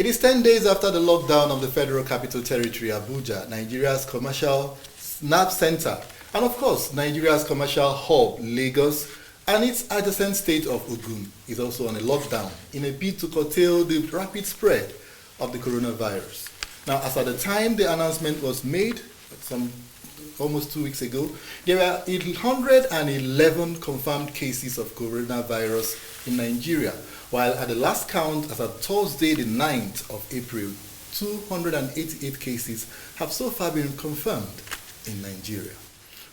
is 10 days after the lockdown of the Federal Capital Territory, Abuja, Nigeria's commercial snap center, and of course, Nigeria's commercial hub, Lagos, and its adjacent state of Ogun is also on a lockdown in a bid to curtail the rapid spread of the coronavirus. Now, as at the time the announcement was made, almost 2 weeks ago, there were 111 confirmed cases of coronavirus in Nigeria, while at the last count, as of Thursday, the 9th of April, 288 cases have so far been confirmed in Nigeria.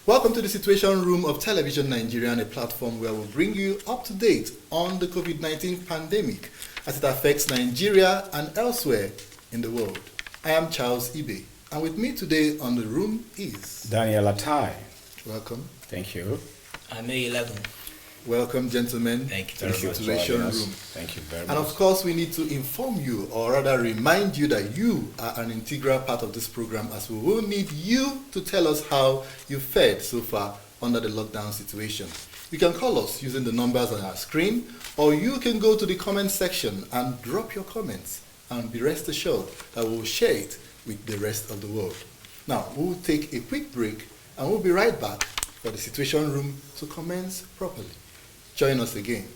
Welcome to the Situation Room of Television Nigerian, a platform where we'll bring you up to date on the COVID-19 pandemic as it affects Nigeria and elsewhere in the world. I am Charles Ibe, and with me today on the room is Daniel Atai. Welcome. Thank you. I'm A11. Welcome, gentlemen. Thank you to the very much. Situation Room. Thank you very much. And of course, we need to inform you, or rather remind you, that you are an integral part of this program, as we will need you to tell us how you fared so far under the lockdown situation. You can call us using the numbers on our screen, or you can go to the comment section and drop your comments, and be rest assured that we will share it with the rest of the world. Now, we'll take a quick break, and we'll be right back for the Situation Room to commence properly. Join us again.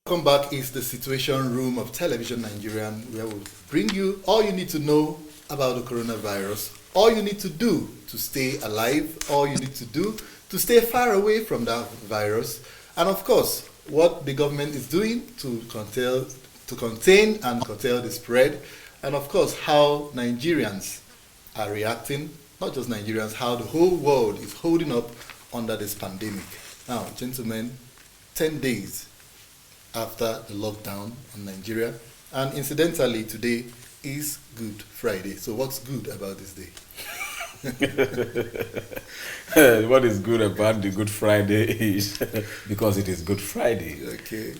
Welcome back. Is the Situation Room of Television Nigerian, where we'll bring you all you need to know about the coronavirus, all you need to do to stay alive, all you need to do to stay far away from that virus, and of course, what the government is doing to contain and curtail the spread, and of course, how Nigerians are reacting, not just Nigerians, how the whole world is holding up under this pandemic. Now, gentlemen, 10 days after the lockdown in Nigeria, and incidentally, today is Good Friday. So what's good about this day? What is good about the Good Friday is, because it is Good Friday, Okay.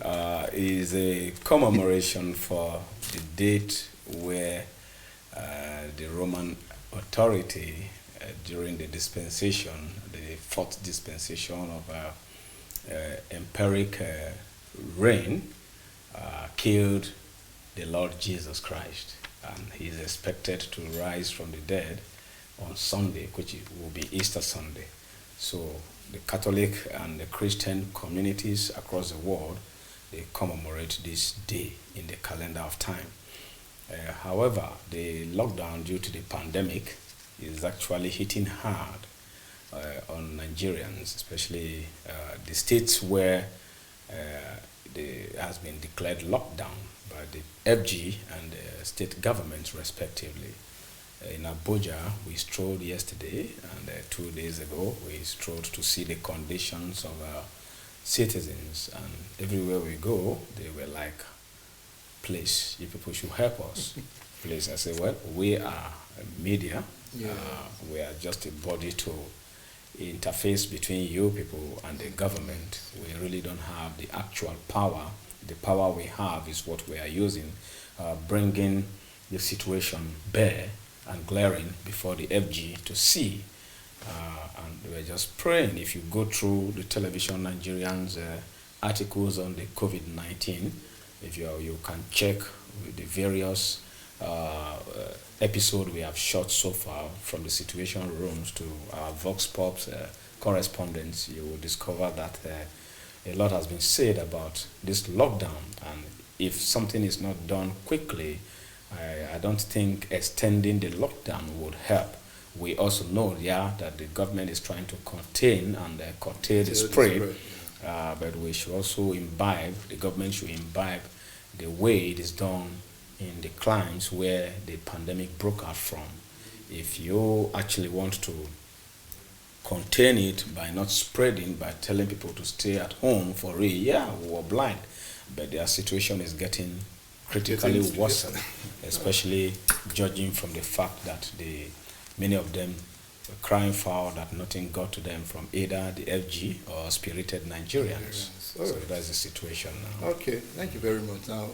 is a commemoration for the date where the Roman authority during the dispensation, the fourth dispensation of empiric reign, killed the Lord Jesus Christ, and he is expected to rise from the dead on Sunday, which will be Easter Sunday. So the Catholic and the Christian communities across the world, they commemorate this day in the calendar of time. However, the lockdown due to the pandemic is actually hitting hard on Nigerians, especially the states where there has been declared lockdown by the FG and the state governments respectively. In Abuja, we strolled yesterday, and 2 days ago, we strolled to see the conditions of our citizens. And everywhere we go, they were like, please, you people should help us. Please, I say, well, we are media. Yeah. We are just a body to interface between you people and the government. We really don't have the actual power. The power we have is what we are using, bringing the situation bare and glaring before the FG to see. And we're just praying. If you go through the television Nigerians articles on the COVID-19, if you can check the various episode we have shot so far, from the Situation Rooms to our Vox Pops correspondence, you will discover that a lot has been said about this lockdown, and if something is not done quickly, I don't think extending the lockdown would help. We also know, that the government is trying to contain and curtail the spread, but we should also the government should imbibe the way it is done in the climes where the pandemic broke out from. If you actually want to contain it by not spreading, by telling people to stay at home for real, we were blind, but their situation is getting critically worse, especially judging from the fact that many of them crying foul that nothing got to them from either the FG or spirited Nigerians. Oh. So that's the situation now. Okay, thank you very much. Now,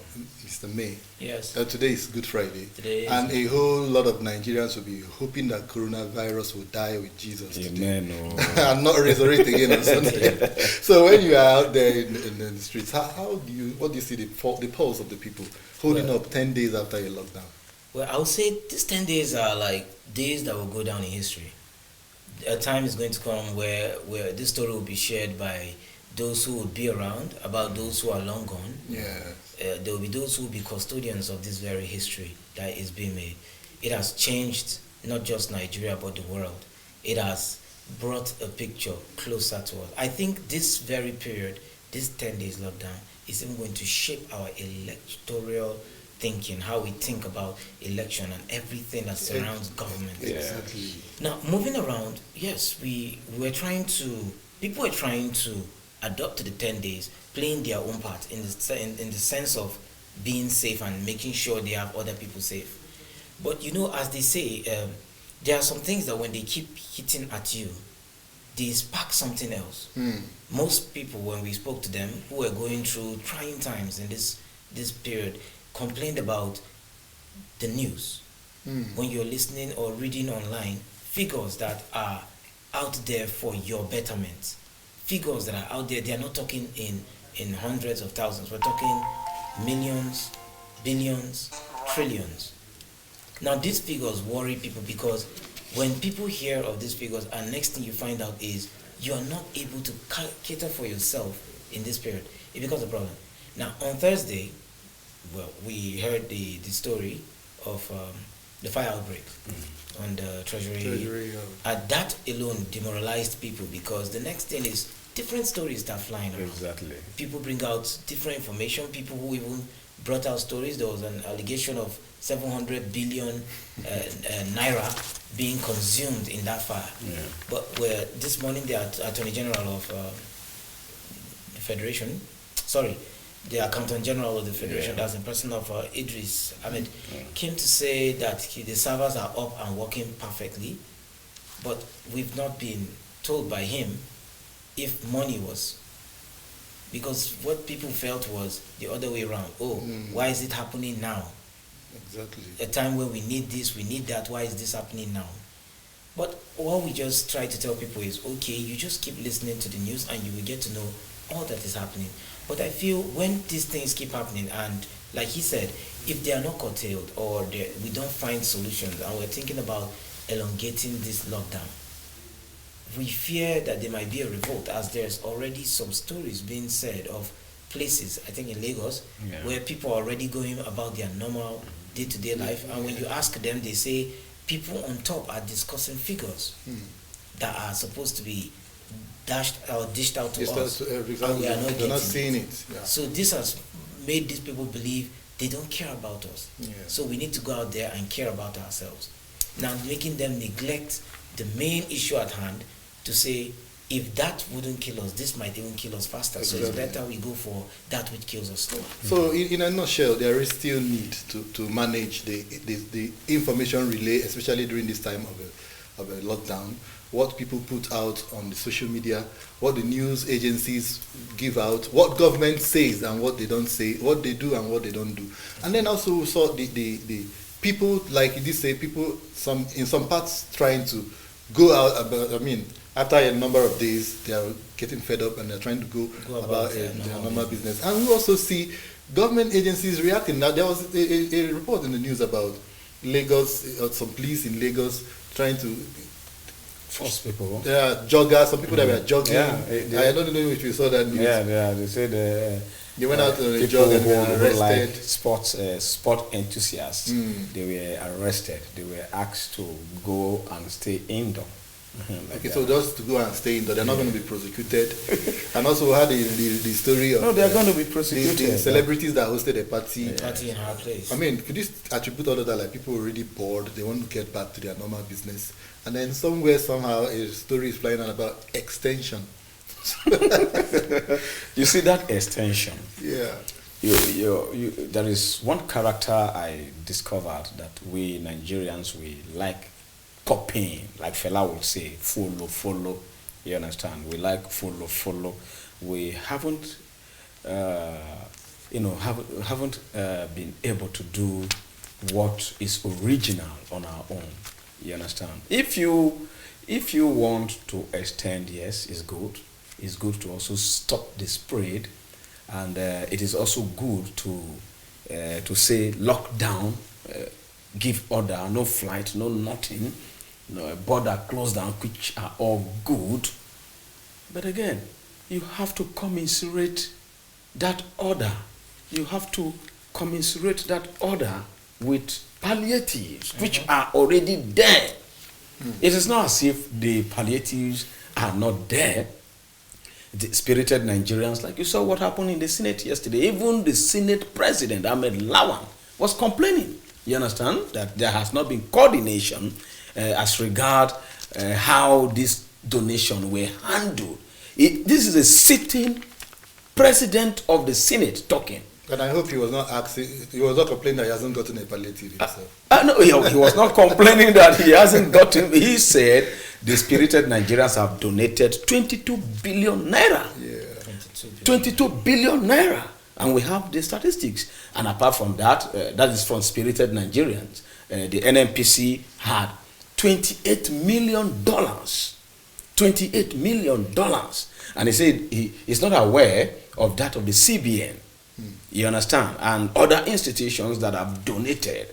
Mr. May. Yes. Today is Good Friday. Today is and a whole lot of Nigerians will be hoping that coronavirus will die with Jesus today. Amen. And not resurrect again on Sunday. So when you are out there in the streets, what do you see the pulse of the people holding up 10 days after a lockdown? Well, I would say these 10 days are like days that will go down in history. A time is going to come where this story will be shared by those who will be around, about those who are long gone. Yeah. There will be those who will be custodians of this very history that is being made. It has changed not just Nigeria but the world. It has brought a picture closer to us. I think this very period, this 10 days lockdown, is even going to shape our electoral thinking, how we think about election and everything that surrounds government. Exactly. Now, moving around, yes, people were trying to adopt to the 10 days, playing their own part in the sense of being safe and making sure they have other people safe. But as they say, there are some things that when they keep hitting at you, they spark something else. Most people, when we spoke to them, who were going through trying times in this period, complained about the news. When you're listening or reading online, figures that are out there for your betterment. Figures that are out there, they are not talking in hundreds of thousands. We're talking millions, billions, trillions. Now, these figures worry people because when people hear of these figures, and next thing you find out is you are not able to cater for yourself in this period, it becomes a problem. Now, on Thursday, we heard the story of the fire outbreak on the Treasury. That alone demoralized people because the next thing is different stories start flying around. Exactly. People bring out different information. People who even brought out stories. There was an allegation of 700 billion naira being consumed in that fire. Yeah. But this morning the Attorney General of the Federation, the Accountant General of the Federation, that's in person of Idris Ahmed, came to say that the servers are up and working perfectly, but we've not been told by him if money was, because what people felt was the other way around. Why is it happening now? Exactly. A time when we need this, we need that, why is this happening now? But what we just try to tell people is, okay, you just keep listening to the news and you will get to know all that is happening. But I feel when these things keep happening, and like he said, if they are not curtailed or we don't find solutions, and we're thinking about elongating this lockdown, we fear that there might be a revolt, as there's already some stories being said of places, I think in Lagos, where people are already going about their normal day-to-day life, and when you ask them, they say people on top are discussing figures that are supposed to be dished out to us, and we are not getting seeing it. Yeah. So this has made these people believe they don't care about us. So we need to go out there and care about ourselves. Now, making them neglect the main issue at hand to say, if that wouldn't kill us, this might even kill us faster. Exactly. So it's better we go for that which kills us slower. So in a nutshell, there is still need to manage the information relay, especially during this time of a lockdown. What people put out on the social media, what the news agencies give out, what government says and what they don't say, what they do and what they don't do. And then also we saw the people, like you did say, people in some parts trying to go out after a number of days, they are getting fed up and they're trying to go about their normal business. And we also see government agencies reacting. Now, there was a report in the news about Lagos, some police in Lagos trying to force people. Joggers, some people that were jogging. I don't know if you saw that news. They said they went out on a jog and were arrested. Like sport enthusiasts, they were arrested. They were asked to go and stay indoor. So just to go and stay indoor, they're not going to be prosecuted. And also we had the story of they're going to be prosecuted. The celebrities that hosted a party in her place. Could you attribute all of that, like people already bored, they want to get back to their normal business, and then somewhere somehow a story is flying out about extension. You see that extension? Yeah. There is one character I discovered that we Nigerians, we like copying, like Fela would say, follow, follow. You understand? We like follow, follow. We haven't, haven't been able to do what is original on our own. You understand? If you want to extend, yes, it's good. It's good to also stop the spread, and it is also good to say lockdown, give order, no flight, no nothing, no border closed down, which are all good. But again, you have to commiserate that order. You have to commiserate that order with palliatives, which are already there. It is not as if the palliatives are not there. The spirited Nigerians, like you saw what happened in the Senate yesterday, even the Senate President, Ahmed Lawan, was complaining. You understand? That there has not been coordination as regard how this donation were handled. This is a sitting president of the Senate talking. And I hope he was not complaining that he hasn't gotten a palliative himself. No, he was not complaining that he hasn't gotten. He said the spirited Nigerians have donated 22 billion naira. Yeah. 22 billion naira. And we have the statistics. And apart from that, that is from spirited Nigerians. The NNPC had $28 million. $28 million. And he said he's not aware of that of the CBN. You understand? And other institutions that have donated.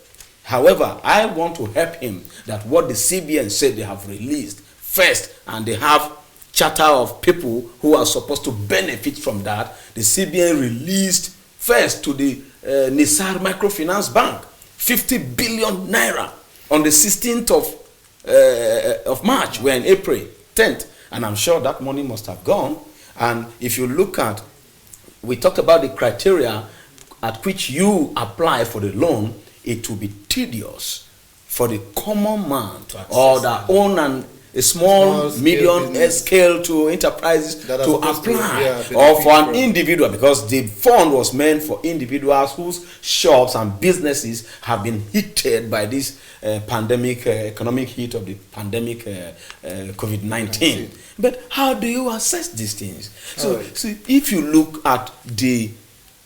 However, I want to help him that what the CBN said they have released first, and they have charter of people who are supposed to benefit from that. The CBN released first to the Nisar Microfinance Bank 50 billion naira on the 16th of March. We're in April 10th, and I'm sure that money must have gone. And if you look at, we talked about the criteria at which you apply for the loan. It will be tedious for the common man or that own a small medium scale to enterprises to apply, or for an individual, because the fund was meant for individuals whose shops and businesses have been hit by this pandemic, economic hit of the pandemic COVID-19. But how do you assess these things? So if you look at the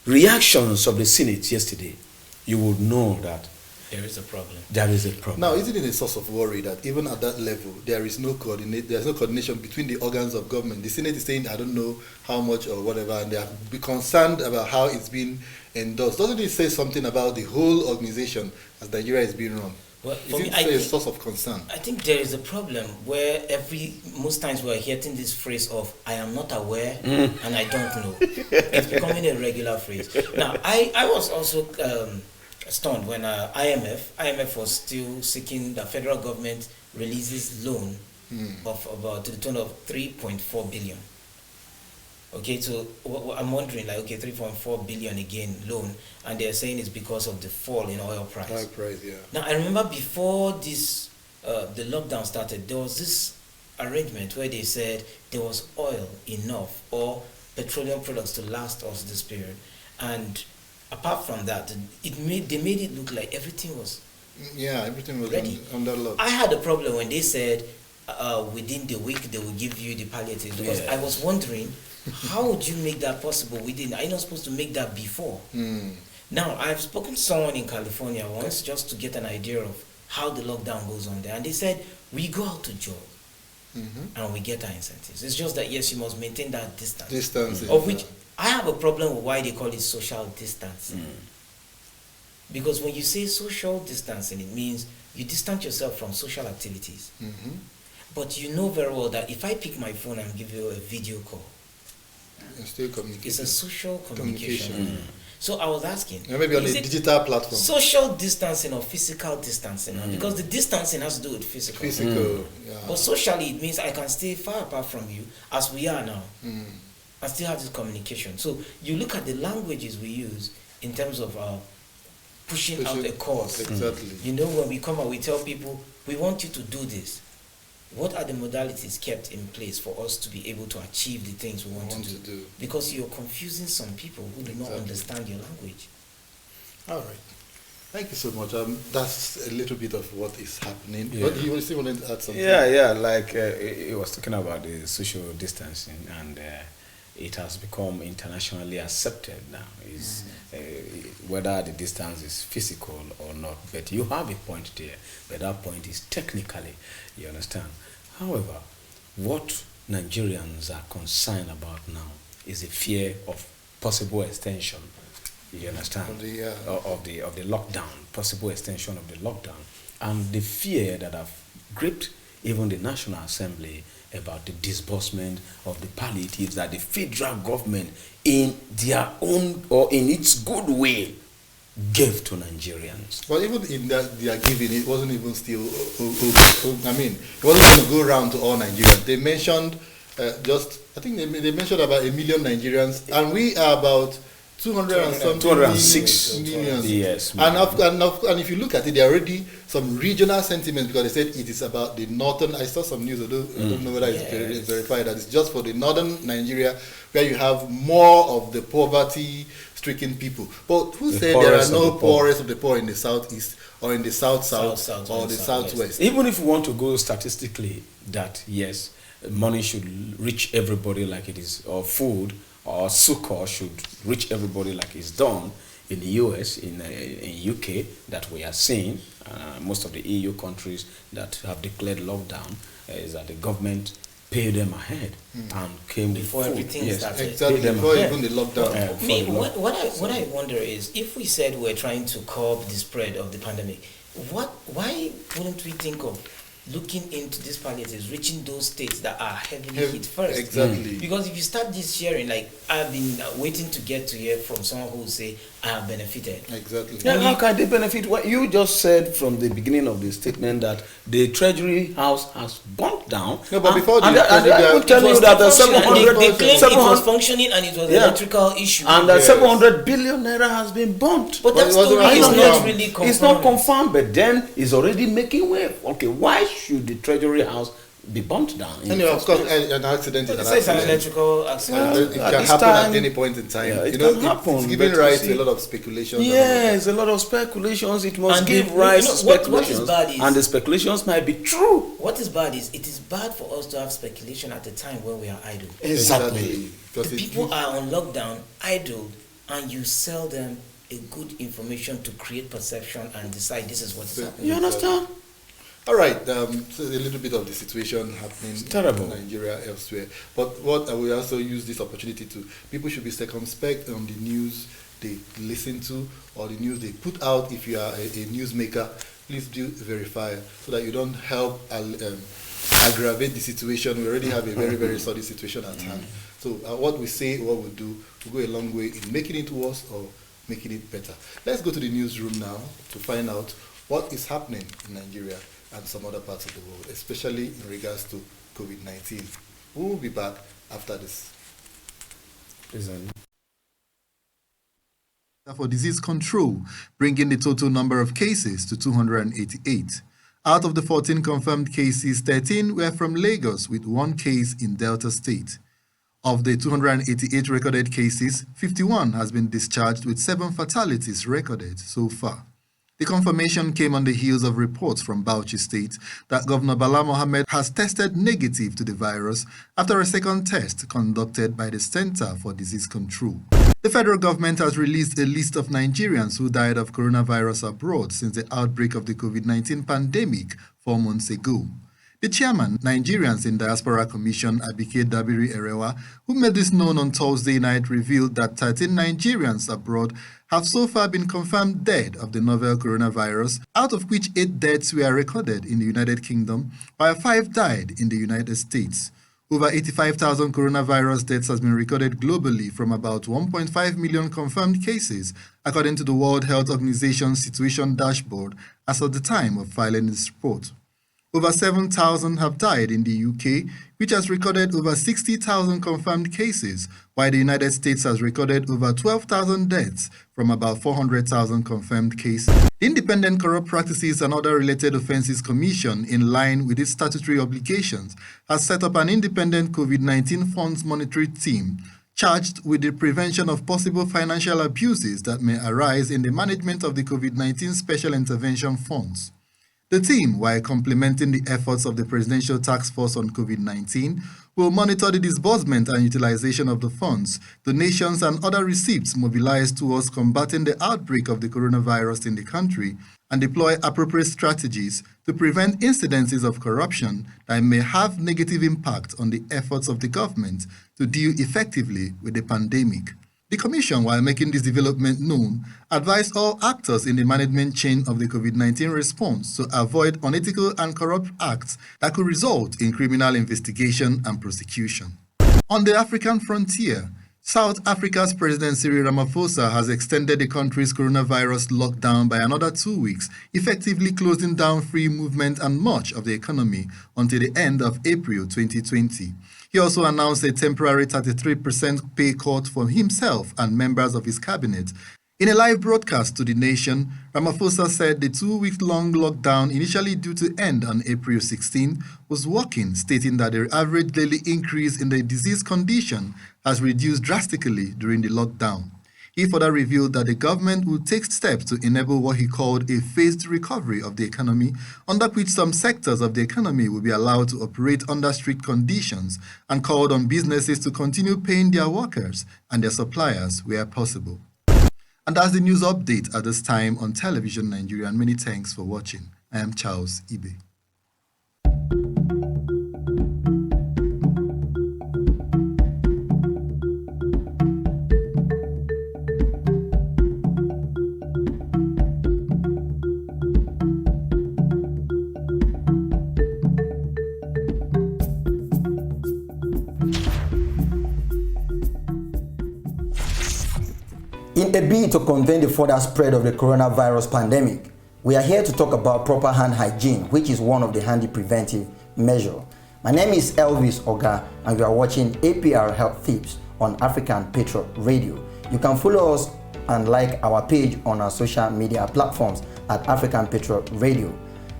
reactions of the Senate yesterday, you would know that there is a problem. There is a problem. Now, isn't it a source of worry that even at that level, there's no coordination between the organs of government? The Senate is saying, I don't know how much or whatever, and they are concerned about how it's been endorsed. Doesn't it say something about the whole organization as Nigeria is being run? Well, is it a source of concern? I think there is a problem where most times we're hearing this phrase of "I am not aware" and "I don't know." It's becoming a regular phrase. Now, I was also stunned when IMF was still seeking the federal government releases loan of about to the tune of 3.4 billion. Okay, so I'm wondering, like, okay, 3.4 billion again loan, and they're saying it's because of the fall in oil price. Oil price, yeah. Now, I remember before this, the lockdown started, there was this arrangement where they said there was oil enough or petroleum products to last us this period, and apart from that, they made it look like everything was everything was ready. Under lock. I had a problem when they said within the week they will give you the palliatives, because I was wondering, how would you make that possible within? Are you not supposed to make that before? Now, I've spoken to someone in California once just to get an idea of how the lockdown goes on there, and they said we go out to job and we get our incentives. It's just that, yes, you must maintain that distance. Of which I have a problem with why they call it social distancing. Because when you say social distancing, it means you distance yourself from social activities. But you know very well that if I pick my phone and give you a video call, it's a social communication. So I was asking, maybe on a digital platform, social distancing or physical distancing? Because the distancing has to do with physical. But socially, it means I can stay far apart from you as we are now. I still have this communication. So you look at the languages we use in terms of pushing out a cause. Exactly. You know, when we come out, we tell people, we want you to do this. What are the modalities kept in place for us to be able to achieve the things we want to do? Because you're confusing some people who do not understand your language. All right. Thank you so much. That's a little bit of what is happening. Yeah. But you still want to add something? Yeah. Like he was talking about the social distancing, and it has become internationally accepted now. Is whether the distance is physical or not. But you have a point there. But that point is technically, you understand. However, what Nigerians are concerned about now is a fear of possible extension. You understand? Of the lockdown, possible extension of the lockdown, and the fear that have gripped even the National Assembly about the disbursement of the palliatives that the federal government, in their own or in its good way, gave to Nigerians. Well, even in that they are giving, it wasn't even still. I mean, it wasn't going to go around to all Nigerians. They mentioned I think they mentioned about 1 million Nigerians, and we are about 200 and something 206 millions. Yes. And if you look at it, there are already some regional sentiments because they said it is about the northern. I saw some news, I don't know whether it's verified, that it's just for the northern Nigeria where you have more of the poverty-stricken people. But who said there are no poorest of the poor in the southeast or in the south or the southwest? Even if we want to go statistically, that yes, money should reach everybody like it is, or food or succor should reach everybody like it's done in the US, in UK, that we are seeing. Most of the EU countries that have declared lockdown is that the government paid them ahead and came before with everything started. Exactly, before even the lockdown. What I wonder is, if we said we're trying to curb the spread of the pandemic, why wouldn't we think of looking into these palliatives, reaching those states that are heavily hit first? Exactly. Because if you start this sharing, like I've been waiting to get to hear from someone who will say, I have benefited. Exactly. Yeah, how can they benefit? What you just said from the beginning of the statement, that the Treasury House has burnt down. No, but before I will tell you that the 700 they claimed it was functioning and it was an electrical issue. And that 700 billion naira has been burnt. But that story is not really confirmed. It's not confirmed, but then it's already making wave. Okay, why should the Treasury House be burnt down? Anyway, of course, an accident is an It's an accident. electrical accident. It can happen at any point in time. Yeah, it can happen. It's giving rise to a lot of speculation. Yes, a lot of speculations. It must give rise to speculations. What is bad is, and the speculations might be true. What is bad is, it is bad for us to have speculation at a time when we are idle. Exactly. The people are on lockdown, idle, and you sell them a good information to create perception and decide this is what's happening. You understand? All right, so a little bit of the situation happening terrible. in Nigeria, elsewhere. But what we also use this opportunity to, people should be circumspect on the news they listen to or the news they put out. If you are a newsmaker, please do verify so that you don't help aggravate the situation. We already have a very, very solid situation at hand. So what we say, what we do, will go a long way in making it worse or making it better. Let's go to the newsroom now to find out what is happening in Nigeria and some other parts of the world, especially in regards to COVID-19. We will be back after this. For disease control, bringing the total number of cases to 288. Out of the 14 confirmed cases, 13 were from Lagos, with 1 case in Delta State. Of the 288 recorded cases, 51 has been discharged, with 7 fatalities recorded so far. The confirmation came on the heels of reports from Bauchi State that Governor Bala Mohammed has tested negative to the virus after a second test conducted by the Center for Disease Control. The federal government has released a list of Nigerians who died of coronavirus abroad since the outbreak of the COVID-19 pandemic 4 months ago. The chairman, Nigerians in Diaspora Commission, Abike Dabiri Erewa, who made this known on Thursday night, revealed that 13 Nigerians abroad have so far been confirmed dead of the novel coronavirus, out of which 8 deaths were recorded in the United Kingdom, while 5 died in the United States. Over 85,000 coronavirus deaths has been recorded globally from about 1.5 million confirmed cases, according to the World Health Organization's Situation Dashboard as of the time of filing this report. Over 7,000 have died in the UK, which has recorded over 60,000 confirmed cases, while the United States has recorded over 12,000 deaths from about 400,000 confirmed cases. The Independent Corrupt Practices and Other Related Offences Commission, in line with its statutory obligations, has set up an independent COVID-19 funds monitoring team charged with the prevention of possible financial abuses that may arise in the management of the COVID-19 Special Intervention Funds. The team, while complementing the efforts of the Presidential Task Force on COVID-19, will monitor the disbursement and utilization of the funds, donations and other receipts mobilized towards combating the outbreak of the coronavirus in the country and deploy appropriate strategies to prevent incidences of corruption that may have negative impact on the efforts of the government to deal effectively with the pandemic. The Commission, while making this development known, advised all actors in the management chain of the COVID-19 response to avoid unethical and corrupt acts that could result in criminal investigation and prosecution. On the African frontier, South Africa's President Cyril Ramaphosa has extended the country's coronavirus lockdown by another 2 weeks, effectively closing down free movement and much of the economy until the end of April 2020. He also announced a temporary 33% pay cut for himself and members of his cabinet. In a live broadcast to the nation, Ramaphosa said the 2-week-long lockdown, initially due to end on April 16, was working, stating that the average daily increase in the disease condition has reduced drastically during the lockdown. He further revealed that the government will take steps to enable what he called a phased recovery of the economy, under which some sectors of the economy will be allowed to operate under strict conditions, and called on businesses to continue paying their workers and their suppliers where possible. And that's the news update at this time on Television Nigeria. Many thanks for watching. I am Charles Ibe. In a bid to contain the further spread of the coronavirus pandemic, we are here to talk about proper hand hygiene, which is one of the handy preventive measures. My name is Elvis Oga, and you are watching APR Health Tips on African Patriot Radio. You can follow us and like our page on our social media platforms at African Patriot Radio.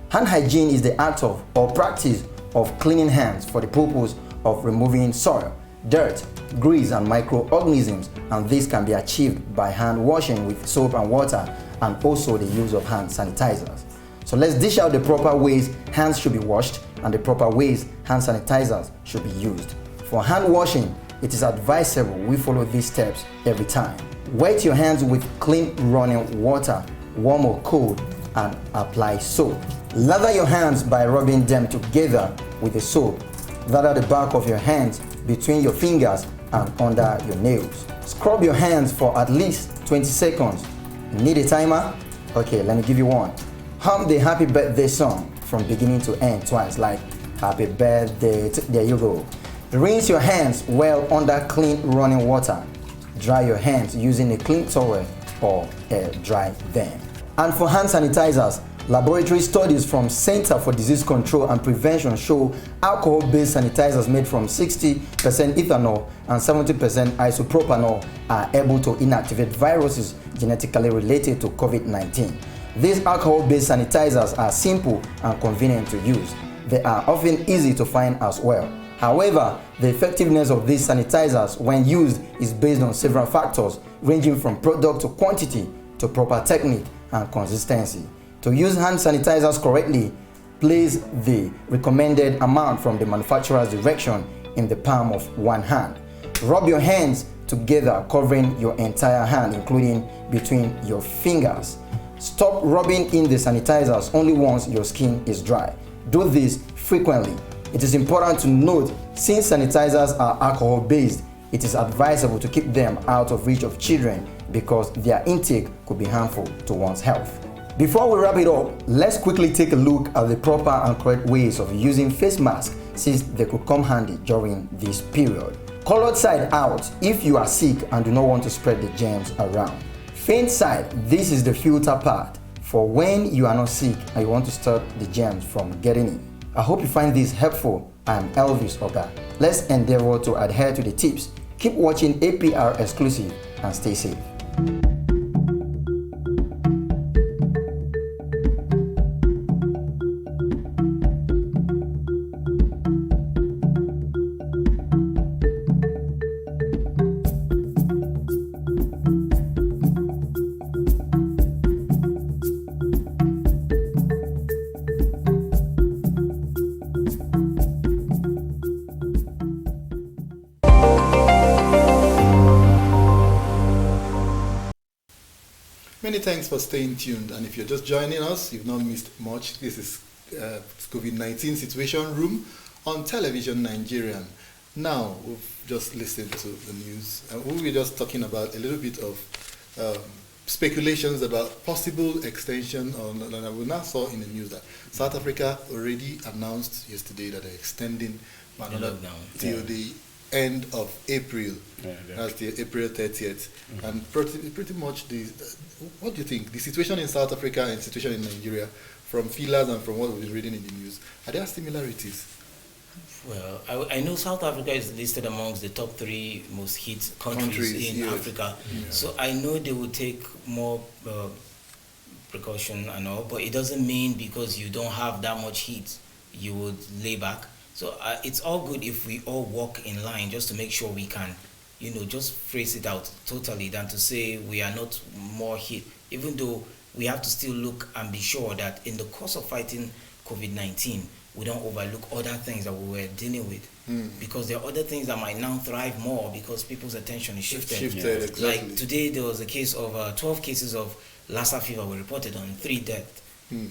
Hand hygiene is the act of or practice of cleaning hands for the purpose of removing soil, dirt, grease and microorganisms, and this can be achieved by hand washing with soap and water, and also the use of hand sanitizers. So let's dish out the proper ways hands should be washed and the proper ways hand sanitizers should be used. For hand washing, it is advisable we follow these steps every time. Wet your hands with clean running water, warm or cold, and apply soap. Lather your hands by rubbing them together with the soap. Lather the back of your hands between your fingers and under your nails. Scrub your hands for at least 20 seconds. Need a timer? Okay, let me give you one. Hum the happy birthday song from beginning to end twice, like happy birthday. There you go. Rinse your hands well under clean running water. Dry your hands using a clean towel or air dry them. And for hand sanitizers, laboratory studies from Center for Disease Control and Prevention show alcohol-based sanitizers made from 60% ethanol and 70% isopropanol are able to inactivate viruses genetically related to COVID-19. These alcohol-based sanitizers are simple and convenient to use. They are often easy to find as well. However, the effectiveness of these sanitizers when used is based on several factors, ranging from product to quantity to proper technique and consistency. To use hand sanitizers correctly, place the recommended amount from the manufacturer's direction in the palm of one hand. Rub your hands together, covering your entire hand, including between your fingers. Stop rubbing in the sanitizers only once your skin is dry. Do this frequently. It is important to note, since sanitizers are alcohol-based, it is advisable to keep them out of reach of children because their intake could be harmful to one's health. Before we wrap it up, let's quickly take a look at the proper and correct ways of using face masks, since they could come handy during this period. Colored side out if you are sick and do not want to spread the germs around. Faint side, this is the filter part for when you are not sick and you want to stop the germs from getting in. I hope you find this helpful. I'm Elvis Oga. Let's endeavor to adhere to the tips. Keep watching APR Exclusive and stay safe. Many thanks for staying tuned. And if you're just joining us, you've not missed much. This is COVID-19 Situation Room on Television Nigerian. Now, we've just listened to the news. And we were just talking about a little bit of speculations about possible extension. We now saw in the news that South Africa already announced yesterday that they're extending till the end of April. That's the April 30th. And pretty much, what do you think? The situation in South Africa and the situation in Nigeria, from feelers and from what we've been reading in the news, are there similarities? Well, I know South Africa is listed amongst the top 3 most hit countries in Africa. Yeah. So I know they will take more precaution and all, but it doesn't mean because you don't have that much heat, you would lay back. So it's all good if we all walk in line just to make sure we can, just phrase it out totally than to say we are not more hit, even though we have to still look and be sure that in the course of fighting COVID-19, we don't overlook other things that we were dealing with. Because there are other things that might now thrive more because people's attention is shifted. Exactly. Like today, there was a case of 12 cases of Lassa fever were reported on, 3 deaths.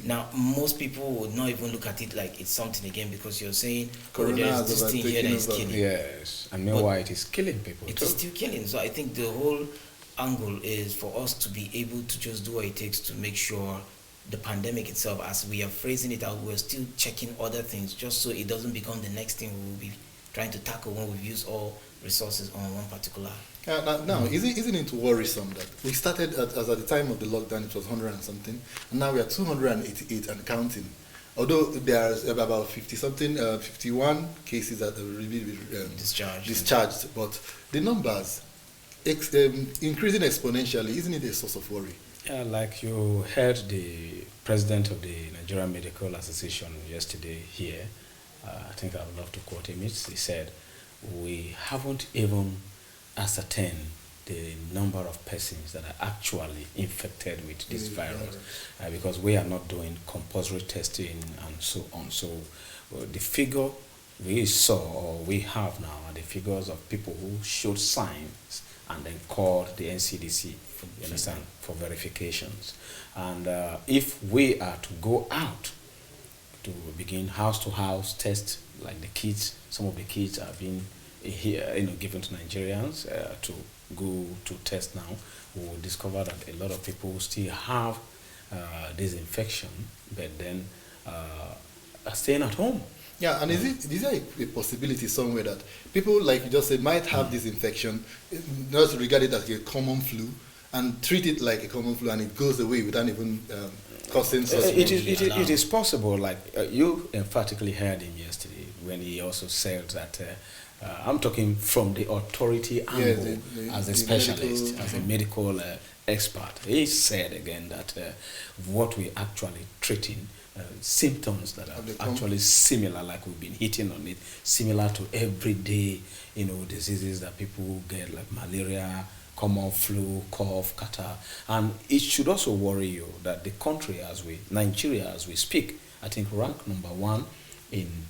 Now, most people would not even look at it like it's something again because you're saying, there's this thing here that is killing. Yes, and meanwhile it is killing people too. It is still killing. So I think the whole angle is for us to be able to just do what it takes to make sure the pandemic itself, as we are phrasing it out, we're still checking other things just so it doesn't become the next thing we will be trying to tackle when we've used all resources on one particular. Now, isn't it worrisome that we started at the time of the lockdown, it was 100 and something, and now we are 288 and counting. Although there's about 51 cases that are really discharged, but the numbers increasing exponentially. Isn't it a source of worry? Yeah, like you heard the president of the Nigerian Medical Association yesterday here, I think I would love to quote him. He said, we haven't even ascertained the number of persons that are actually infected with this virus because we are not doing compulsory testing and so on. So the figure we saw or we have now are the figures of people who showed signs and then called the NCDC, you understand, for verifications. And if we are to go out to begin house-to-house test, like the kids, some of the kids are being here, given to Nigerians to go to test now, we will discover that a lot of people still have this infection, but then are staying at home. Yeah, and is there a possibility somewhere that people, like you just said, might have this infection, not regard it as a common flu, and treat it like a common flu, and it goes away without even causing such it is possible. Like you emphatically heard him yesterday when he also said that I'm talking from the authority angle, as a specialist, as a medical expert. He said again that what we're actually treating, symptoms that are actually similar, like we've been hitting on it, similar to everyday, diseases that people get, like malaria, common flu, cough, catarrh. And it should also worry you that the country, Nigeria as we speak, I think ranked number 1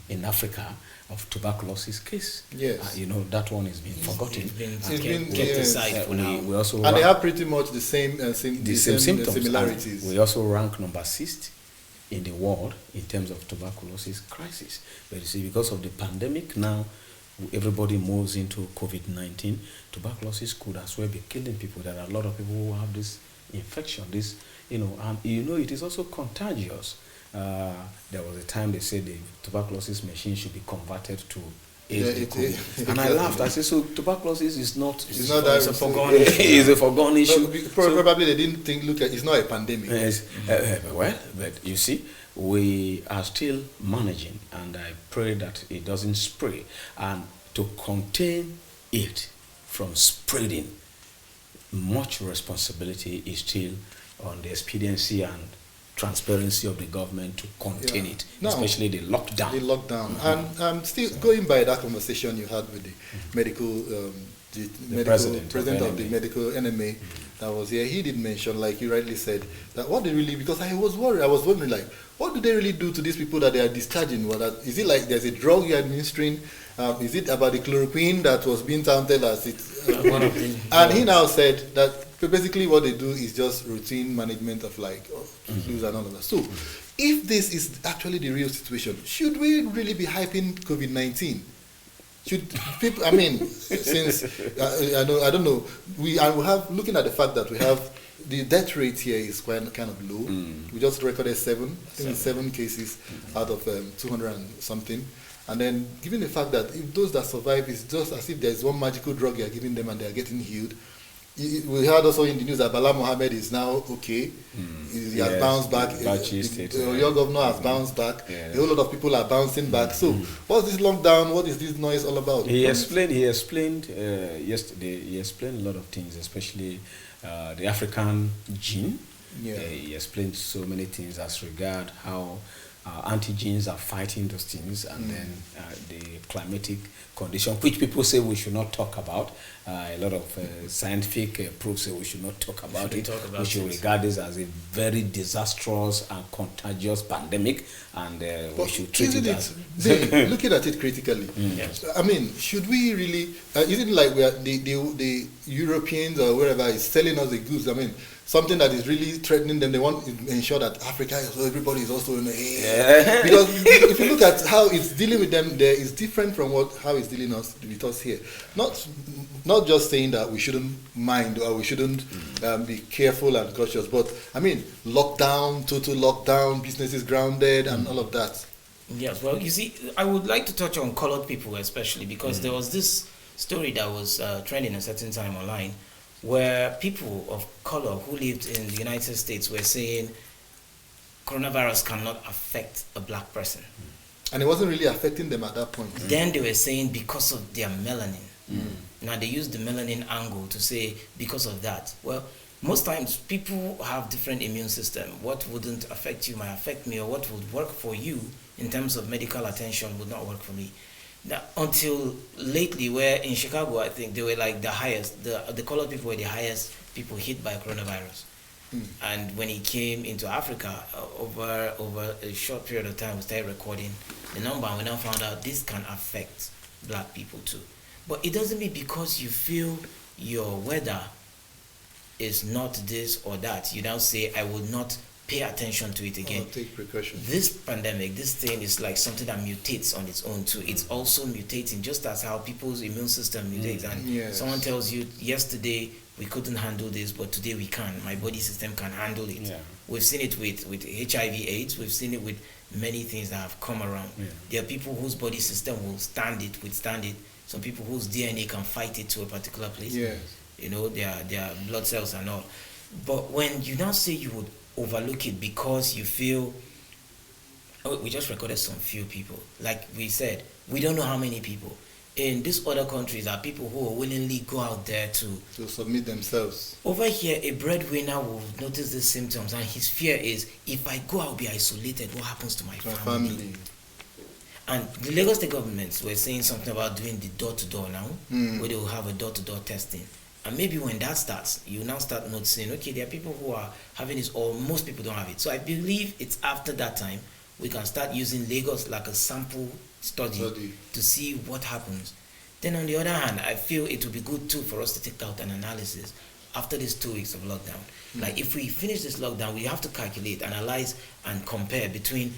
in Africa of tuberculosis case. Yes. That one is being forgotten. It's been kept aside for now. We also and they have pretty much the same symptoms. Similarities. We also rank number 6th in the world in terms of tuberculosis crisis. But you see, because of the pandemic now, everybody moves into COVID-19, tuberculosis could as well be killing people. There are a lot of people who have this infection, and it is also contagious. There was a time they said the tuberculosis machine should be converted to AIDS. And I laughed. I said, so tuberculosis is not... It's a foregone issue. It's a foregone issue. Probably they didn't it's not a pandemic. Yes. But you see, we are still managing, and I pray that it doesn't spread. And to contain it from spreading, much responsibility is still on the expediency and transparency of the government to contain it, especially the lockdown. And still going by that conversation you had with the medical the president of the medical NMA that was here, he did mention, like you rightly said, that what they really, because I was worried, I was wondering, like, what do they really do to these people that they are discharging? Is it like there's a drug you're administering? Is it about the chloroquine that was being touted as it? One of the And he now said that basically what they do is just routine management of like flus and all of that. So, if this is actually the real situation, should we really be hyping COVID-19? Should people? I mean, since I don't know. We have looking at the fact that we have the death rate here is quite kind of low. We just recorded seven cases out of 200 and something. And then, given the fact that if those that survive, it's just as if there's one magical drug you're giving them and they're getting healed. We heard also in the news that Bala Mohammed is now okay. He has bounced back. Your governor has bounced back. A whole lot of people are bouncing back. So, what's this lockdown? What is this noise all about? He explained yesterday. He explained a lot of things, especially the African gene. He explained so many things as regard how antigens are fighting those things, and then the climatic condition, which people say we should not talk about. A lot of scientific proofs say we should not talk about it. We should regard this as a very disastrous and contagious pandemic, and we should treat it as... looking at it critically, I mean, should we really... isn't it like we are, the Europeans or wherever is selling us the goods? I mean, something that is really threatening them. They want to ensure that Africa, everybody is also in the because if you look at how it's dealing with them there, is different from how it's dealing with us here. Not just saying that we shouldn't mind or we shouldn't be careful and cautious, but I mean, lockdown, total lockdown, businesses grounded, and all of that. Yes, well, you see, I would like to touch on colored people especially, because there was this story that was trending a certain time online, where people of color who lived in the United States were saying coronavirus cannot affect a black person. And it wasn't really affecting them at that point. Then they were saying because of their melanin. Now they use the melanin angle to say because of that. Well, most times people have different immune system. What wouldn't affect you might affect me, or what would work for you in terms of medical attention would not work for me. Now, until lately, where in Chicago, I think they were like the highest, the colored people were the highest people hit by coronavirus. And when it came into Africa, over a short period of time, we started recording the number, and we now found out this can affect black people too. But it doesn't mean because you feel your weather is not this or that, you now say, I will not pay attention to it again. Take precautions. This pandemic, this thing is like something that mutates on its own too. It's also mutating, just as how people's immune system mutates. And someone tells you, yesterday we couldn't handle this, but today we can. My body system can handle it. We've seen it with HIV/AIDS. We've seen it with many things that have come around. There are people whose body system will withstand it. Some people whose DNA can fight it to a particular place. You know, their blood cells and all. But when you now say you would overlook it because you feel, we just recorded some few people. Like we said, we don't know how many people. In these other countries are people who will willingly go out there to submit themselves. Over here, a breadwinner will notice these symptoms, and his fear is, if I go, I'll be isolated. What happens to my family? And the Lagos State governments were saying something about doing the door-to-door now, where they will have a door-to-door testing. And maybe when that starts, you now start noticing, okay, there are people who are having this, or most people don't have it. So I believe it's after that time we can start using Lagos like a sample study to see what happens. Then on the other hand, I feel it would be good too for us to take out an analysis after these 2 weeks of lockdown. Like if we finish this lockdown, we have to calculate, analyze, and compare between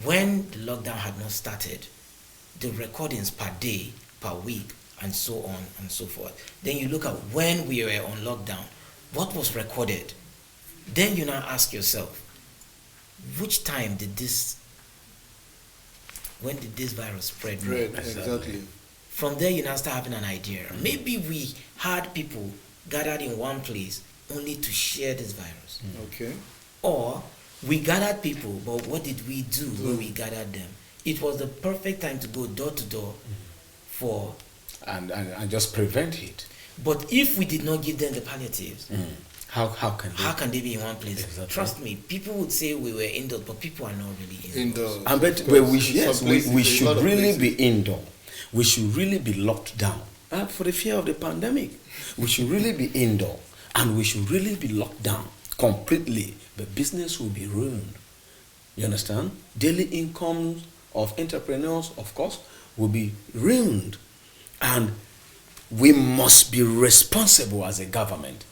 when the lockdown had not started, the recordings per day, per week, and so on and so forth. Then you look at when we were on lockdown, what was recorded. Then you now ask yourself, which time when did this virus spread? Exactly. From there you now start having an idea. Maybe we had people gathered in one place only to share this virus. Okay. Or we gathered people, but what did we do when we gathered them? It was the perfect time to go door to door for... And just prevent it. But if we did not give them the palliatives, how can they be in one place? Exactly. Trust me, people would say we were indoors, but people are not really indoors. We should really be indoor. We should really be locked down. for the fear of the pandemic. We should really be indoor, and we should really be locked down completely. The business will be ruined. You understand? Daily income of entrepreneurs, of course, will be ruined. And we must be responsible as a government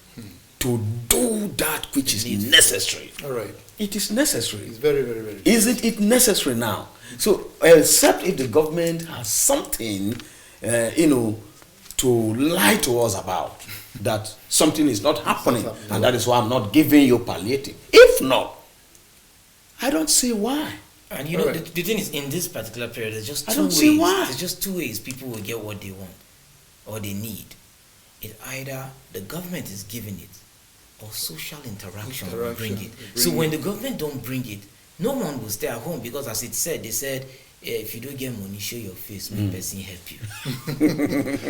to do that which is necessary. All right. It is necessary. It's very, very, very. Isn't it necessary now? So, except if the government has something, to lie to us about, that something is not happening, and that is why I'm not giving you palliative. If not, I don't see why. And you know, the thing is, in this particular period, there's just I two don't ways. see why. There's just two ways people will get what they want or they need. It's either the government is giving it, or social interaction will bring it. So when the government don't bring it, no one will stay at home, because as it said, they said, if you don't get money, show your face, make person help you.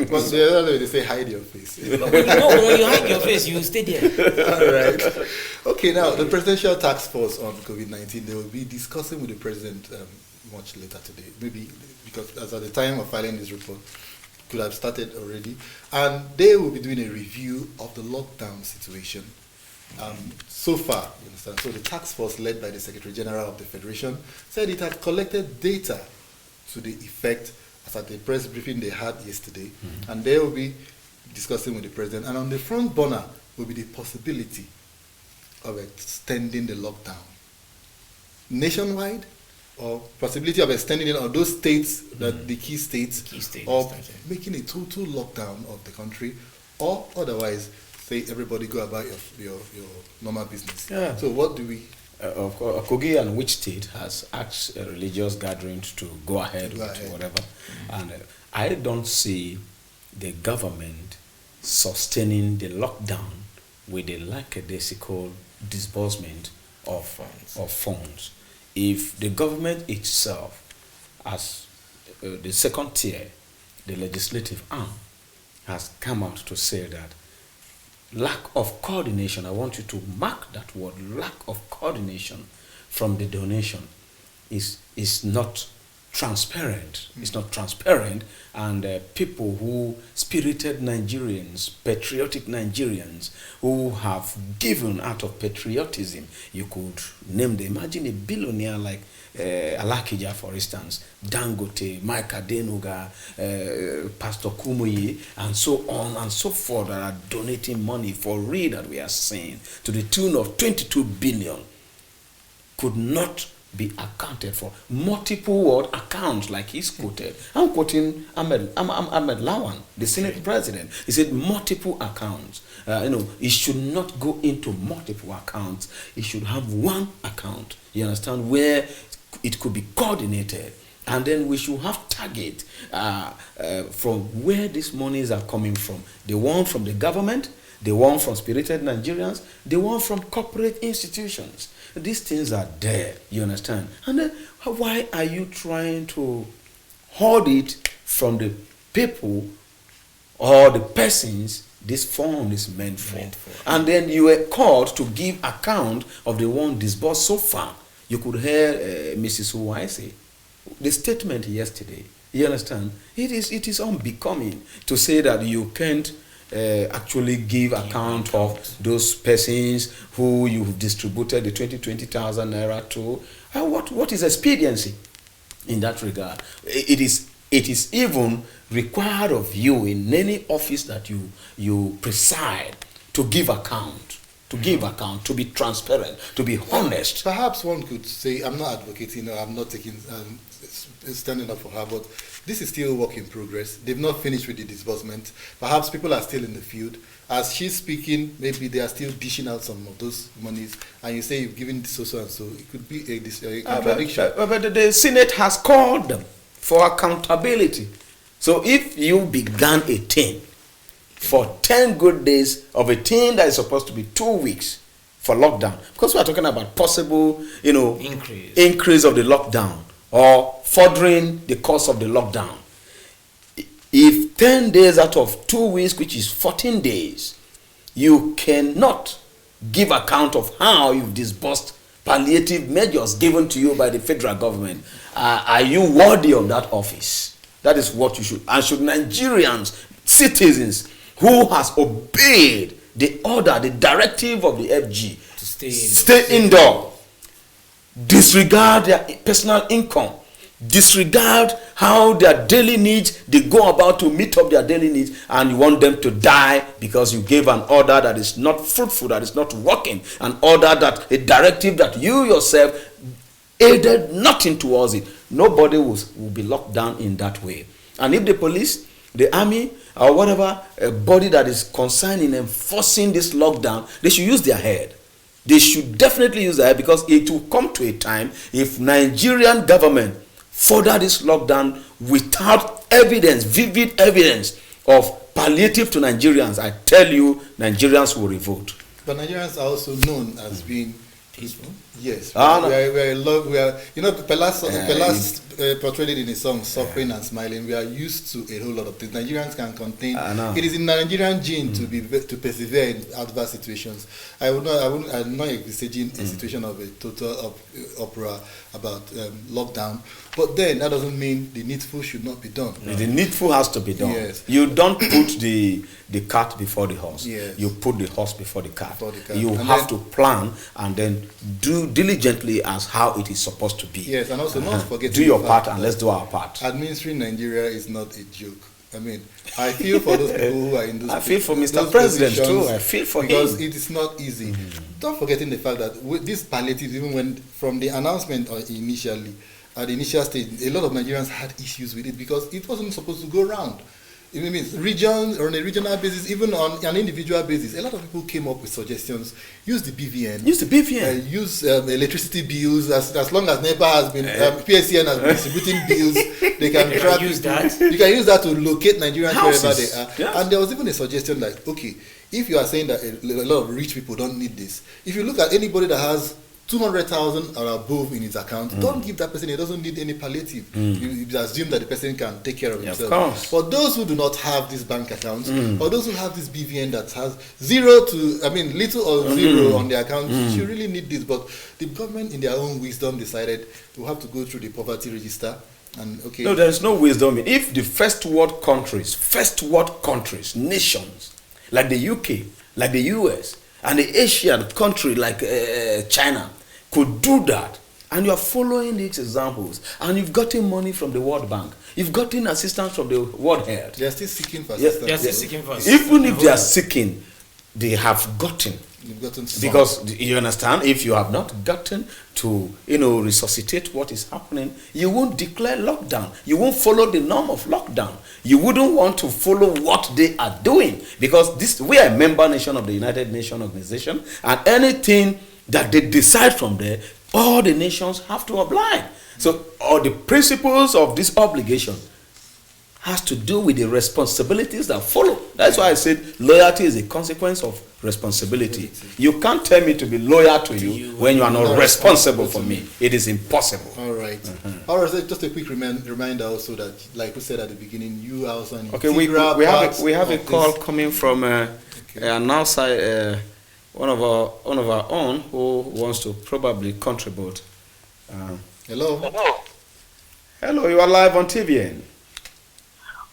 But the other way, they say hide your face. But when you hide your face, you will stay there. All right. Okay, now the Presidential Task Force on COVID-19, they will be discussing with the President much later today. Maybe because as at the time of filing this report, could have started already. And they will be doing a review of the lockdown situation. So far, you understand. So the task force led by the Secretary General of the Federation said it had collected data to the effect, as at the press briefing they had yesterday, and they will be discussing with the President. And on the front burner will be the possibility of extending the lockdown nationwide, or possibility of extending it on those states, that the key states, or making a total lockdown of the country, or otherwise say everybody go about your normal business. Yeah. So what do we? Of course, Kogi and which state has asked religious gatherings to go ahead with whatever, and I don't see the government sustaining the lockdown with a lackadaisical disbursement of funds. If the government itself, as the second tier, the legislative arm, has come out to say that lack of coordination, I want you to mark that word, lack of coordination from the donation is not transparent. It's not transparent, and people who, spirited Nigerians, patriotic Nigerians, who have given out of patriotism, you could name them. Imagine a billionaire like Alakija, for instance, Dangote, Mike Adenuga, Pastor Kumuyi, and so on and so forth, that are donating money for real, that we are saying, to the tune of 22 billion, could not be accounted for. Multiple word accounts, like he's quoted. I'm quoting Ahmed Lawan, the Senate president. He said multiple accounts. It should not go into multiple accounts. It should have one account, you understand, where it could be coordinated. And then we should have target from where these monies are coming from. The one from the government, the one from spirited Nigerians, the one from corporate institutions. These things are there, you understand? And then why are you trying to hoard it from the people or the persons this fund is meant for? And then you were called to give account of the one disbursed so far. You could hear Mrs. Uwai say, the statement yesterday, you understand? It is unbecoming to say that you can't actually give account of those persons who you've distributed the 20,000 naira to. What is expediency in that regard? It is even required of you in any office that you preside to give account, to be transparent, to be honest. Perhaps one could say, I'm not advocating, or I'm not taking standing up for her, but this is still work in progress. They've not finished with the disbursement. Perhaps people are still in the field. As she's speaking, maybe they are still dishing out some of those monies, and you say you've given so and so. It could be a contradiction. But the Senate has called them for accountability. So if you began a thing for 10 good days of a thing that is supposed to be 2 weeks for lockdown, because we are talking about possible, increase of the lockdown, or furthering the course of the lockdown. If 10 days out of 2 weeks, which is 14 days, you cannot give account of how you've disbursed palliative measures given to you by the federal government, are you worthy of that office? That is what you should. And should Nigerians citizens who has obeyed the order, the directive of the FG To stay indoor, disregard their personal income, disregard how their daily needs, they go about to meet up their daily needs, and you want them to die because you gave an order that is not fruitful, that is not working, an order that, a directive that you yourself aided nothing towards it. Nobody will be locked down in that way. And if the police, the army, or whatever a body that is concerned in enforcing this lockdown, they should use their head. They should definitely use their head, because it will come to a time if Nigerian government further this lockdown without evidence, vivid evidence of palliative to Nigerians, I tell you, Nigerians will revolt. But Nigerians are also known as being peaceful. Yes, No. we are. You know, Pelas portrayed it in his song "Suffering and Smiling." We are used to a whole lot of things. Nigerians can contain. It is in Nigerian gene to persevere in adverse situations. I'm not envisaging a situation of a total opera about lockdown. But then that doesn't mean the needful should not be done. The needful has to be done. Yes. You don't put the cart before the horse. Yes. You put the horse before the cart. You And have then, to plan and then do diligently as how it is supposed to be. Yes, and also not forget do your part and let's do our part. Administering Nigeria is not a joke. I mean, I feel for those people who are in those. I feel for Mr. those President positions too. I feel for because him. it is not easy. Don't forgetting the fact that with this palliative, even when from the announcement initially, at the initial stage, a lot of Nigerians had issues with it because it wasn't supposed to go around. It means regions or on a regional basis, even on an individual basis, a lot of people came up with suggestions. Use the BVN. Use the BVN. Use electricity bills. As long as NEPA has been, PSCN has been distributing bills, they can track use people. that. You can use that to locate Nigerians Houses. wherever they are. Yes. And there was even a suggestion like, okay, if you are saying that a lot of rich people don't need this, if you look at anybody that has 200,000 or above in his account, don't give that person, he doesn't need any palliative. You assume that the person can take care of himself. Of course. For those who do not have these bank accounts, or those who have this BVN that has little or zero on their account, you really need this. But the government, in their own wisdom, decided to have to go through the poverty register. And okay, No, there is no wisdom. If the first world countries, nations, like the UK, like the US, and the Asian country like China could do that, and you are following these examples, and you've gotten money from the World Bank, you've gotten assistance from the World Health. they are still seeking for Yes, assistance. They are still seeking for assistance. Even if they are seeking, they have gotten. You've gotten some. Because you understand, if you have not gotten to resuscitate what is happening, you won't declare lockdown. You won't follow the norm of lockdown. You wouldn't want to follow what they are doing, because we are a member nation of the United Nations organization, and anything that they decide from there, all the nations have to oblige. So all the principles of this obligation has to do with the responsibilities that follow. That's why I said loyalty is a consequence of responsibility. You can't tell me to be loyal to you when you are not responsible for me. It is impossible. All right. All right. So just a quick reminder also that, like we said at the beginning, you are also an integral part we have a of call this. coming from an outside one of our own who wants to probably contribute. Hello. Hello, you are live on TVN.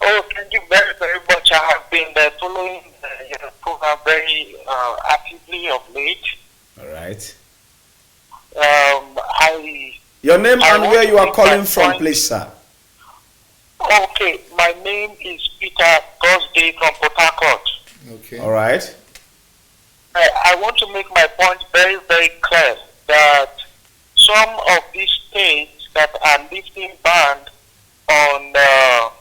Oh, thank you very, very much. I have been following your program very actively of late. All right. Your name and where you are calling from, please, sir. Okay, my name is Peter Thursday from Port Harcourt. Okay. All right. I want to make my point very, very clear that some of these states that are lifting ban on the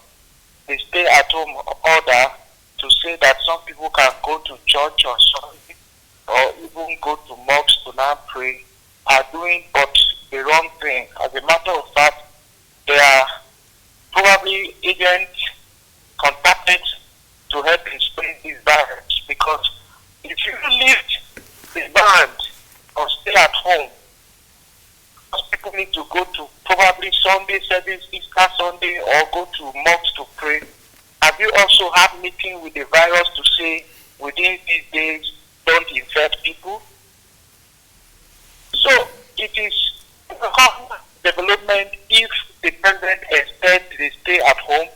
stay-at-home order to say that some people can go to church on Sunday or even go to mosques to now pray are doing but the wrong thing. As a matter of fact, they are probably agents contacted to help in spreading these virus, because if you lift the ban or stay at home, people need to go to probably Sunday service, Easter Sunday, or go to mosques to pray. Have you also had meeting with the virus to say within these days don't infect people? So it is development if the president extends the stay at home.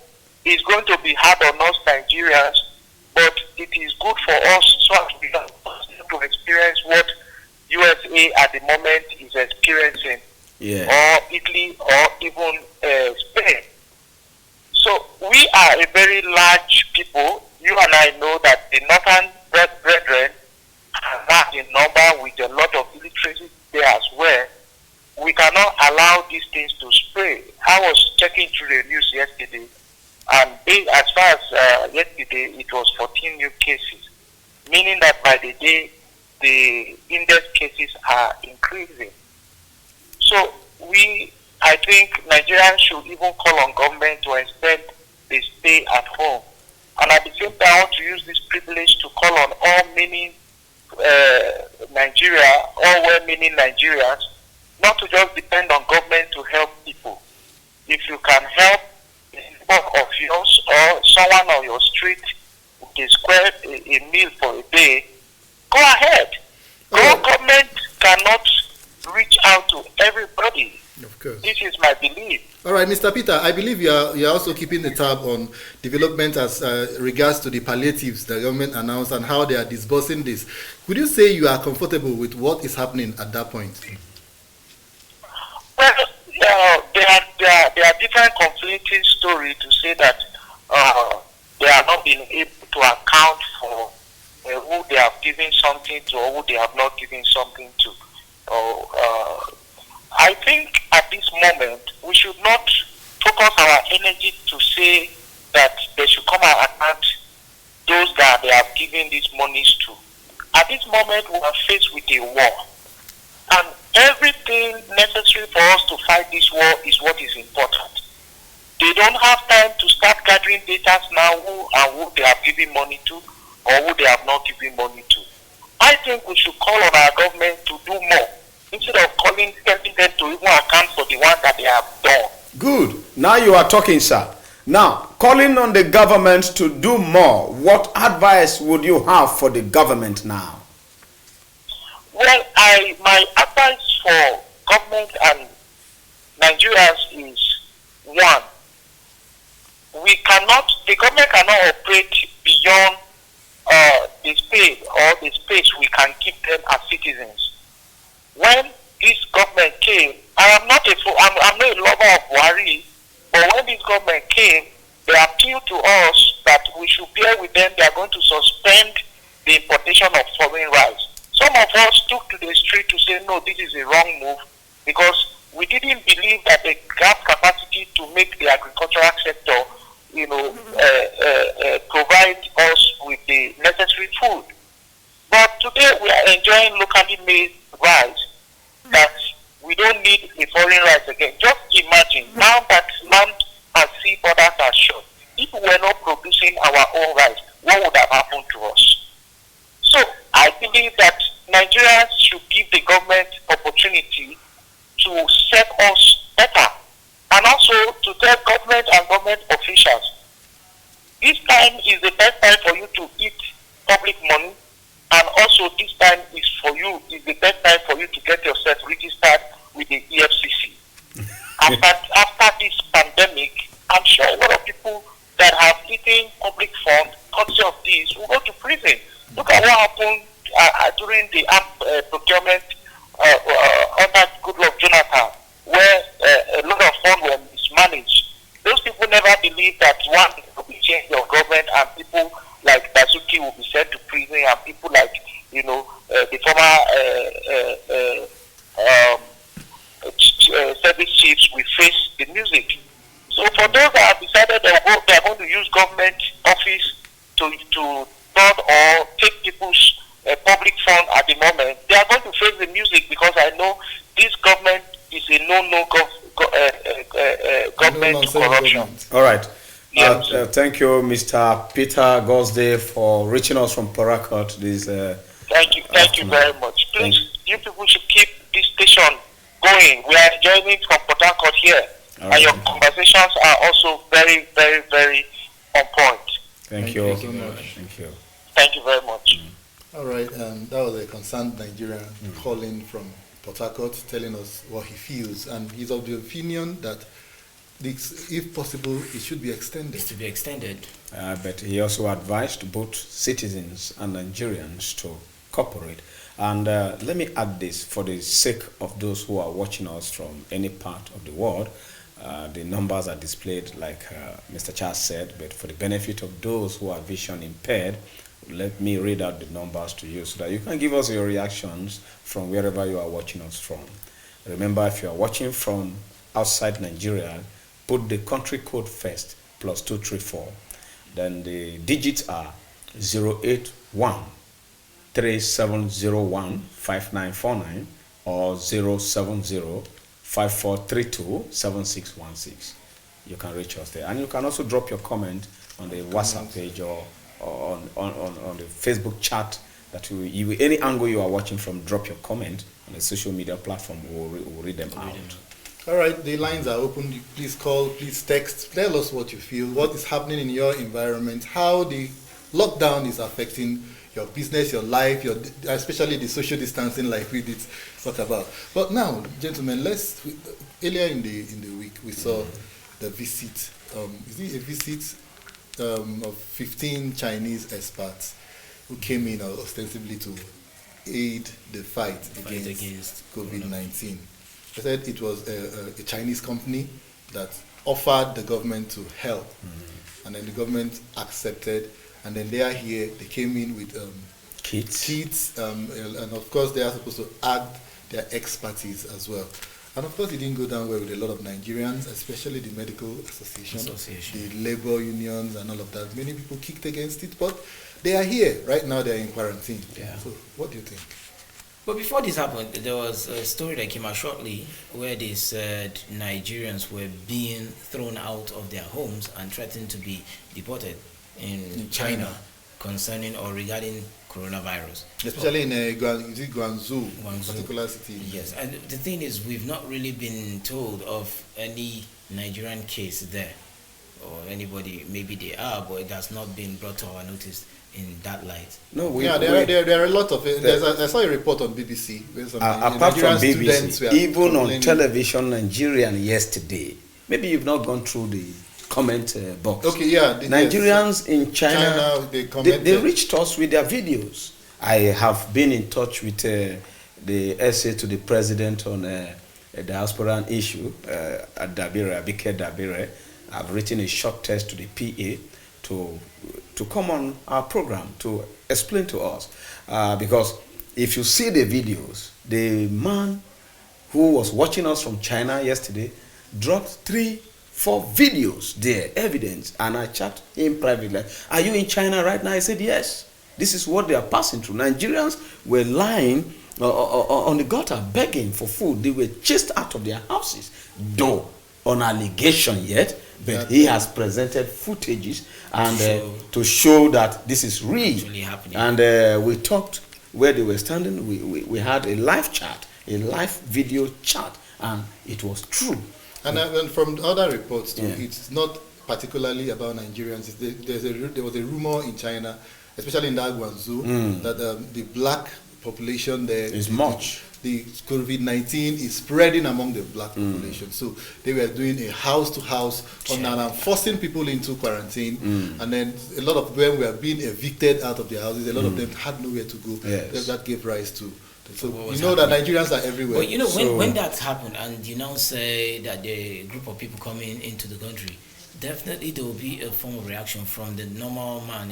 It's going to be hard on us Nigerians is good for us so as we can to experience what USA at the moment is experiencing, or Italy, or even Spain. So we are a very large people. You and I know that the northern brethren are large in number with a lot of illiteracy there as well. We cannot allow these things to spread. I was checking through the news yesterday, and as far as yesterday, it was 14 new cases, meaning that by the day, the index cases are increasing. So I think Nigerians should even call on government to extend the stay at home. And at the same time, I want to use this privilege to call on all well-meaning Nigerians, not to just depend on government to help people. If you can help a neighbor of yours or someone on your street with a meal for a day, go ahead. Government cannot reach out to everybody. Of course. This is my belief. All right, Mr. Peter, I believe you are also keeping the tab on development as regards to the palliatives the government announced and how they are disbursing this. Could you say you are comfortable with what is happening at that point? Well, there are different conflicting stories to say that they are not being able to account for who they have given something to or who they have not given something to. I think at this moment we should not focus our energy to say that they should come and account those that they have given these monies to. At this moment we are faced with a war, and everything necessary for us to fight this war is what is important. They don't have time to start gathering data now who they have given money to or who they have not given money to. I think we should call on our government to do more instead of telling them to even account for the ones that they have done. Good. Now you are talking, sir. Now, calling on the government to do more, what advice would you have for the government now? Well, my advice for government and Nigerians is, one, the government cannot operate beyond the space we can give them as citizens. When this government came, I'm not a lover of Buhari, but when this government came, they appealed to us that we should bear with them. They are going to suspend the importation of foreign rice. Some of us took to the street to say, no, this is a wrong move, because we didn't believe that they have capacity to make the agricultural sector, provide us with the necessary food. But today we are enjoying locally made rice that we don't need a foreign rice again. Just imagine, now that land and sea borders are shut, if we were not producing our own rice, what would have happened to us? So I believe that Nigerians should give the government opportunity to serve us better, and also to tell government and government officials, this time is the best time for you to eat public money, and also this time is the best time for you to get yourself registered with the EFCC. After this pandemic, I'm sure a lot of people that have eaten public funds, courtesy of this, will go to prison. Look at what happened during the procurement under Goodluck Jonathan, where a lot of funds were mismanaged. Those people never believed that one will be changed of government, and people like Dazuki will be sent to prison, and people like the former service chiefs will face the music. So for those that have decided they are going to use government office to not or take people's public fund at the moment, they are going to face the music, because I know this government is a government to corruption. All right. Yes. Thank you, Mr. Peter Gosday, for reaching us from Parakot. Thank you very much. Please, you people should keep this station going. We are enjoying it from Port Harcourt here, and your conversations are also very, very, very on point. Thank you so much. Thank you. Thank you very much. All right, that was a concerned Nigerian calling from Port Harcourt, telling us what he feels, and he's of the opinion that if possible, it should be extended. It's to be extended. But he also advised both citizens and Nigerians to cooperate. And let me add this for the sake of those who are watching us from any part of the world. The numbers are displayed like Mr. Charles said, but for the benefit of those who are vision impaired, let me read out the numbers to you so that you can give us your reactions from wherever you are watching us from. Remember, if you are watching from outside Nigeria, put the country code first, +234. Then the digits are 081 3701 5949 or 070 5432 7616. You can reach us there. And you can also drop your comment on the WhatsApp page or on the Facebook chat that you any angle you are watching from, drop your comment on the social media platform. We'll read them out. All right, the lines are open. Please call, please text. Tell us what you feel, what is happening in your environment, how the lockdown is affecting your business, your life, especially the social distancing like we did talk about. But now, gentlemen, earlier in the week we saw the visit. Is it a visit of 15 Chinese experts who came in ostensibly to aid the fight against COVID-19? They said it was a Chinese company that offered the government to help, and then the government accepted, and then they are here. They came in with kits, and of course they are supposed to add their expertise as well. And of course it didn't go down well with a lot of Nigerians, especially the medical association, the labor unions and all of that. Many people kicked against it, but they are here. Right now they are in quarantine. Yeah. So what do you think? But before this happened, there was a story that came out shortly where they said Nigerians were being thrown out of their homes and threatened to be deported in China concerning or regarding coronavirus. Especially in Guangzhou, particular city. Yes, and the thing is, we've not really been told of any Nigerian case there, or anybody, maybe they are, but it has not been brought to our notice in that light. No, there are a lot of it. I saw a report on BBC. Apart from BBC, even on television, Nigerian yesterday. Maybe you've not gone through the comment box. Okay, yeah. Nigerians in China they reached us with their videos. I have been in touch with the essay to the president on a diaspora issue at Dabire, Abike Dabire. I've written a short text to the PA to come on our program to explain to us, because if you see the videos, the man who was watching us from China yesterday dropped 3-4 videos there, evidence, and I chat him privately. Are you in China right now? I said yes. This is what they are passing through. Nigerians were lying on the gutter begging for food. They were chased out of their houses, though on allegation yet, but he has presented footages and to show that this is real. Happening. And we talked where they were standing. We had a live chat, a live video chat, and it was true. And from other reports too, it's not particularly about Nigerians. There was a rumor in China, especially in that Guangzhou, that the black population there is much. The COVID-19 is spreading among the black population. So they were doing a house-to-house and forcing people into quarantine. And then a lot of them were being evicted out of their houses. A lot of them had nowhere to go. Yes. That gave rise to. So you know that Nigerians are everywhere. But you know, when that happened and you now say that the group of people coming into the country, definitely there will be a form of reaction from the normal man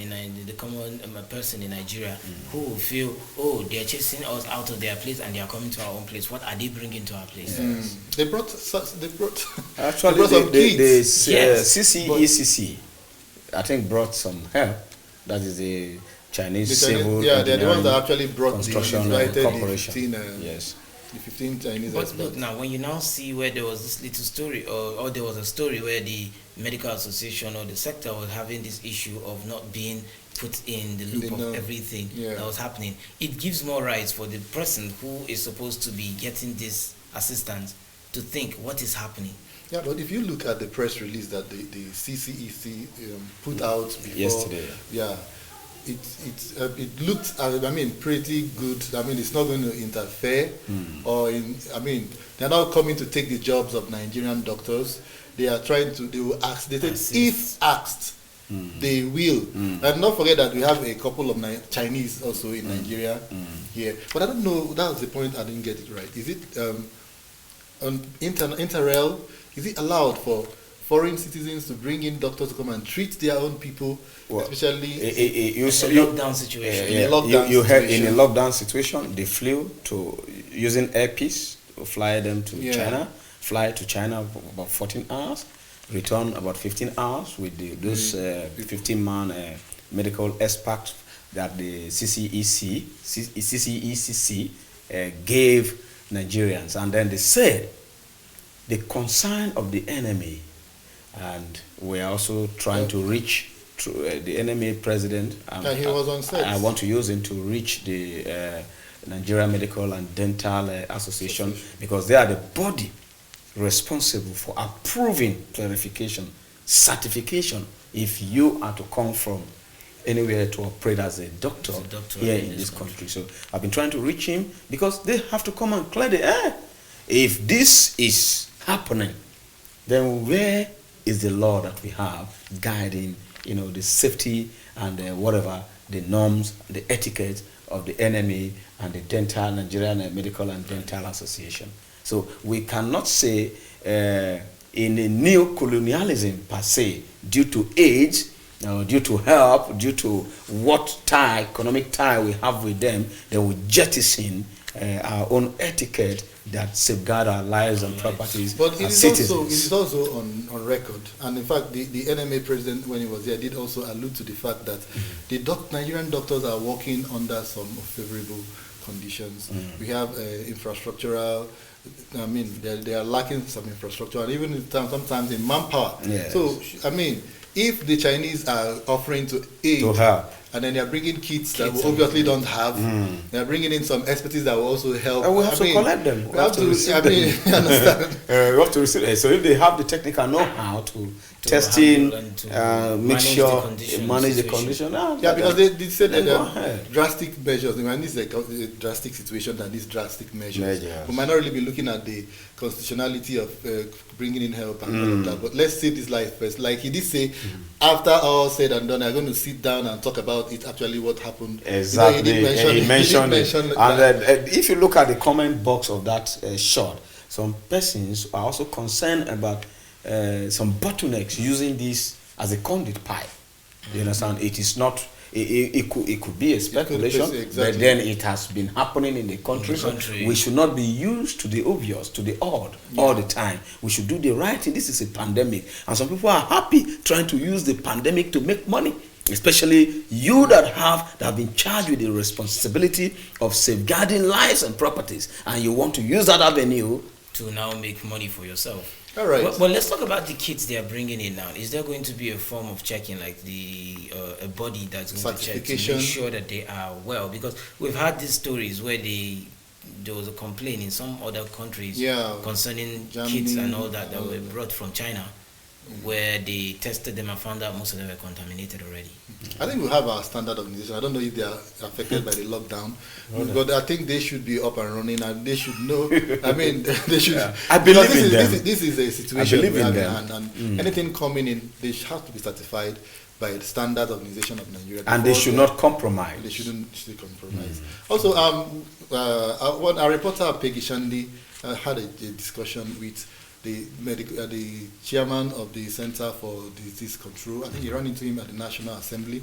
the common person in Nigeria who will feel, oh, they are chasing us out of their place and they are coming to our own place. What are they bringing to our place? They brought actually some kids. CCECC, I think, brought some help. That is the Chinese civil they're the ones that actually brought construction corporation. The 15 Chinese experts. But look, now when you now see where there was this little story, or there was a story where the medical association or the sector was having this issue of not being put in the loop of everything that was happening, it gives more rights for the person who is supposed to be getting this assistance to think what is happening. Yeah, but if you look at the press release that the CCEC put out before yesterday, it looked, pretty good. It's not going to interfere, they're not coming to take the jobs of Nigerian doctors. they will ask. They said if asked, they will. And not forget that we have a couple of Chinese also in Nigeria here. But I don't know, that was the point, I didn't get it right. Is it on interrail, is it allowed for foreign citizens to bring in doctors to come and treat their own people, especially in a lockdown situation? In a lockdown situation, they flew to using airpiece to fly them to China. Fly to China for about 14 hours, return about 15 hours with those 15-man medical experts that the CCECC gave Nigerians. And then they said the concern of the enemy, and we're also trying to reach the enemy president. He was on set. I want to use him to reach the Nigerian Medical and Dental Association, because they are the body responsible for approving clarification, certification, if you are to come from anywhere to operate as a doctor, here in this country. So I've been trying to reach him, because they have to come and clear the air. If this is happening, then where is the law that we have guiding, the safety and whatever, the norms, the etiquette of the NMA and the Nigerian Medical and Dental Association? So we cannot say in a neo-colonialism per se, due to age, due to help, due to what economic tie we have with them, they will jettison our own etiquette that safeguard our lives and properties. But it as is citizens. also, it is also on record, and in fact the NMA president, when he was there, did also allude to the fact that the Nigerian doctors are working under some favorable conditions. We have infrastructural, I mean, they are lacking some infrastructure, and even sometimes in manpower. Yes. So, I mean, if the Chinese are offering to aid, to help, and then they are bringing kits that we obviously don't have, they are bringing in some expertise that will also help. And we have to collect them. We have to receive them. Understand? We have to receive them. So if they have the technical know-how to testing, make sure manage the condition. Because they said that there are drastic measures. When this is a drastic situation, than these drastic measures. We might not really be looking at the constitutionality of bringing in help and all of that. But let's save this life first. Like he did say, after all said and done, I'm going to sit down and talk about it actually what happened. Exactly. He mentioned it. And if you look at the comment box of that shot, some persons are also concerned about some bottlenecks using this as a conduit pipe. You understand? It is not. It could be a speculation, exactly. But then it has been happening in the country. We should not be used to the obvious, to the odd, all the time. We should do the right thing. This is a pandemic, and some people are happy trying to use the pandemic to make money. Especially you that have been charged with the responsibility of safeguarding lives and properties, and you want to use that avenue to now make money for yourself. All right. But let's talk about the kits they are bringing in now. Is there going to be a form of checking, like a body that's going to check to make sure that they are well? Because we've had these stories where there was a complaint in some other countries concerning Germany, kits and all that were brought from China, where they tested them and found out most of them were contaminated already. I think we have our standard organization. I don't know if they are affected by the lockdown, but I think they should be up and running, and they should know. I mean, they should. I believe in them. This is a situation. I believe in them. And anything coming in, they have to be certified by the standard organization of Nigeria. And they should not compromise. They shouldn't compromise. Also, our reporter Peggy Shandi had a discussion with the chairman of the Center for Disease Control. I think he ran into him at the National Assembly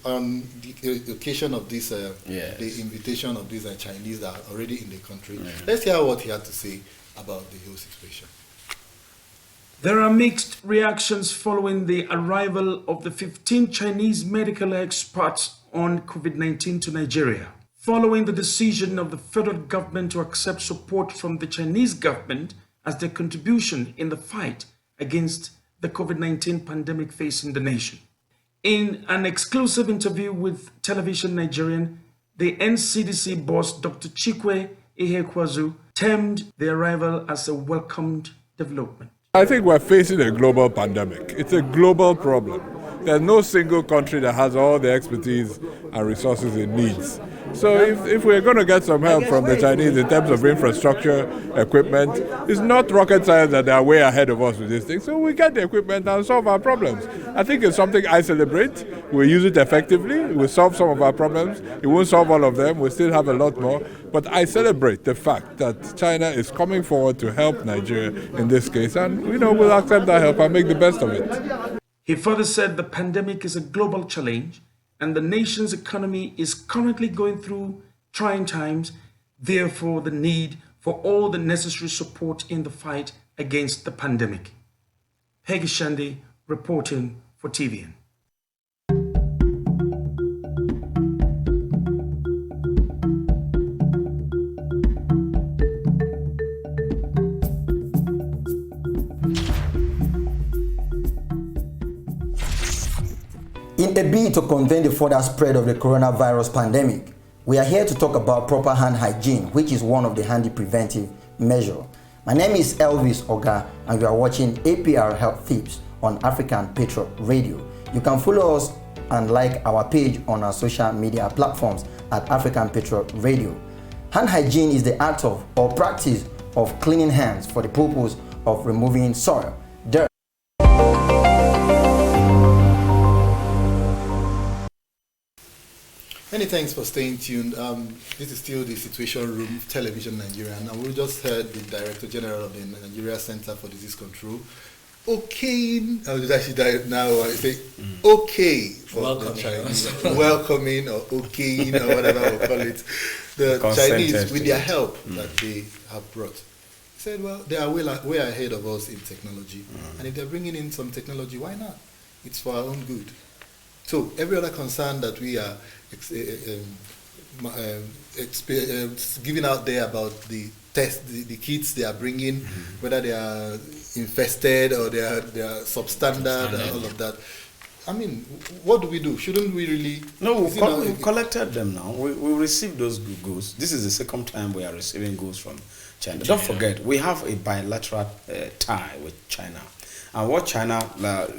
on the occasion of this, the invitation of these Chinese that are already in the country. Let's hear what he had to say about the whole situation. There are mixed reactions following the arrival of the 15 Chinese medical experts on COVID-19 to Nigeria. Following the decision of the federal government to accept support from the Chinese government as their contribution in the fight against the COVID-19 pandemic facing the nation. In an exclusive interview with Television Nigerian, the NCDC boss, Dr. Chikwe Ihekwazu, termed the arrival as a welcomed development. I think we're facing a global pandemic. It's a global problem. There's no single country that has all the expertise and resources it needs So if we're going to get some help from the Chinese in terms of infrastructure, equipment, it's not rocket science that they are way ahead of us with this thing. So we get the equipment and solve our problems. I think it's something I celebrate. We use it effectively. We solve some of our problems. It won't solve all of them. We still have a lot more. But I celebrate the fact that China is coming forward to help Nigeria in this case. And, we'll accept that help and make the best of it. He further said the pandemic is a global challenge and the nation's economy is currently going through trying times, therefore the need for all the necessary support in the fight against the pandemic. Peggy Shandy reporting for TVN. In a bid to contain the further spread of the coronavirus pandemic, we are here to talk about proper hand hygiene, which is one of the handy preventive measures. My name is Elvis Oga, and you are watching APR Health Tips on African Patriot Radio. You can follow us and like our page on our social media platforms at African Patriot Radio. Hand hygiene is the art of or practice of cleaning hands for the purpose of removing soil, dirt. Many thanks for staying tuned. This is still the Situation Room Television Nigerian, and we just heard the Director General of the Nigeria Center for Disease Control, welcoming or okaying or whatever we'll call it, the Chinese with their help that they have brought. He said, well, they are way ahead of us in technology, and if they're bringing in some technology, why not? It's for our own good. So every other concern that we are giving out there about the test, the kits they are bringing, whether they are infested or they are substandard and all of that. I mean, what do we do? Shouldn't we really? No, we've collected them now. We received those goods. This is the second time we are receiving goods from China. Don't forget, we have a bilateral tie with China. And what China,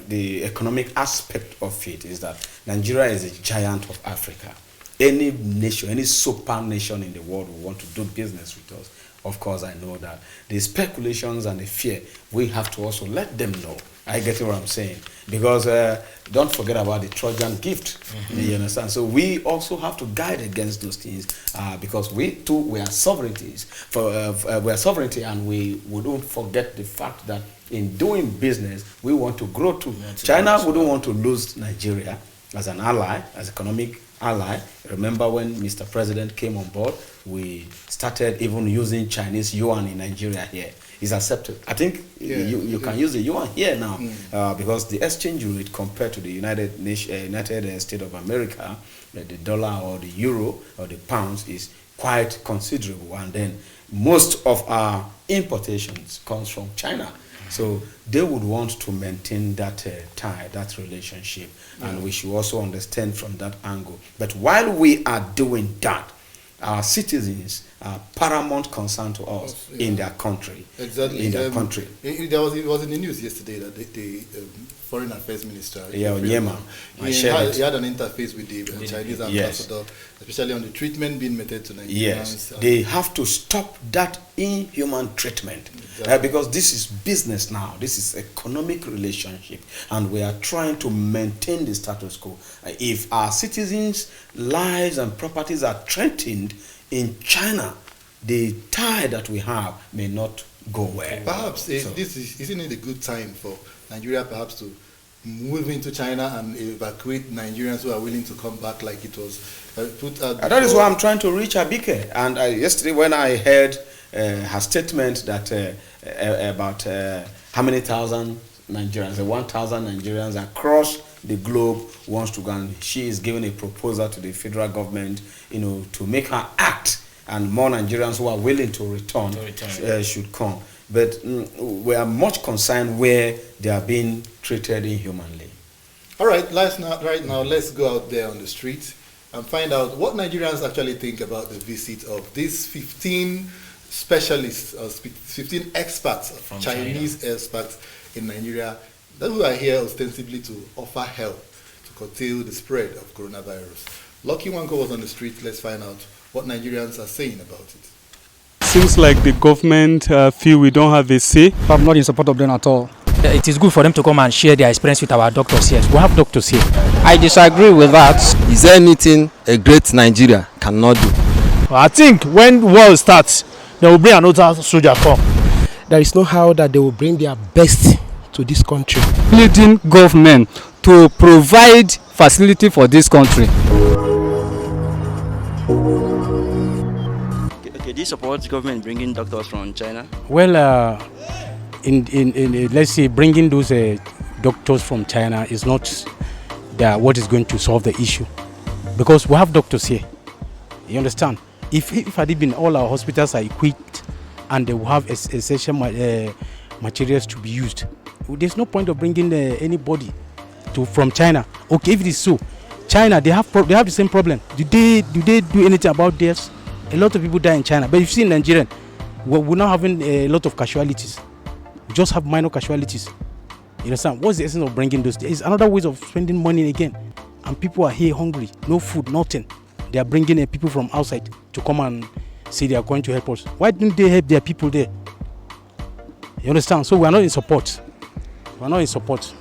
the economic aspect of it is that Nigeria is a giant of Africa. Any nation, any super nation in the world will want to do business with us. Of course, I know that. The speculations and the fear, we have to also let them know. I get what I'm saying. Because don't forget about the Trojan gift. You understand? So we also have to guide against those things because we too, we are sovereignties. We are sovereignty, and we don't forget the fact that in doing business, we want to grow too. China wouldn't want to lose Nigeria as an ally, as economic ally. Remember when Mr. President came on board, we started even using Chinese yuan in Nigeria here. It's accepted. I think you can use the yuan here now because the exchange rate compared to the United States of America, the dollar or the euro or the pounds is quite considerable. And then most of our importations comes from China. So they would want to maintain that tie, that relationship, and we should also understand from that angle. But while we are doing that, our citizens are paramount concern to us in their country. Exactly. In their country. It was in the news yesterday that the Foreign Affairs Minister, Onyema, he had an interface with the Chinese ambassador, especially on the treatment being meted to Nigerians. Yes, they have to stop that inhuman treatment because this is business now. This is economic relationship, and we are trying to maintain the status quo. If our citizens' lives and properties are threatened in China, the tie that we have may not go well. Perhaps isn't it a good time for Nigeria perhaps to move into China and evacuate Nigerians who are willing to come back, like it was put out. That is why I'm trying to reach Abike. And yesterday when I heard her statement that about how many thousand Nigerians, 1,000 Nigerians across the globe wants to go, and she is giving a proposal to the federal government, to make her act, and more Nigerians who are willing to return. Should come. But we are much concerned where they are being treated inhumanly. All right, let's go out there on the street and find out what Nigerians actually think about the visit of these 15 specialists, 15 experts, from Chinese experts in Nigeria, that who are here ostensibly to offer help to curtail the spread of coronavirus. Lucky Wanko was on the street. Let's find out what Nigerians are saying about it. Seems like the government feel we don't have a say. I'm not in support of them at all. It is good for them to come and share their experience with our doctors here. We have doctors here. I disagree with that. Is there anything a great Nigeria cannot do? I think when war starts, they will bring another soldier come. There is no how that they will bring their best to this country. Pleading government to provide facility for this country. Okay, do you support government bringing doctors from China? Well, in let's say bringing those doctors from China is not what is going to solve the issue, because we have doctors here. You understand? If had it been all our hospitals are equipped and they will have essential materials to be used, there's no point of bringing anybody from China. Okay, if it is so, China they have the same problem. Do they do anything about this? A lot of people die in China, but if you see in Nigeria, we're not having a lot of casualties. We just have minor casualties. You understand? What's the essence of bringing those? There is another ways of spending money again, and people are here hungry, no food, nothing. They are bringing people from outside to come and say they are going to help us. Why didn't they help their people there? You understand? So we are not in support. We are not in support.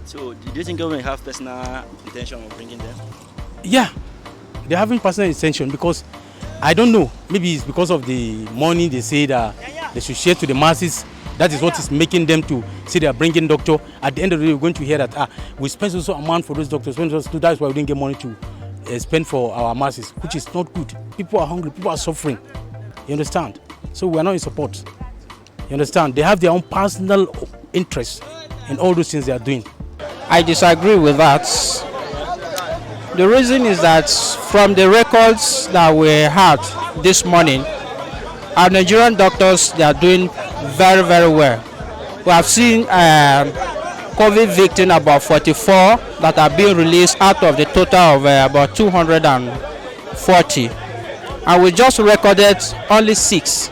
So do you think government have personal intention of bringing them? Yeah, they're having personal intention, because I don't know. Maybe it's because of the money they say that they should share to the masses. That is what is making them to say they are bringing doctor. At the end of the day, we're going to hear that we spend so amount for those doctors. That's why we didn't get money to spend for our masses, which is not good. People are hungry. People are suffering. You understand? So we are not in support. You understand? They have their own personal interest in all those things they are doing. I disagree with that. The reason is that from the records that we had this morning, our Nigerian doctors, they are doing very, very well. We have seen COVID victims about 44 that are being released out of the total of about 240. And we just recorded only 6.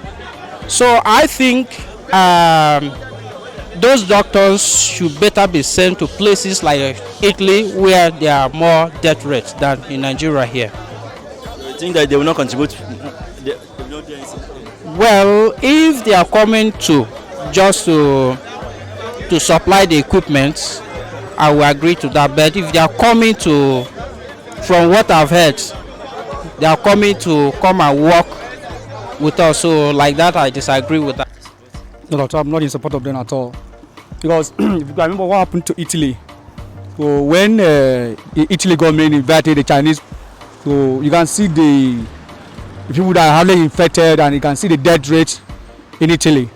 So I think those doctors should better be sent to places like Italy, where there are more death rates than in Nigeria here. So you think that they will not contribute? They will not do anything? Well, if they are coming to just to supply the equipment, I will agree to that. But if they are coming to, from what I've heard, they are coming to come and work with us. So like that, I disagree with that. No, I'm not in support of them at all. Because if you remember what happened to Italy. So when the Italy government invited the Chinese, so you can see the people that are highly infected, and you can see the death rate in Italy.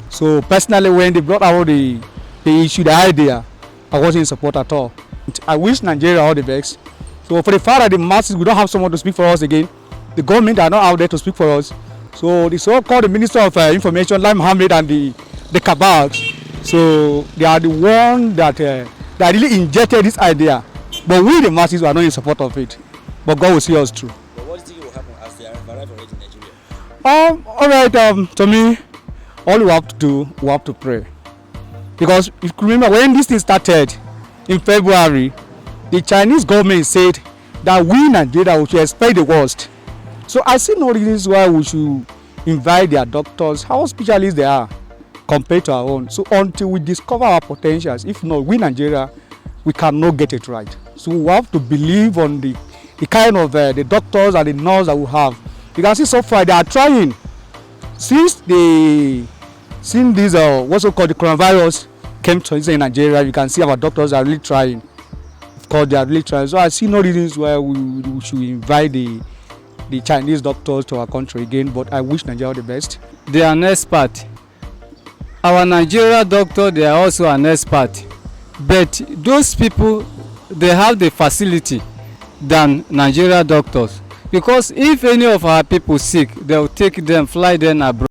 So personally, when they brought out the issue, the idea, I wasn't in support at all. I wish Nigeria all the best. So for the fact that the masses, we don't have someone to speak for us again, the government are not out there to speak for us. So the so-called Minister of Information, Lai Mohammed, and the cabal, so they are the one that really injected this idea. But we, the masses, are not in support of it. But God will see us through. But what do you think will happen as they arrive already in Nigeria? All right, to me, all we have to do, we have to pray. Because if you remember, when this thing started in February, the Chinese government said that we, Nigeria, we should expect the worst. So I see no reasons why we should invite their doctors, how specialists they are, compared to our own. So until we discover our potentials, if not, we, Nigeria, we cannot get it right. So we have to believe on the kind of the doctors and the nurses that we have. You can see so far they are trying. Since this what's called the coronavirus came to in Nigeria, you can see our doctors are really trying. Of course, they are really trying. So I see no reasons why we should invite the Chinese doctors to our country again. But I wish Nigeria the best. They are an expert. Our Nigeria doctor, they are also an expert. But those people, they have the facility than Nigeria doctors. Because if any of our people sick, they will take them, fly them abroad.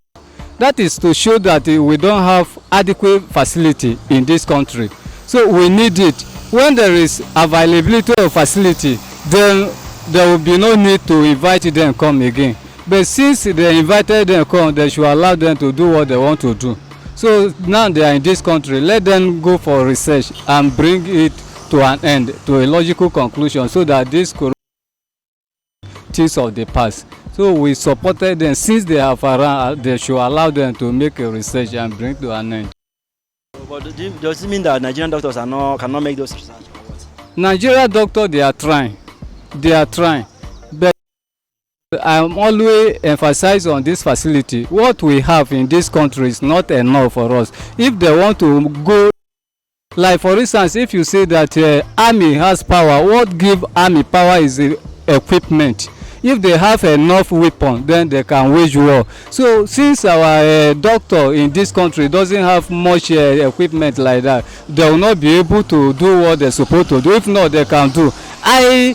That is to show that we don't have adequate facility in this country. So we need it. When there is availability of facility, then there will be no need to invite them come again. But since they invited them come, they should allow them to do what they want to do. So now they are in this country, let them go for research and bring it to an end, to a logical conclusion, so that this things of the past. So we supported them. Since they have around, they should allow them to make a research and bring to an end. But does it mean that Nigerian doctors cannot make those research? Nigerian doctors, they are trying. They are trying. But I'm always emphasize on this facility. What we have in this country is not enough for us. If they want to go, like for instance, if you say that army has power, what give army power is the equipment. If they have enough weapon, then they can wage war. So since our doctor in this country doesn't have much equipment like that, they will not be able to do what they're supposed to do. If not, they can do. I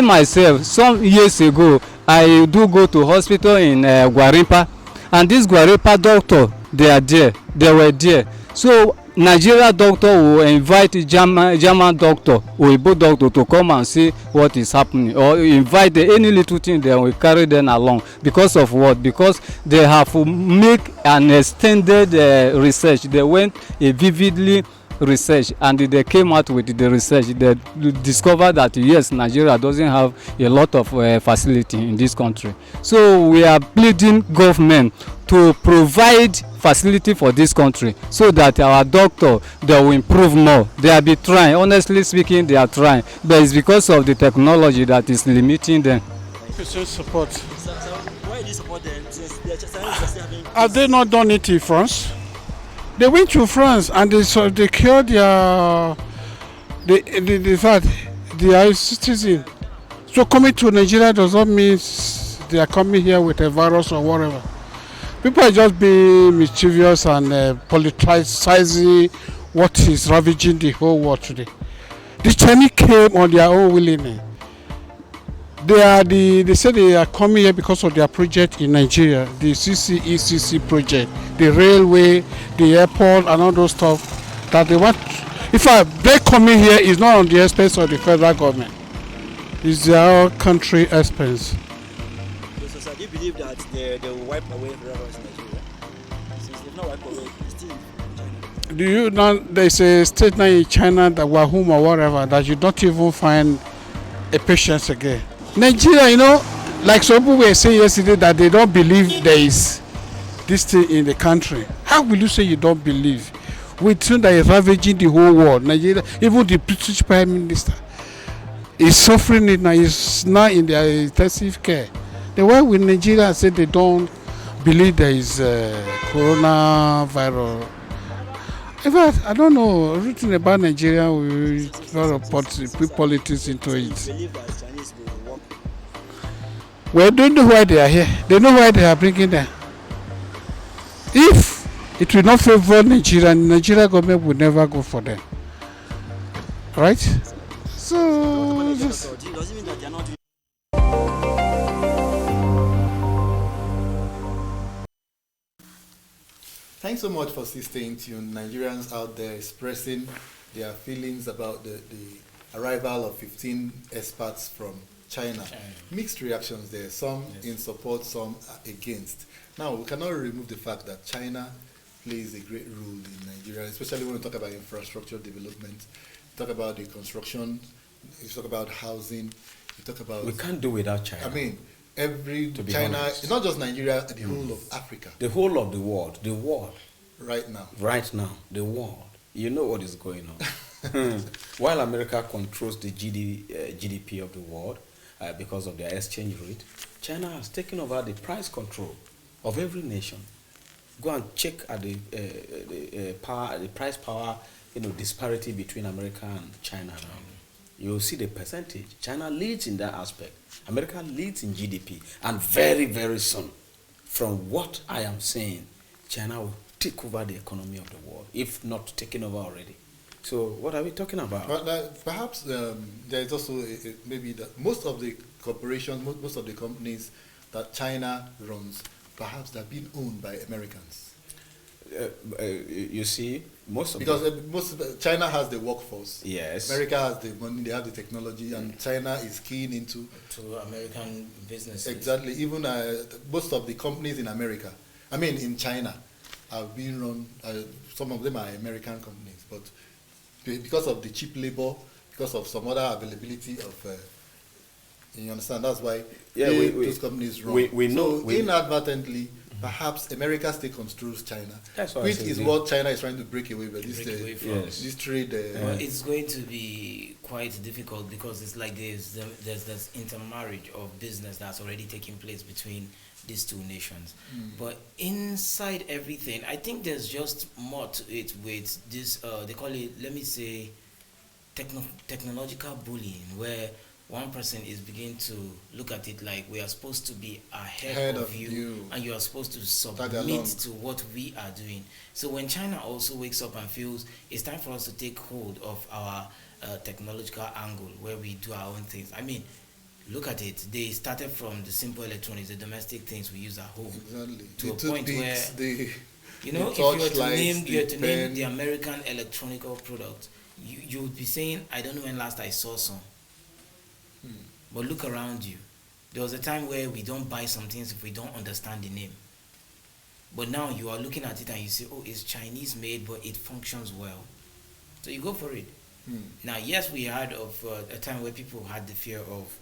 myself, some years ago, I do go to hospital in Gwarimpa, and this Gwarimpa doctor, they were there. So Nigeria doctor will invite German doctor, Oyibo doctor to come and see what is happening, or invite any little thing, they will carry them along. Because of what? Because they have make an extended research. They went a vividly research, and they came out with the research. They discovered that yes, Nigeria doesn't have a lot of facility in this country. So we are pleading government to provide facility for this country so that our doctor, they will improve more. They are be trying. Honestly speaking, they are trying, but it's because of the technology that is limiting them. Support. So why do you support them since they are just having? Have they not done it in France? They went to France and they cured their citizen. So coming to Nigeria does not mean they are coming here with a virus or whatever. People are just being mischievous and politicizing what is ravaging the whole world today. The Chinese came on their own willingly. They say they are coming here because of their project in Nigeria, the CCECC project, the railway, the airport, and all those stuff that they want. In fact, they coming here is not on the expense of the federal government. It's their country expense. So do you believe that they will wipe away virus in Nigeria? Since they've not wiped away, it's still in China. Do you know there's a state now in China, that Wahum or whatever, that you don't even find a patient again? Nigeria, like some people were saying yesterday that they don't believe there is this thing in the country. How will you say you don't believe? With something that is ravaging the whole world, Nigeria, even the British Prime Minister is suffering it now. He's now in their intensive care. Then why will Nigeria say they don't believe there is coronavirus? In fact, I don't know. Everything about Nigeria, we put politics into it. Well, they don't know why they are here. They know why they are bringing them. If it will not favor Nigeria, Nigeria government will never go for them. Right? So, does it mean that they are not doing? Thanks so much for staying tuned. Nigerians out there expressing their feelings about the arrival of 15 experts from China. Mixed reactions there, some in support, some against. Now, we cannot remove the fact that China plays a great role in Nigeria, especially when we talk about infrastructure development, talk about the construction, you talk about housing, you talk about... We can't do without China. I mean, China, it's not just Nigeria, the whole of Africa. The whole of the world. Right now, the world. You know what is going on. While America controls the GDP of the world because of their exchange rate, China has taken over the price control of every nation. Go and check at the price power, disparity between America and China now. You'll see the percentage. China leads in that aspect. America leads in GDP, and very, very soon, from what I am saying, China will take over the economy of the world, if not taken over already. So what are we talking about? Well, perhaps there is also maybe that most of the corporations, most of the companies that China runs, perhaps they're being owned by Americans. You see, China has the workforce. Yes. America has the money, they have the technology, and China is keen into American businesses. Exactly. Even most of the companies in America, in China, are being run. Some of them are American companies, but because of the cheap labor, because of some other availability of You understand? That's why those companies run. We know. So inadvertently, perhaps America still construes China, which is what China is trying to break away with. This trade. Well, it's going to be quite difficult because it's like there's this intermarriage of business that's already taking place between these two nations. But inside everything, I think there's just more to it with this. They call it, let me say, technological bullying, where one person is beginning to look at it like we are supposed to be ahead of you and you are supposed to submit to what we are doing. So when China also wakes up and feels it's time for us to take hold of our technological angle where we do our own things. I mean, look at it. They started from the simple electronics, the domestic things we use at home, to a point where if you were to name the American electronic product, you would be saying, I don't know when last I saw some. But look around you. There was a time where we don't buy some things if we don't understand the name. But now you are looking at it and you say, oh, it's Chinese made, but it functions well. So you go for it. Now, yes, we heard of a time where people had the fear of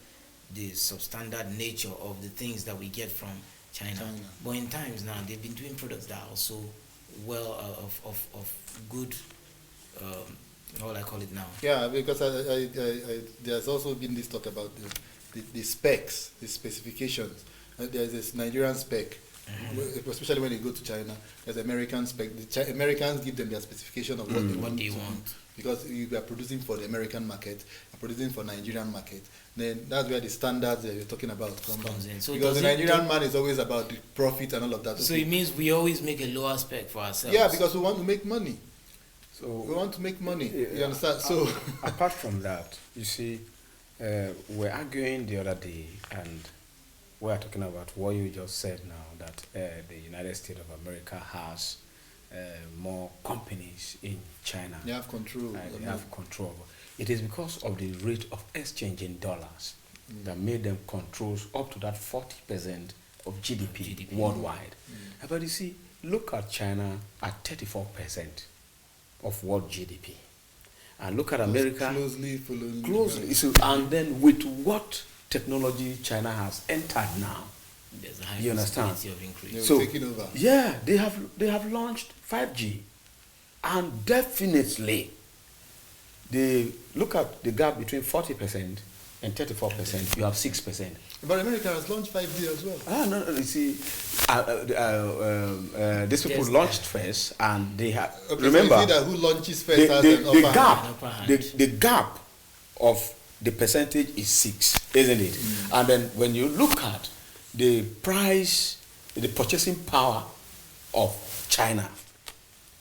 the substandard nature of the things that we get from China. But in times now, they've been doing products that are also well of good, how will I call it now? Yeah, because there's also been this talk about the specs, the specifications. There's this Nigerian spec, especially when you go to China. There's American spec. The Americans give them their specification of what they want. Because you are producing for the American market, you're producing for Nigerian market. Then that's where the standards that you're talking about comes in. So because the Nigerian man is always about the profit and all of that. So it means we always make a lower spec for ourselves. Yeah, because we want to make money. So we want to make money. You understand? So apart from that, you see, we're arguing the other day, and we're talking about what you just said now, that the United States of America has more companies in China. They have control. They have control. It is because of the rate of exchange in dollars that made them control up to that 40% of GDP worldwide. But you see, look at China at 34% of world GDP, and look at America closely following. So, and then with what technology China has entered now, there's a high you understand? Of increase. So taking over. Yeah, they have launched 5G, and definitely they look at the gap between 40% and 34%. You have 6%. But America has launched 5G as well. No, you see, these people launched first, and they have. Remember, so that who launches first has an upper hand. The gap of the percentage is 6, isn't it? And then when you look at the price, the purchasing power of China,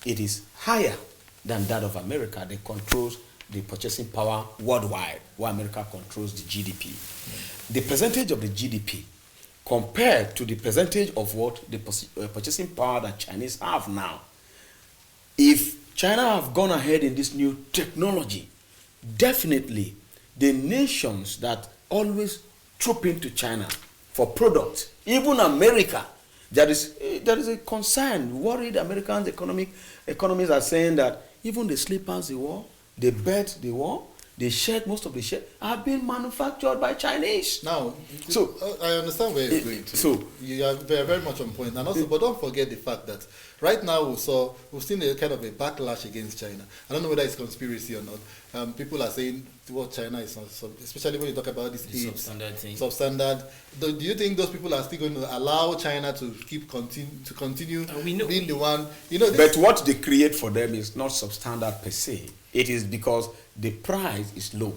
it is higher than that of America. They controls the purchasing power worldwide, while America controls the GDP. The percentage of the GDP compared to the percentage of what the purchasing power that Chinese have now. If China have gone ahead in this new technology, definitely the nations that always troop into China for products, even America, there is a concern, worried American economies are saying that even the slippers they wore, the beds they wore, the shirt, most of the shirt have been manufactured by Chinese. Now, so I understand where you're going to. So you are very much on point, and also, but don't forget the fact that right now we've seen a kind of a backlash against China. I don't know whether it's conspiracy or not. People are saying what China is not, especially when you talk about this substandard thing. Substandard. Do you think those people are still going to allow China to continue being the one? You know, but what they create for them is not substandard per se. It is because the price is low.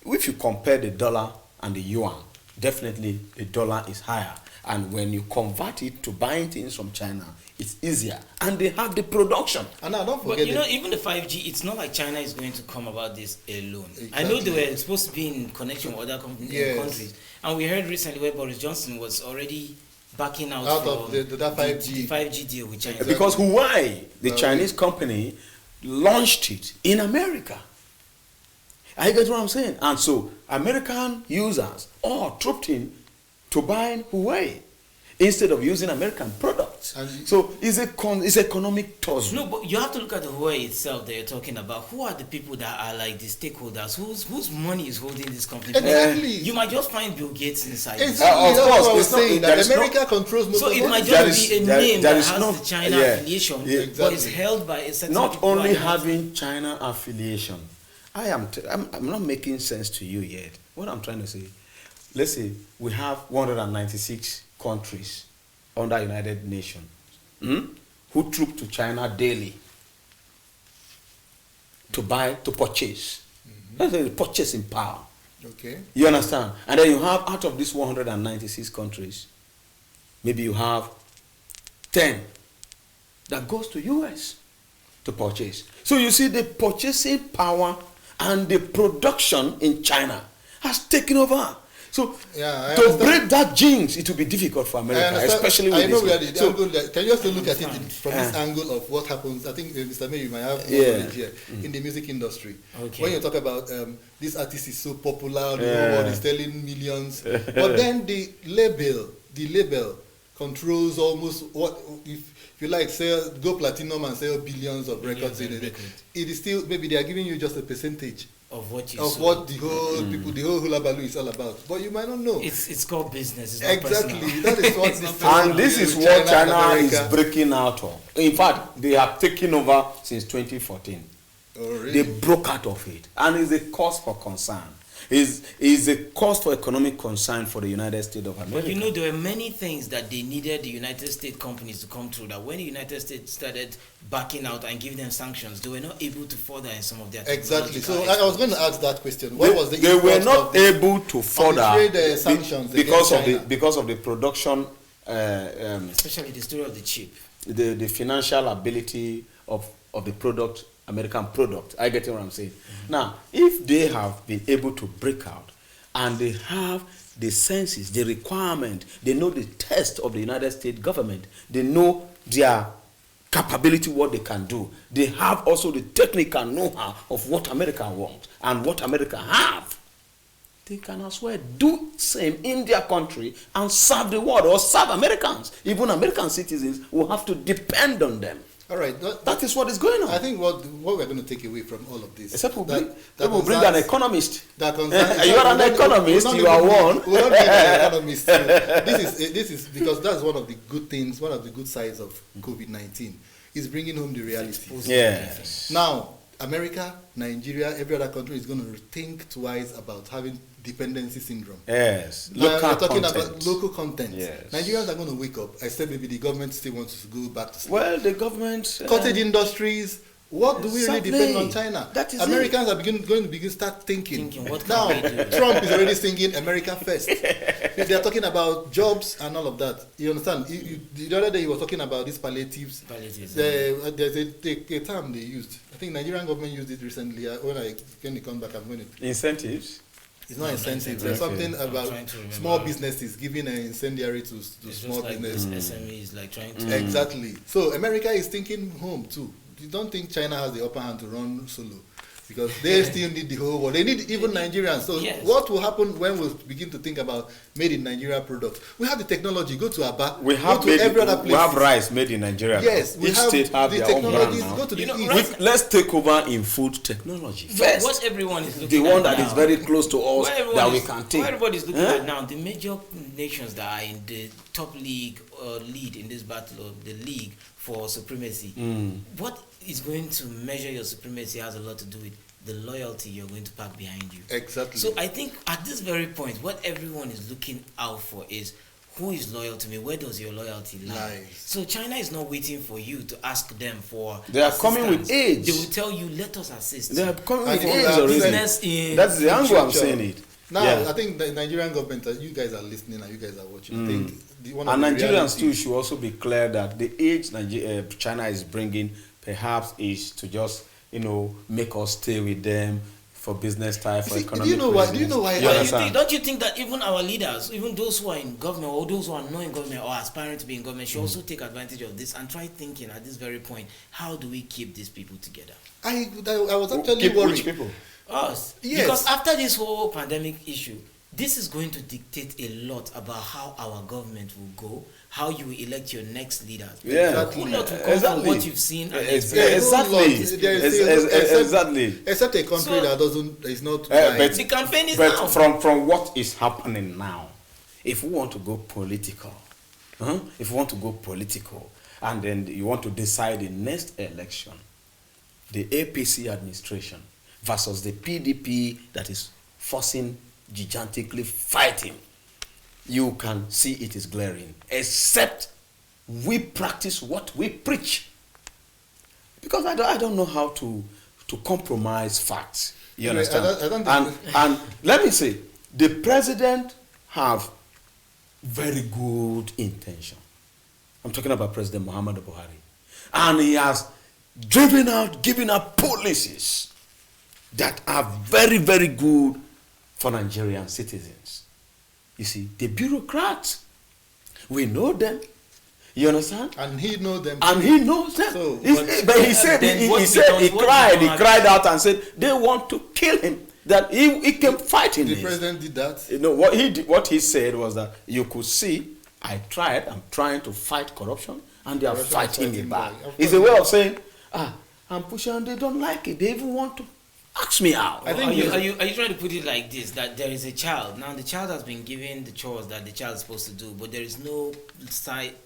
If you compare the dollar and the yuan, definitely the dollar is higher. And when you convert it to buying things from China, it's easier. And they have the production. And now don't forget. But even the 5G, it's not like China is going to come about this alone. Exactly. I know they were supposed to be in connection with other countries. And we heard recently where Boris Johnson was already backing out of the 5G. The 5G deal with China. Because Huawei, the Chinese company, launched it in America. I get what I'm saying. And so American users all trooped in to buy Huawei instead of using American product. products. So it's economic tourism. No, but you have to look at the Huawei itself that you're talking about. Who are the people that are like the stakeholders? Whose money is holding this company? Exactly. You might just find Bill Gates inside. Exactly. Of course, we're saying that America controls most so of it might just be a name that has the China affiliation, but it's held by a certain not only having China affiliation. I'm not making sense to you yet. What I'm trying to say, let's say we have 196 countries under United Nations who troop to China daily to purchase. That's the purchasing power. Okay. You understand? And then you have, out of these 196 countries, maybe you have 10 that goes to US to purchase. So you see the purchasing power and the production in China has taken over. So to break that jinx, it will be difficult for America, especially with this. Can you also look at it from this angle of what happens? I think Mr. May, you might have more knowledge here in the music industry. Okay. When you talk about this artist is so popular, the whole world is selling millions, but then the label controls almost what if you like go platinum and sell billions of records in it. It is still maybe they are giving you just a percentage of what you what the whole people, the whole hula baloo is all about, but you might not know. It's called business. It's exactly. That is what and this is what China is breaking out of. In fact, they have taken over since 2014. Oh, really? They broke out of it, and it's a cause for concern. Is a cause for economic concern for the United States of America. But you know, there were many things that they needed the United States companies to come through, that when the United States started backing out and giving them sanctions, they were not able to further in some of their exactly. So I was going to ask that question. What was the they were not able to further trade sanctions because of the production, especially the story of the chip, the financial ability of the product. American product. I get what I'm saying. Now, if they have been able to break out and they have the senses, the requirement, they know the test of the United States government, they know their capability, what they can do. They have also the technical know-how of what America wants and what America have. They can as well do same in their country and serve the world or serve Americans. Even American citizens will have to depend on them. All right, that is what is going on. I think what we're going to take away from all of this. Except we'll bring an economist. You are an economist. You are one. We're not being an economist. This is because that's one of the good things. One of the good sides of COVID-19 is bringing home the reality. Yes. Now, America, Nigeria, every other country is going to think twice about having dependency syndrome. Yes. We're talking about local content. Yes. Nigerians are going to wake up. I said maybe the government still wants to go back to sleep. Well, the government... cottage industries. What do we really depend on China? Americans are going to begin start thinking now, Trump is already singing America first. They are talking about jobs and all of that. You understand? The other day he was talking about these palliatives. There's a term they used. I think Nigerian government used it recently. When they come back, I'm going to... Incentives? It's not incentives. There's something about small businesses giving an incendiary to small businesses. SMEs like trying to... Exactly. So America is thinking home too. You don't think China has the upper hand to run solo, because they still need the whole world. They need even Nigerians. So what will happen when we begin to think about made in Nigeria products? We have the technology. Go to Aba. We have go to every other place. We have rice made in Nigeria. Yes, we Each have state have the their own technologies. brand now. Go to the east. Let's take over in food technology first. What everyone is looking the one at that now, is very close to us that we can take. What everybody is looking at now, the major nations that are in the top league lead in this battle of the league for supremacy. What is going to measure your supremacy has a lot to do with the loyalty you're going to pack behind you. Exactly. So I think at this very point, what everyone is looking out for is, who is loyal to me? Where does your loyalty lie? So China is not waiting for you to ask them for They are coming with age. They will tell you, let us assist. They are coming with business age. That's the angle I'm saying it. Now, I think the Nigerian government, you guys are listening and you guys are watching. I think and Nigerians too should also be clear that the age China is bringing perhaps is to just, make us stay with them for business type, for economic Do you know why? Don't you think that even our leaders, even those who are in government or those who are not in government or aspiring to be in government, should also take advantage of this and try thinking at this very point, how do we keep these people together? I was actually worried. Which people? Us. Yes. Because after this whole pandemic issue, this is going to dictate a lot about how our government will go, how you will elect your next leaders. Yeah, A whole lot will come from what you've seen and Exactly. Except a country that is not. But the campaign is but now. from what is happening now, if we want to go political, and then you want to decide the next election, the APC administration versus the PDP that is forcing, gigantically fighting, you can see it is glaring. Except we practice what we preach. Because I don't know how to compromise facts. You understand? And let me say, the president have very good intention. I'm talking about President Muhammadu Buhari. And he has given out policies that are very, very good for Nigerian citizens. You see, the bureaucrats, we know them. You understand? And he knows them. And he knows them. So, but he cried out and said they want to kill him. That he came fighting. The president did that. You know what he said was that you could see, I'm trying to fight corruption, and they are fighting me back. It's a way of saying, I'm pushing and they don't like it. They even want to ask me out. Are you trying to put it like this, that there is a child, now the child has been given the chores that the child is supposed to do, but there is no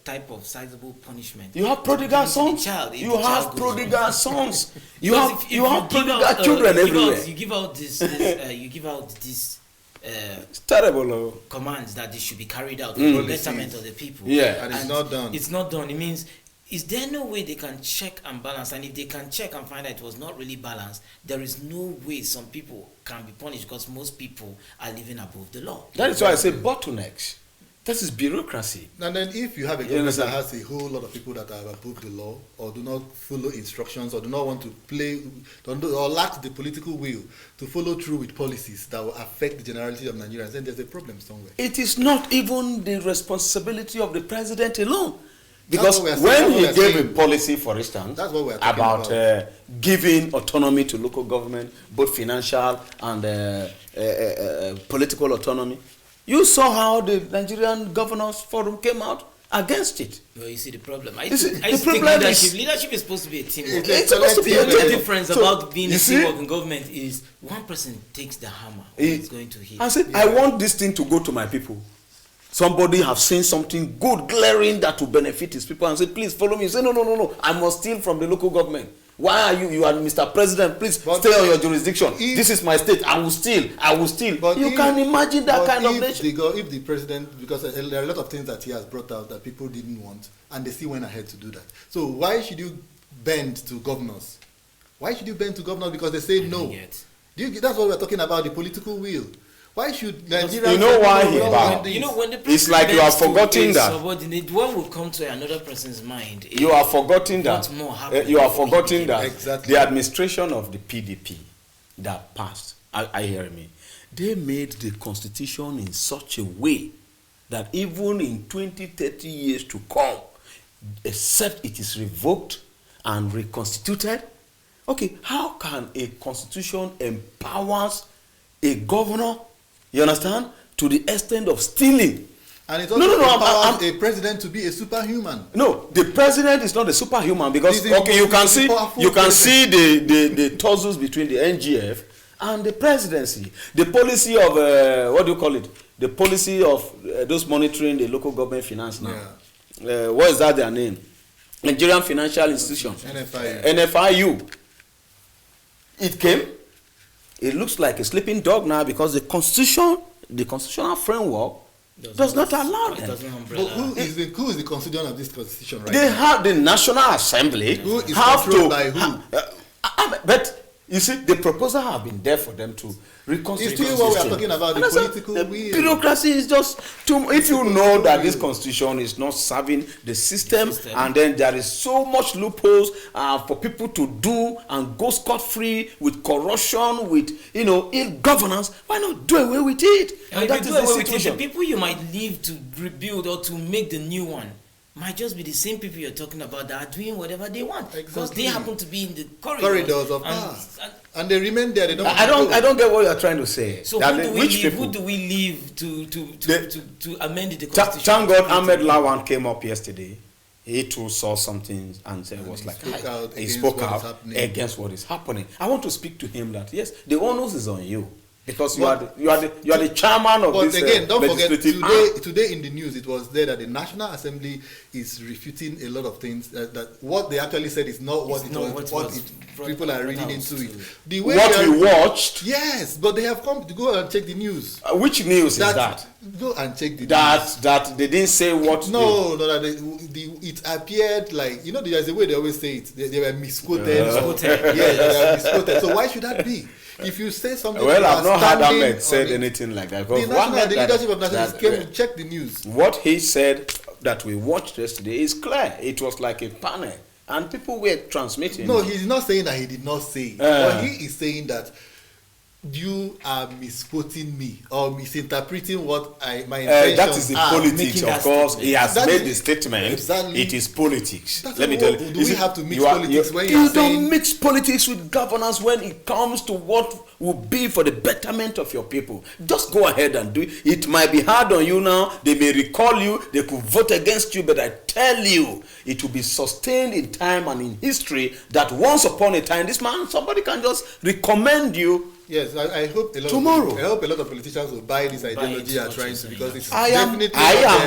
type of sizable punishment? You have prodigal sons. You have prodigal sons. You have prodigal children everywhere. You give out this it's terrible. Commands that they should be carried out for the betterment of the people. Yeah, and it's not done. It's not done. It means, is there no way they can check and balance? And if they can check and find that it was not really balanced, there is no way some people can be punished, because most people are living above the law. That is why I say bottlenecks. This is bureaucracy. And then if you have a government that has a whole lot of people that are above the law, or do not follow instructions, or do not want to play, or lack the political will to follow through with policies that will affect the generality of Nigerians, then there's a problem somewhere. It is not even the responsibility of the president alone. Because when he gave a policy, for instance, about giving autonomy to local government, both financial and political autonomy, you saw how the Nigerian Governors Forum came out against it. Well, you see the problem. Leadership is supposed to be a team. It's supposed to be a team. The difference about being a teamwork in government is one person takes the hammer and is going to hit. I said, I want this thing to go to my people. Somebody have seen something good, glaring, that will benefit his people, and say, please follow me. You say, no, I must steal from the local government. Why are you are Mr. President, please stay on your jurisdiction. This is my state, I will steal. But you can imagine that kind of nation. If the president, because there are a lot of things that he has brought out that people didn't want, and they still went ahead to do that. So why should you bend to governors? Why should you bend to governors? Because they say no. That's what we're talking about, the political will. Why should Nigeria? You know why he bowed? When the it's like you are forgetting that. Subordinate, what will come to another person's mind? You are forgetting that. What more happened? You are forgetting that. Exactly. The administration of the PDP that passed, I hear me, they made the constitution in such a way that even in 20, 30 years to come, except it is revoked and reconstituted, okay, how can a constitution empowers a governor, you understand, to the extent of stealing? And it also empowers a president to be a superhuman. No, the president is not a superhuman, because you can see the tussles between the NGF and the presidency. The policy of what do you call it? The policy of those monitoring the local government finance now. Yeah. What is that their name? Nigerian Financial Institution. NFIU. It came. It looks like a sleeping dog now, because the constitutional framework does not allow them. But who is the constituent of this constitution right They now? have the National Assembly. Who is controlled by who? But you see, the proposal have been there for them to reconstitute. It's still what we are talking about, the political will. Bureaucracy is just too. If you know that this constitution is not serving the system, and then there is so much loopholes for people to do and go scot-free with corruption, with ill governance, why not do away with it? And that is the situation. The people you might leave to rebuild or to make the new one might just be the same people you're talking about that are doing whatever they want, because they happen to be in the corridors of power. and they remain there. They don't. I don't get what you're trying to say. So who do we leave to amend the constitution? Thank God Ahmed Lawan came up yesterday. He too saw something and said, he spoke out against what is happening. I want to speak to him that yes, the onus is on you. Because you are the chairman of this. But again, don't forget today in the news it was there that the National Assembly is refuting a lot of things that what they actually said is not what people are reading into it. The way what we watched. Yes, but they have come to go and check the news. Which news is that? Go and check the news. That they didn't say what. It appeared like there's a way they always say it. They were misquoted. They were misquoted. So why should that be? If you say something, well, I've not heard Ahmed said anything like that. The leadership of nationalists came to check the news. What he said that we watched yesterday is clear. It was like a panel, and people were transmitting. No, he's not saying that he did not say it. But he is saying that you are misquoting me or misinterpreting what my intentions that is the politics, of course. He has made the statement. Exactly. It is politics. Let me tell you. Do we have to mix politics when you don't mix politics with governance when it comes to what will be for the betterment of your people. Just go ahead and do it. It might be hard on you now. They may recall you. They could vote against you. But I tell you, it will be sustained in time and in history that once upon a time, somebody can just recommend you. Yes, I hope a lot of politicians will buy this ideology are trying to, because it's I am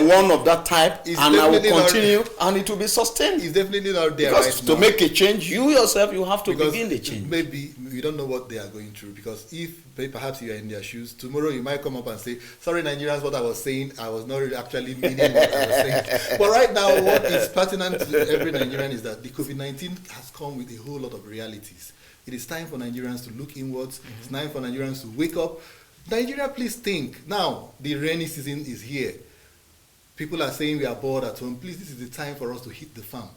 one of that type, and I will continue, and it will be sustained. It's definitely not there because to make a change, you yourself you have to begin the change. Maybe we don't know what they are going through, because if perhaps you are in their shoes, tomorrow you might come up and say, "Sorry, Nigerians, what I was saying, I was not really actually meaning what I was saying." But right now, what is pertinent to every Nigerian is that the COVID-19 has come with a whole lot of realities. It is time for Nigerians to look inwards. It's time for Nigerians to wake up. Nigeria, please think. Now, the rainy season is here. People are saying we are bored at home. Please, this is the time for us to hit the farm.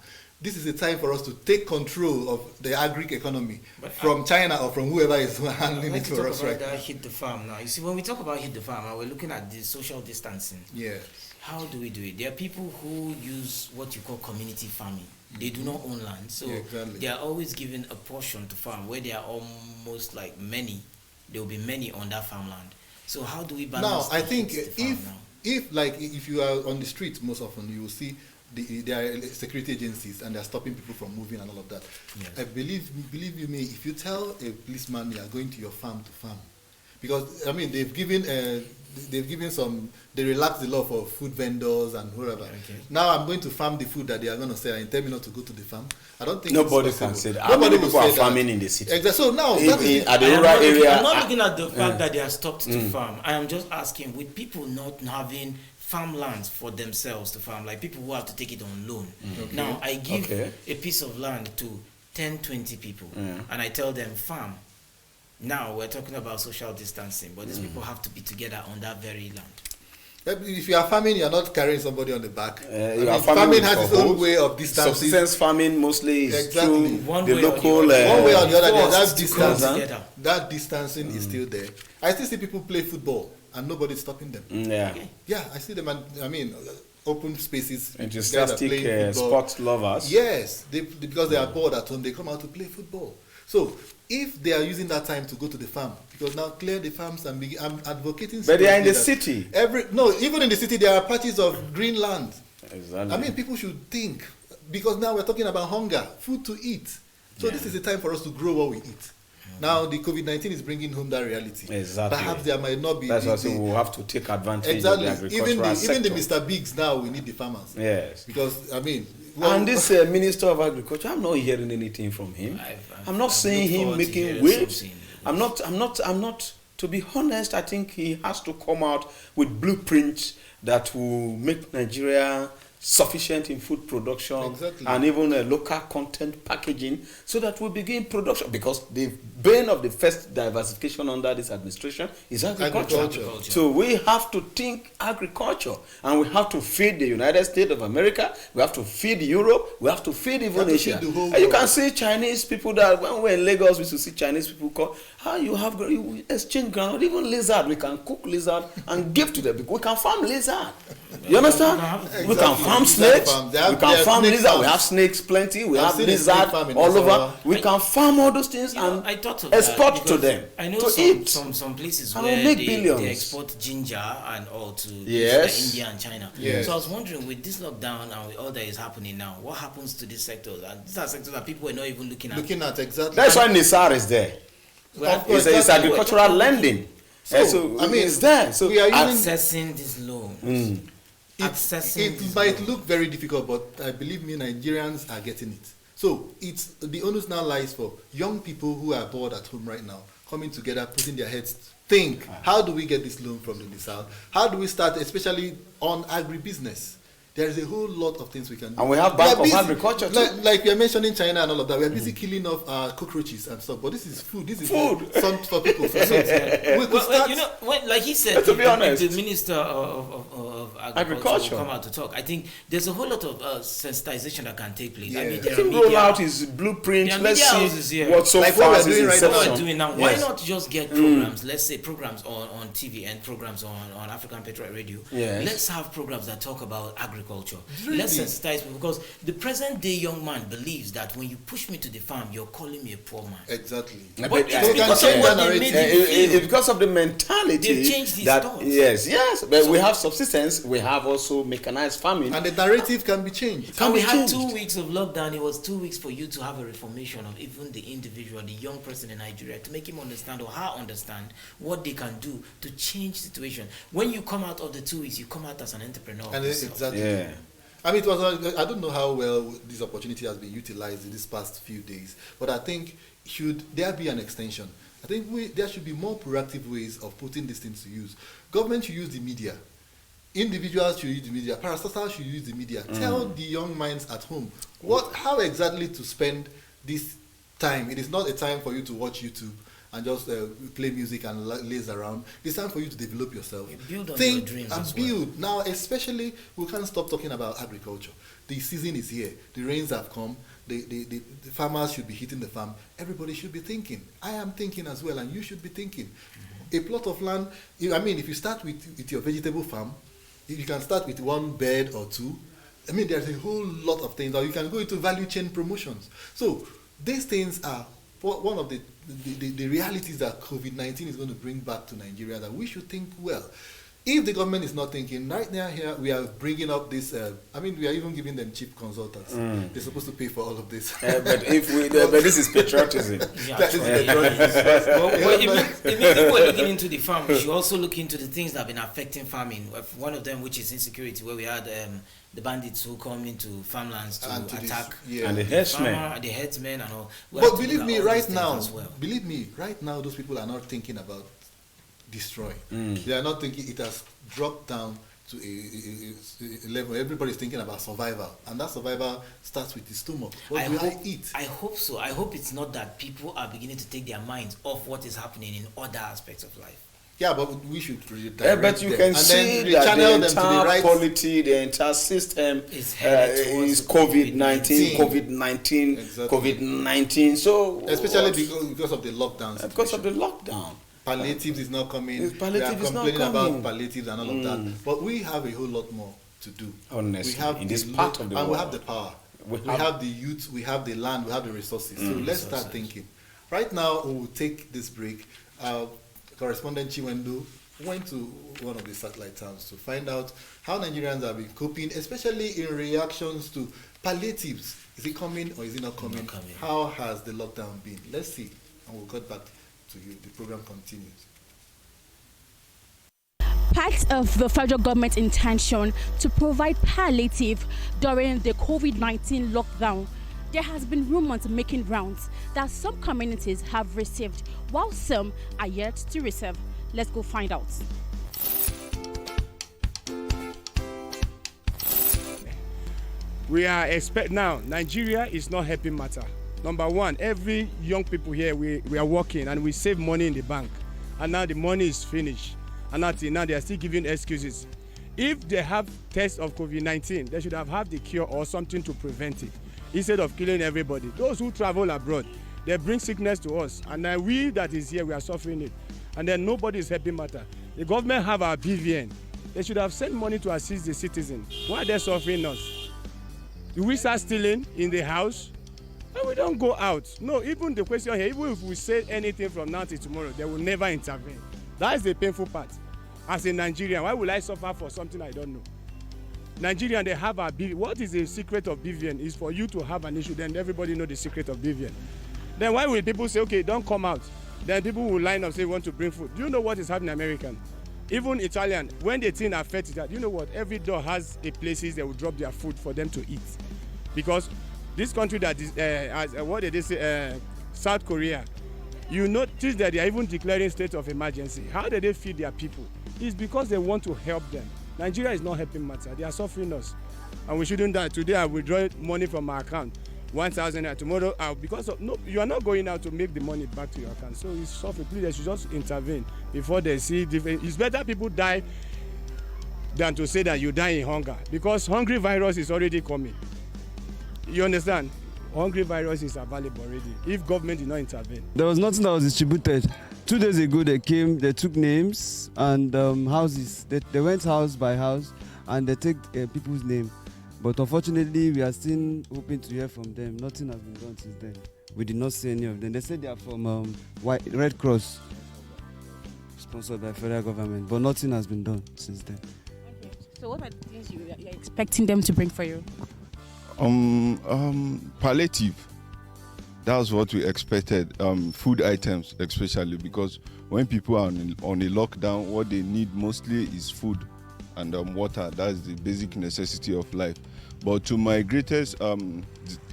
This is the time for us to take control of the agri economy from China or from whoever is handling it for us right now. Hit the farm now. You see, when we talk about hit the farm, we're looking at the social distancing. Yeah. How do we do it? There are people who use what you call community farming. They do not own land, so they are always given a portion to farm. Where there are almost like many, there will be many on that farmland. So how do we balance? Now, I think if you are on the street, most often you will see there are security agencies and they are stopping people from moving and all of that. Yes. I believe you me, if you tell a policeman you are going to your farm to farm, because I mean they relaxed the law for food vendors and whoever. Okay. Now I'm going to farm the food that they are going to say and tell me not to go to the farm. I don't think nobody can say that. How many people are farming in the city? Exactly. So now at the rural area. I'm not looking at the fact that they are stopped to farm. I am just asking, with people not having farmlands for themselves to farm, like people who have to take it on loan. Okay. Now I give a piece of land to 10-20 people and I tell them farm. Now we're talking about social distancing, but these people have to be together on that very land. If you are farming, you are not carrying somebody on the back. Farming has its own way of distancing. Subsistence farming mostly is through the local. One way or the other, that distancing is still there. I still see people play football and nobody's stopping them. Yeah, I see them. I mean, open spaces. Enthusiastic sports lovers. Yes, because they are bored at home, they come out to play football. So if they are using that time to go to the farm, because now clear the farms and I'm advocating. But they are in the city. Even in the city there are patches of green land. Exactly. I mean, people should think, because now we're talking about hunger, food to eat. So this is the time for us to grow what we eat. Now the COVID-19 is bringing home that reality. Exactly. Perhaps there might not be. That's why we'll have to take advantage of the agricultural sector. Even the Mr. Bigs now, we need the farmers. Yes. Because I mean. And this Minister of Agriculture, I'm not hearing anything from him. I'm not seeing him making waves. I'm not. To be honest, I think he has to come out with blueprints that will make Nigeria sufficient in food production and even local content packaging, so that we begin production, because the bane of the first diversification under this administration is agriculture. So we have to think agriculture, and we have to feed the United States of America, we have to feed Europe, we have to feed even Asia. And you can see Chinese people that when we're in Lagos, we used to see Chinese people call, you exchange ground, even lizard, we can cook lizard and give to them, because we can farm lizard. You understand? We can farm snakes. We can farm lizards. We have snakes plenty. We have lizards all over. We can farm all those things and export to them. I know some places where they export ginger and all to India and China. So I was wondering, with this lockdown and with all that is happening now, what happens to these sectors? And these are sectors that people are not even looking at. Exactly. That's why NISAR is there. It's agricultural lending. So I mean, it's there. So we are accessing this loan. It might look very difficult, but believe me, Nigerians are getting it. So it's the onus now lies for young people who are bored at home right now, coming together, putting their heads, think, how do we get this loan from the South? How do we start, especially on agribusiness? There is a whole lot of things we can do. And we have Bank of Agriculture too. Like we are mentioning China and all of that. We are busy killing off cockroaches and stuff. But this is food. This is food for people. We could start. Like he said, to be honest, the Minister of Agriculture will come out to talk. I think there's a whole lot of sensitization that can take place. I mean, there are roll out his blueprint. Let's see what so far is doing now. Why not just get programs? Let's say programs on TV and programs on African Patriot Radio. Let's have programs that talk about agriculture. Really? Let's sensitize people, because the present day young man believes that when you push me to the farm, you're calling me a poor man. Exactly. But it's because of the mentality. They've changed these thoughts. Yes. But we have subsistence. We have also mechanized farming, and the narrative can be changed. And we had 2 weeks of lockdown. It was 2 weeks for you to have a reformation of even the individual, the young person in Nigeria, to make him understand or her understand what they can do to change the situation. When you come out of the 2 weeks, you come out as an entrepreneur. And exactly. I mean, I don't know how well this opportunity has been utilized in these past few days, but I think should there be an extension, I think there should be more proactive ways of putting these things to use. Government should use the media. Individuals should use the media. Parastatals should use the media. Tell the young minds at home how exactly to spend this time. It is not a time for you to watch YouTube and just play music and laze around. It's time for you to develop yourself. Think on your dreams and build. Now, especially, we can't stop talking about agriculture. The season is here. The rains have come. The farmers should be hitting the farm. Everybody should be thinking. I am thinking as well, and you should be thinking. A plot of land, I mean, if you start with your vegetable farm, you can start with 1 bed or 2. I mean, there's a whole lot of things. Or you can go into value chain promotions. So these things are one of the realities that COVID-19 is going to bring back to Nigeria, that we should think well. If the government is not thinking, right now here we are bringing up this, we are even giving them cheap consultants. They're supposed to pay for all of this. But this is patriotism. That is patriotism. If people are looking into the farm, we should also look into the things that have been affecting farming. One of them, which is insecurity, where we had the bandits who come into farmlands to attack and the headsmen and all. But believe me, right now, those people are not thinking about destroying. They are not thinking. It has dropped down to a level. Everybody's thinking about survival, and that survival starts with the stomach. What do I eat? I hope so. I hope it's not that people are beginning to take their minds off what is happening in other aspects of life. Yeah, but we should but you can see that the entire polity, the entire system is COVID-19, COVID-19. So especially because of the lockdowns. Because of the lockdown. Palliatives is not coming. We are complaining about palliatives and all of that. But we have a whole lot more to do. Honestly, we have in this part of the world. And we have the power. We have the youth, we have the land, we have the resources. So let's start thinking. Right now, we will take this break. Correspondent Chiwendo went to one of the satellite towns to find out how Nigerians have been coping, especially in reactions to palliatives. Is it coming or is it not coming? How has the lockdown been? Let's see. And we'll get back to you. The program continues. Part of the federal government's intention to provide palliative during the COVID-19 lockdown, there has been rumors making rounds that some communities have received, while some are yet to receive. Let's go find out. We are now. Nigeria is not helping matter. Number one, every young people here, we are working and we save money in the bank, and now the money is finished, and until now they are still giving excuses. If they have tests of COVID-19, they should have had the cure or something to prevent it, instead of killing everybody. Those who travel abroad, they bring sickness to us, and then we that is here, we are suffering it, and then nobody is helping matter. The government have our BVN. They should have sent money to assist the citizens. Why are they suffering us? Do we start stealing in the house? And we don't go out. No, even the question here, even if we say anything from now till tomorrow, they will never intervene. That is the painful part. As a Nigerian, why will I suffer for something I don't know? Nigerian, they have a BVN. What is the secret of BVN? Is for you to have an issue, then everybody know the secret of BVN. Then why will people say, okay, don't come out? Then people will line up, say, want to bring food. Do you know what is happening in American? Even Italian, when the thing affects that, you know what? Every door has a places they will drop their food for them to eat. Because this country that is, what did they say, South Korea, you notice that they are even declaring state of emergency. How do they feed their people? It's because they want to help them. Nigeria is not helping matter. They are suffering us. And we shouldn't die. Today I withdraw money from my account. 1,000 naira. Tomorrow, because of, no, you are not going out to make the money back to your account. So it's suffering. Please, they should just intervene before they see different. It's better people die than to say that you die in hunger. Because hungry virus is already coming. You understand? Hungry virus is available already. If government did not intervene. There was nothing that was distributed. 2 days ago they came, they took names and houses. They went house by house and they take people's name. But unfortunately, we are still hoping to hear from them. Nothing has been done since then. We did not see any of them. They said they are from Red Cross, sponsored by federal government, but nothing has been done since then. Okay. So what are the things you're expecting them to bring for you? Palliative. That's what we expected. Food items, especially because when people are on a lockdown, what they need mostly is food and water. That's the basic necessity of life. But to my greatest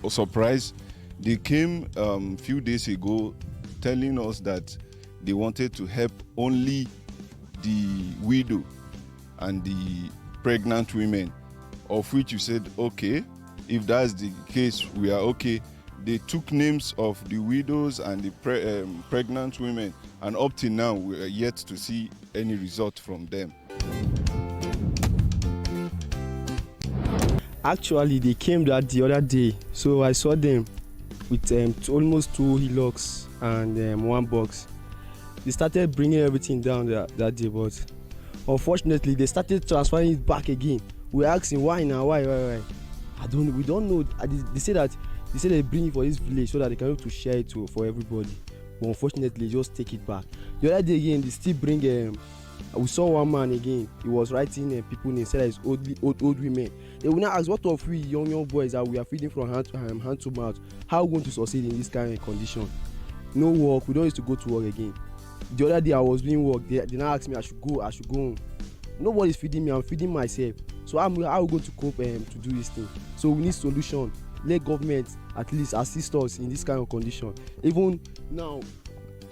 surprise, they came a few days ago telling us that they wanted to help only the widow and the pregnant women, of which you said, okay, if that's the case, we are okay. They took names of the widows and the pregnant women, and up till now, we are yet to see any result from them. Actually, they came the other day, so I saw them with almost 2 hillocks and 1 box. They started bringing everything down that day, but unfortunately, they started transferring it back again. We asked him why now, why? We don't know. They said they bring it for this village so that they can able to share it for everybody. But unfortunately, just take it back. The other day again, they still bring. We saw one man again. He was writing people names. Said it's old women. They will now ask, what of we young boys that we are feeding from hand to mouth? How are we going to succeed in this kind of condition? No work. We don't need to go to work again. The other day I was doing work. They now asked me I should go home. Nobody's feeding me. I'm feeding myself. So how are we going to cope to do this thing? So we need solution. Let government at least assist us in this kind of condition. Even now,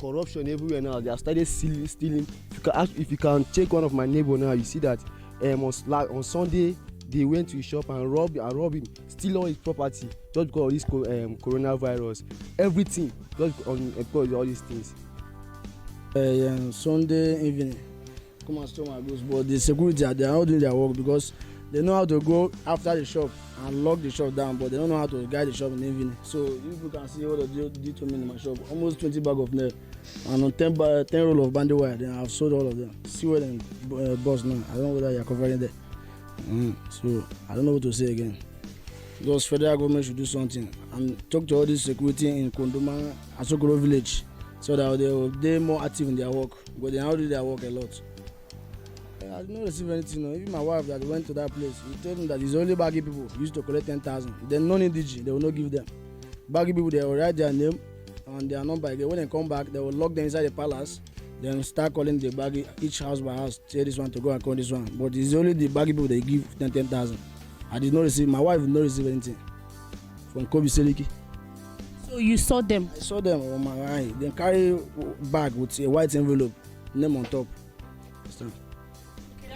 corruption everywhere now. They have started stealing. If you can check one of my neighbor now, you see that on Sunday they went to his shop and robbed him, steal all his property just because of this coronavirus. Everything just because of all these things. Sunday evening, come and steal my goods, but the security they are not doing their work because they know how to go after the shop and lock the shop down, but they don't know how to guide the shop in the evening. So if you can see what they did to me in my shop, almost 20 bag of nail and on 10 roll of bandy wire. Then I've sold all of them. See where them boss now. I don't know whether you're covering there. So I don't know what to say again. Because federal government should do something and talk to all this security in Kondoma and Sokoro village so that they're more active in their work, but they now do their work a lot. I did not receive anything. No. Even my wife that went to that place, we told them that it's only baggy people used to collect 10,000. Then non-indigene, they will not give them. Baggy people, they will write their name and their number again. When they come back, they will lock them inside the palace. Then start calling the baggy each house by house. Tell this one to go and call this one. But it's only the baggy people they give 10,000. I did not receive. My wife did not receive anything from Kobe Seliki. So you saw them? I saw them on my eye. They carry bag with a white envelope, name on top.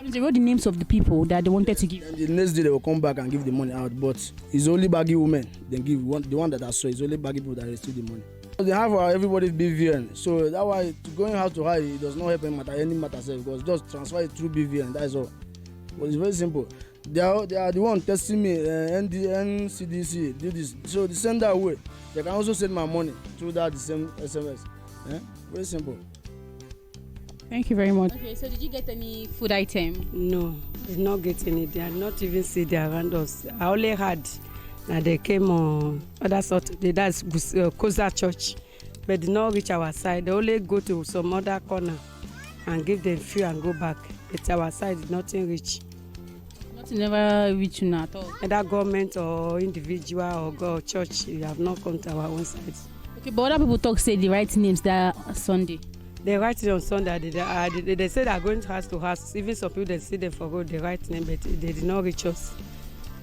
They wrote the names of the people that they wanted to give. And the next day they will come back and give the money out, but it's only baggy women. They give the one that I saw is only baggy people that receive the money. They have everybody's BVN, so that's why going out to high it does not help any matter because just transfer it through BVN. That's all. But it's very simple. They are the one testing me. NCDC do this, so they send that way. They can also send my money through that the same SMS. Very simple. Thank you very much. Okay, so did you get any food item? No, did not get any. They are not even see there around us. I only had that they came on other Saturday, that's Koza Church, but did not reach our side. They only go to some other corner and give them few and go back. But our side did nothing reach. Nothing never reach you at all? Either government or individual or God, church, we have not come to our own side. Okay, but other people talk say the right names that Sunday. They write it on Sunday. They say they are going house to house. Even some people they see them for God, they write name, but they did not reach us.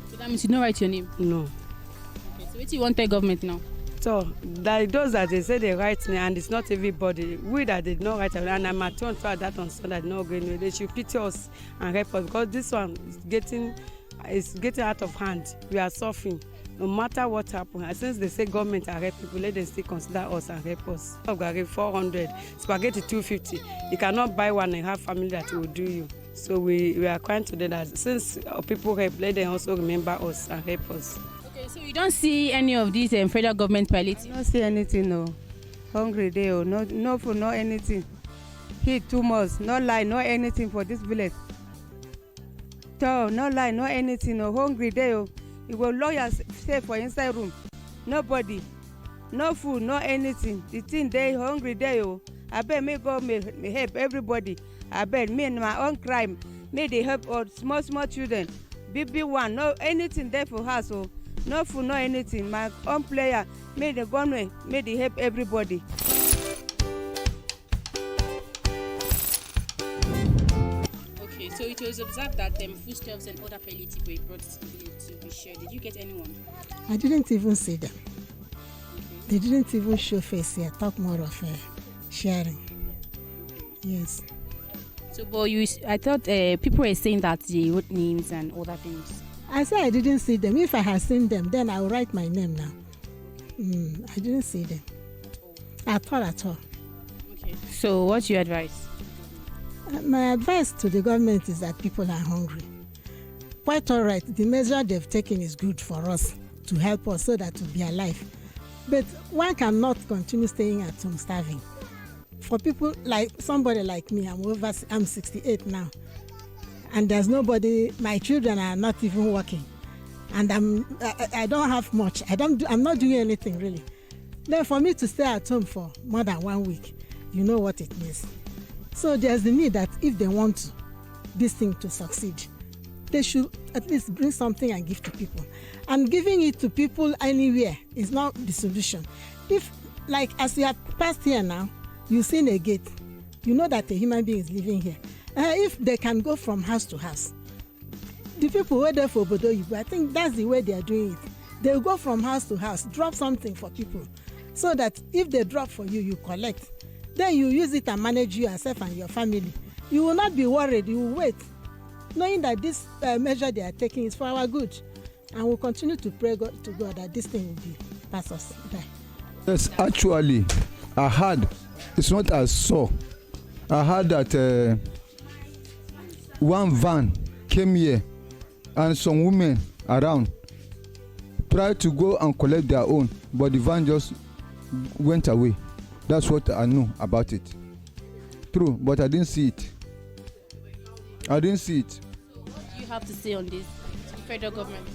So that means you don't write your name? No. Okay, so what do you want the government now? So those that they say they write name, and it's not everybody. We that did not write, and I'm at one for that on Sunday, not going. They should pity us and help us because this one is getting out of hand. We are suffering. No matter what happens, and since they say government are help people, let them still consider us and help us. Garri 400, spaghetti 250. You cannot buy one and have family that will do you. So we are trying to do that. Since people help, let them also remember us and help us. Okay, so you don't see any of these federal government palliative? I don't see anything, no. Hungry day, oh, no food, no anything. Heat too much, no light, no anything for this village. So, no light, no anything, no hungry day, oh. You will lawyers stay for inside room. Nobody, no food, no anything. The thing they hungry day, oh. I bet me go me help everybody. I bet me and my own crime. May they help all small children. Big one, no anything there for us, oh. No food, no anything. My own player, may the government, may they help everybody. Okay, so it was observed that foodstuffs and other palliative were brought to be shared. Did you get anyone? I didn't even see them. They didn't even show face here. Talk more of sharing. Yes. So, but I thought people were saying that they wrote names and other things. I said I didn't see them. If I had seen them, then I would write my name now. I didn't see them. At all. Okay. So, what's your advice? My advice to the government is that people are hungry. Quite all right. The measure they've taken is good for us to help us so that we'll be alive. But one cannot continue staying at home starving. For people like somebody like me, I'm 68 now. And there's nobody, my children are not even working. And I don't have much. I'm not doing anything really. Then for me to stay at home for more than 1 week, you know what it means. So there's the need that if they want this thing to succeed, they should at least bring something and give to people. And giving it to people anywhere is not the solution. If, like, as you have passed here now, you've seen a gate, you know that a human being is living here. If they can go from house to house, the people who are there for Obodo Yibo, I think that's the way they are doing it. They'll go from house to house, drop something for people, so that if they drop for you, you collect. Then you use it and manage yourself and your family. You will not be worried, you will wait, knowing that this measure they are taking is for our good. And we'll continue to pray to God that this thing will be pass us by. Yes, actually, I heard, it's not as so. I heard that one van came here and some women around tried to go and collect their own, but the van just went away. That's what I know about it. True, but I didn't see it. So what do you have to say on this, the federal government?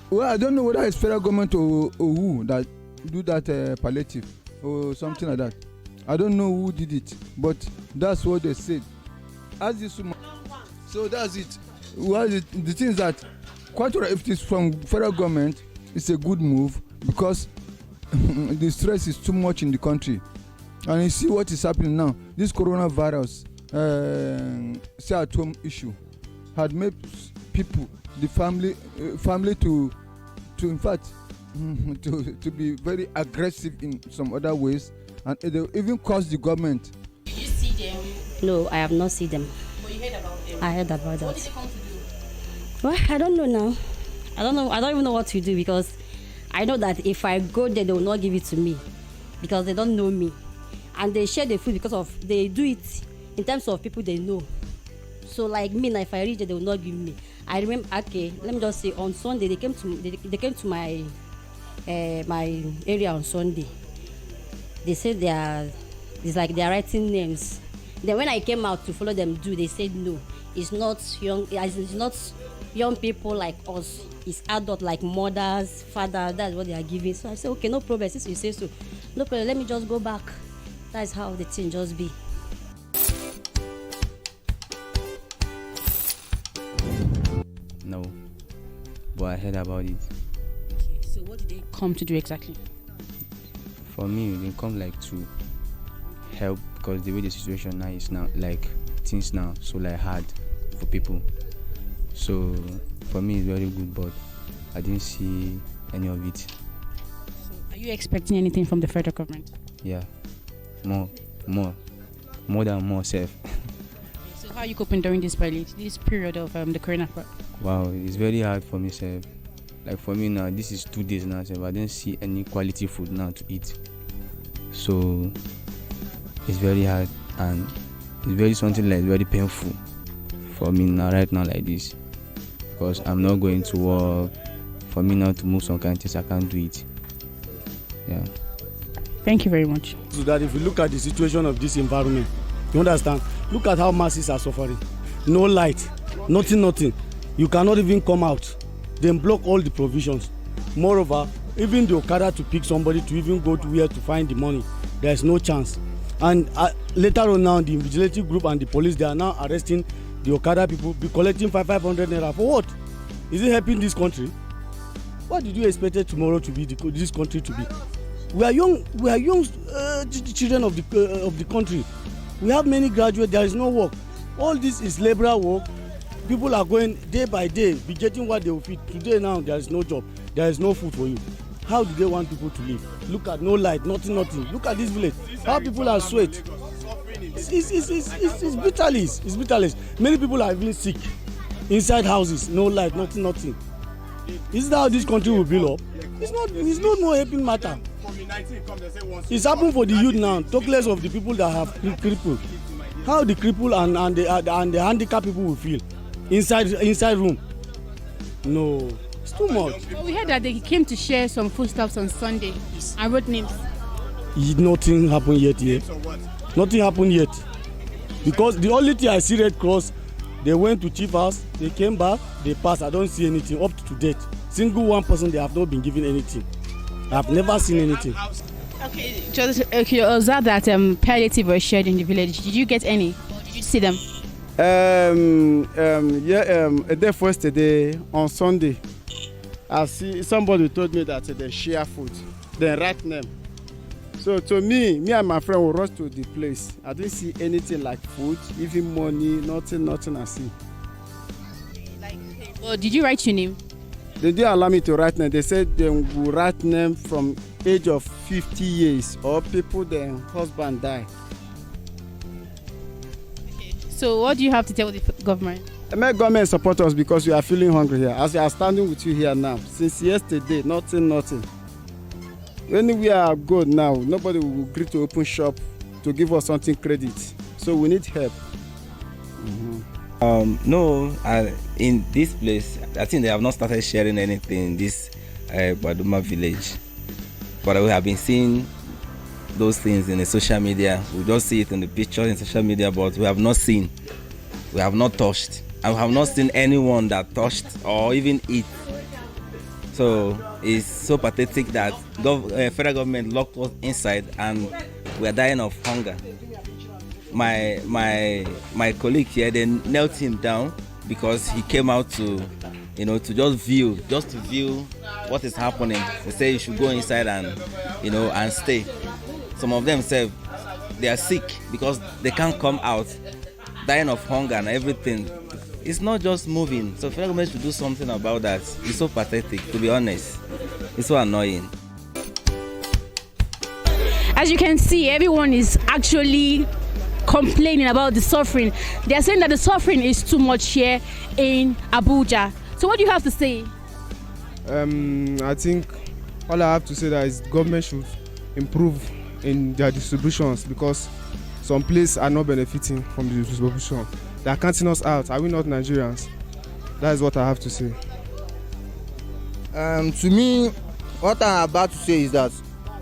Well, I don't know whether it's federal government or who that do that palliative or something like that. I don't know who did it, but that's what they said. As this woman, so that's it. Well, the thing is that quite right, if it is from federal government, it's a good move because the stress is too much in the country. And you see what is happening now. This coronavirus stay-at-home issue had made people, the family to in fact to be very aggressive in some other ways, and they even caused the government. Did you see them? No, I have not seen them. But you heard about them? I heard about that. What did they come to do? Well, I don't know now. I don't even know what to do because I know that if I go there, they will not give it to me because they don't know me. And they share the food because they do it in terms of people they know. So like me, now if I reach there, they will not give me. I remember, okay, let me just say on Sunday they came to my my area on Sunday. They said they are writing names Then when I came out to follow them do, they said no, it's not young people like us, it's adult like mothers, fathers, that's what they are giving. So I said, okay, no problem, since you say so, no problem, let me just go back. That's how the thing just be. No, but I heard about it. Okay, so what did they come to do exactly? For me, they come like to help, because the way the situation now is now, like things now so like hard for people. So for me, it's very good, but I didn't see any of it. So are you expecting anything from the federal government? Yeah, more than more safe. So how are you coping during this period of the corona? Wow, it's very hard for me, sir. Like for me now, this is 2 days now, sir. I didn't see any quality food now to eat. So it's very hard, and it's very something like very painful for me now, right now, like this, because I'm not going to work. For me now to move some kind of things, I can't do it. Yeah. Thank you very much. So that if you look at the situation of this environment, you understand, look at how masses are suffering. No light, nothing. You cannot even come out. Then block all the provisions. Moreover, even the Okada to pick somebody to even go to where to find the money, there is no chance. And later on now, the vigilante group and the police, they are now arresting the Okada people, be collecting 500 naira for what? Is it helping this country? What did you expect tomorrow to be this country to be? We are young children of the country. We have many graduates. There is no work. All this is labor work. People are going day by day, be getting what they will feed. Today now, there is no job. There is no food for you. How do they want people to live? Look at no light, nothing. Look at this village. How people are sweat. It's bitterness. It's bitterness. Many people are even sick. Inside houses, no light, nothing. Is that how this country will build up? It's not more helping matter. It's happened for the youth now. Talk less of the people that have crippled. How the crippled and the handicapped people will feel inside room. No, it's too much. Well, we heard that they came to share some foodstuffs on Sunday and wrote names. Nothing happened yet. Nothing happened yet. Because the only thing I see Red Cross, they went to Chief House, they came back, they passed. I don't see anything up to date. Single one person, they have not been given anything. I've never seen anything. Okay, just observe that palliative was shared in the village. Did you get any? Or did you see them? A day first today on Sunday, I see somebody told me that they share food, they write name. So to me and my friend will rush to the place. I didn't see anything like food, even money, nothing I see. Well, did you write your name? They didn't allow me to write name. They said they will write name from age of 50 years or people their husband die. So what do you have to tell the government? The government support us because we are feeling hungry here. As we are standing with you here now, since yesterday, nothing. When we are good now, nobody will agree to open shop to give us something credit. So we need help. No, in this place, I think they have not started sharing anything in this Baduma village. But we have been seeing those things in the social media. We just see it in the pictures in social media, but we have not seen, we have not touched, and we have not seen anyone that touched or even eat. So it's so pathetic that federal government locked us inside and we are dying of hunger. My colleague here, they knelt him down because he came out to just to view what is happening. They say you should go inside and stay. Some of them say they are sick because they can't come out, dying of hunger and everything. It's not just moving. So federal government should do something about that. It's so pathetic, to be honest. It's so annoying. As you can see, everyone is actually complaining about the suffering. They are saying that the suffering is too much here in Abuja. So what do you have to say? I think all I have to say that is government should improve in their distributions because some places are not benefiting from the distribution. They are counting us out. Are we not Nigerians? That is what I have to say. To me, what I'm about to say is that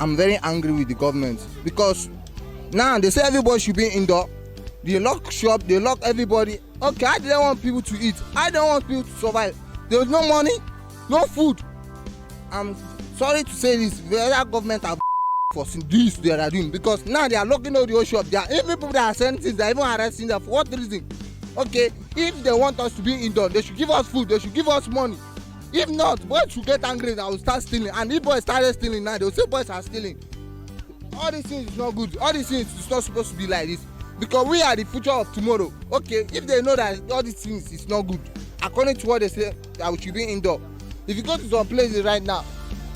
I'm very angry with the government because now they say everybody should be indoor, They lock shop, they lock everybody. Okay, I didn't want people to eat. I didn't want people to survive. There was no money, no food. I'm sorry to say this, the other government have for this they are doing, because now they are locking all the whole shop. There are even people that are selling things, they are even arresting them. For what reason? Okay, if they want us to be indoor, they should give us food, they should give us money. If not, boys should get angry and will start stealing. And if boys started stealing now, they will say boys are stealing. All these things is not good. All these things is not supposed to be like this. Because we are the future of tomorrow. Okay, if they know that all these things is not good, according to what they say, that we should be indoor. If you go to some places right now,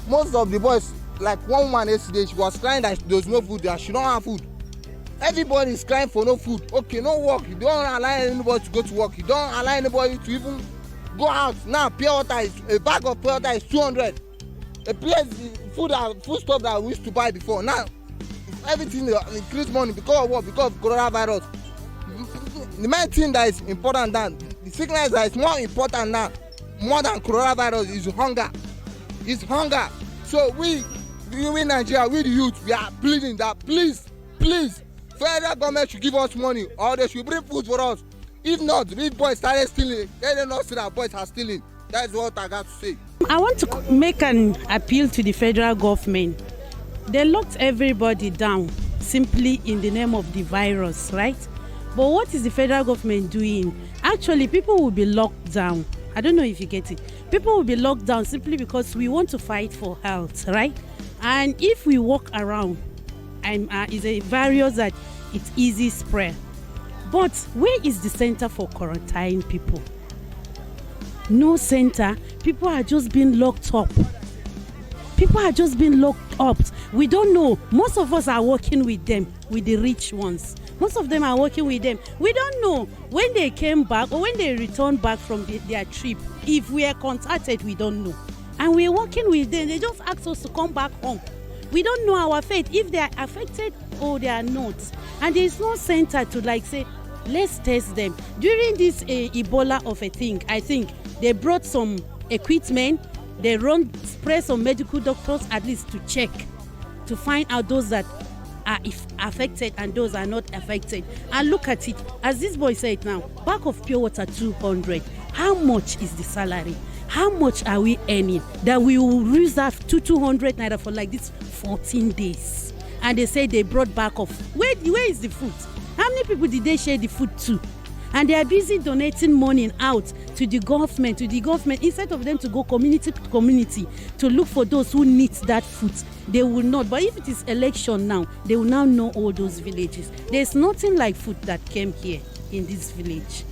most of the boys, like one woman yesterday, she was crying that there was no food, that she don't have food. Everybody is crying for no food. Okay, no work. You don't allow anybody to go to work. You don't allow anybody to even go out. Now, pure water is, a bag of pure water is 200. A place, food stuff that we used to buy before. Now, everything increased money because of what? Because of coronavirus. The main thing that is important now, the sickness that is more important now, more than coronavirus, is hunger. It's hunger. So we Nigeria, we the youth, we are pleading that please, federal government should give us money, or they should bring food for us. If not, if boys started stealing, they don't know that boys are stealing. That's what I got to say. I want to make an appeal to the federal government. They locked everybody down simply in the name of the virus, right? But what is the federal government doing? Actually, people will be locked down. I don't know if you get it. People will be locked down simply because we want to fight for health, right? And if we walk around, it's a virus that it's easy spread. But where is the center for quarantine people? No center. People are just being locked up. People are just being locked up. We don't know. Most of us are working with them, with the rich ones. Most of them are working with them. We don't know when they came back or when they returned back from their trip. If we are contacted, we don't know. And we're working with them. They just ask us to come back home. We don't know our fate, if they are affected or they are not. And there is no center to like say, let's test them. During this Ebola of a thing, I think they brought some equipment. They spray some medical doctors at least to check, to find out those that are affected and those are not affected. And look at it, as this boy said now, bag of pure water 200. How much is the salary? How much are we earning that we will reserve 200 naira for like this 14 days? And they say they brought back of, where is the food? How many people did they share the food to? And they are busy donating money out to the government, instead of them to go community to community to look for those who need that food. They will not. But if it is election now, they will now know all those villages. There's nothing like food that came here in this village.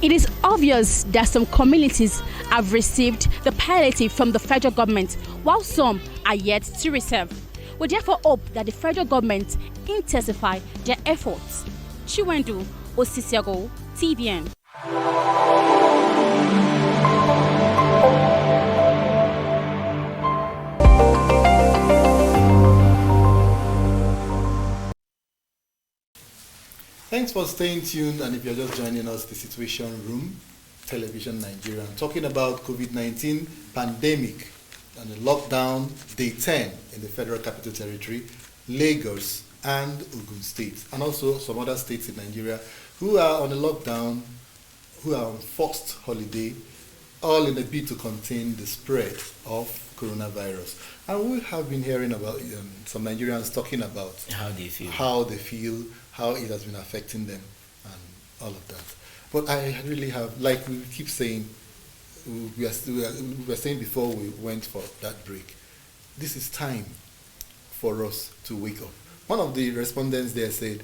It is obvious that some communities have received the palliative from the federal government, while some are yet to receive. We therefore hope that the federal government intensify their efforts. Chiwendu Osisiago, TVN. Thanks for staying tuned, and if you're just joining us, the Situation Room, Television Nigeria, talking about COVID-19 pandemic and the lockdown, day 10 in the Federal Capital Territory, Lagos and Ogun State, and also some other states in Nigeria who are on a lockdown, who are on forced holiday, all in a bid to contain the spread of coronavirus. And we have been hearing about some Nigerians talking about how they feel, how it has been affecting them, and all of that. But I really have, like we keep saying, we were saying before we went for that break, this is time for us to wake up. One of the respondents there said,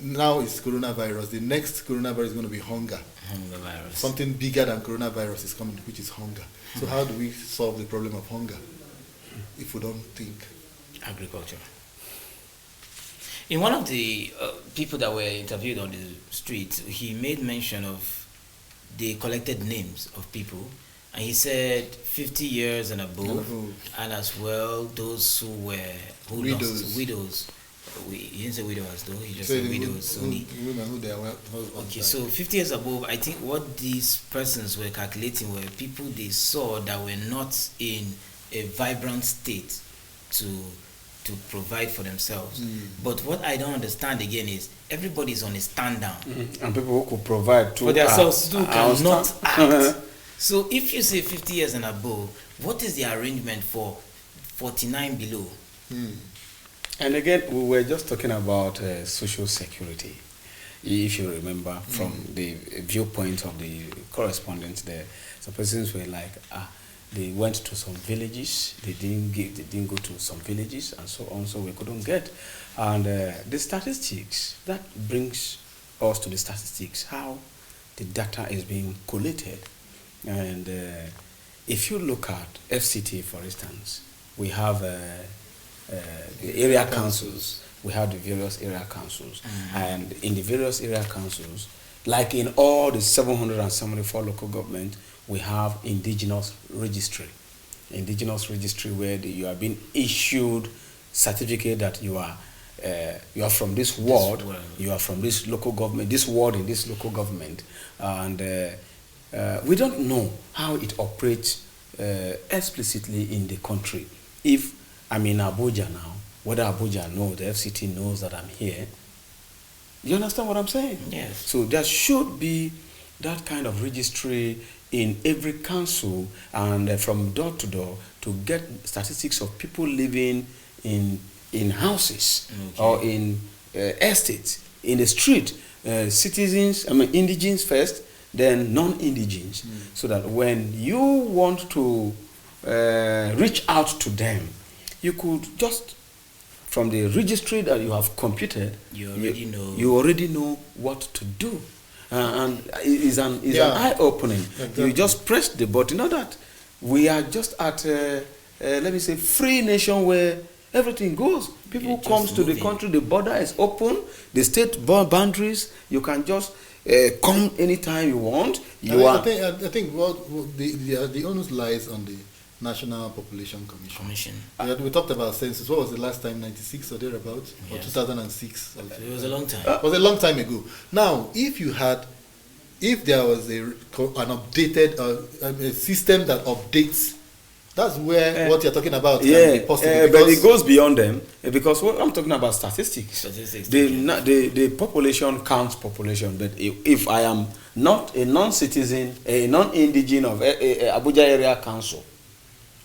now it's coronavirus. The next coronavirus is going to be hunger. Hunger virus. Something bigger than coronavirus is coming, which is hunger. So how do we solve the problem of hunger if we don't think? Agriculture. In one of the people that were interviewed on the street, he made mention of they collected names of people, and he said 50 years and above, and as well those who lost widows. He didn't say widowers though, he just said widows only. Women who they are okay, so 50 years above, I think what these persons were calculating were people they saw that were not in a vibrant state to to provide for themselves. But what I don't understand again is everybody's on a stand down. And people who could provide to for themselves too cannot stand. act. So if you say 50 years and above, what is the arrangement for 49 below? And again, we were just talking about social security. If you remember from the viewpoint of the correspondents there, some persons were like, they went to some villages, they didn't go to some villages and so on, so we couldn't get. And the statistics, that brings us to the statistics, how the data is being collated. And if you look at FCT, for instance, we have the area councils, we have the various area councils, and in the various area councils, like in all the 774 local government, we have indigenous registry where you are being issued certificate that you are from this ward, you are from this local government, this ward in this local government, and we don't know how it operates explicitly in the country. If I'm in Abuja now, whether Abuja knows, the FCT knows that I'm here. You understand what I'm saying? Yes. So there should be that kind of registry in every council and from door to door to get statistics of people living in houses or in estates, in the street, citizens, indigents first, then non-indigents, so that when you want to reach out to them, you could just, from the registry that you have computed, you already know what to do. And it's an eye-opening. Exactly. You just press the button. You know that we are just at, let me say, free nation where everything goes. People comes to the country, the border is open, the state boundaries, you can just come anytime you want. I think the onus lies on the National Population Commission. We talked about census. What was the last time? 96 or thereabouts? Or 2006? It was a long time. It was a long time ago. Now, if there was an updated a system that updates, that's where what you're talking about can be possible. But it goes beyond them, because what I'm talking about statistics. The population counts population, but if I am not a non-citizen, a non-indigent of Abuja Area Council,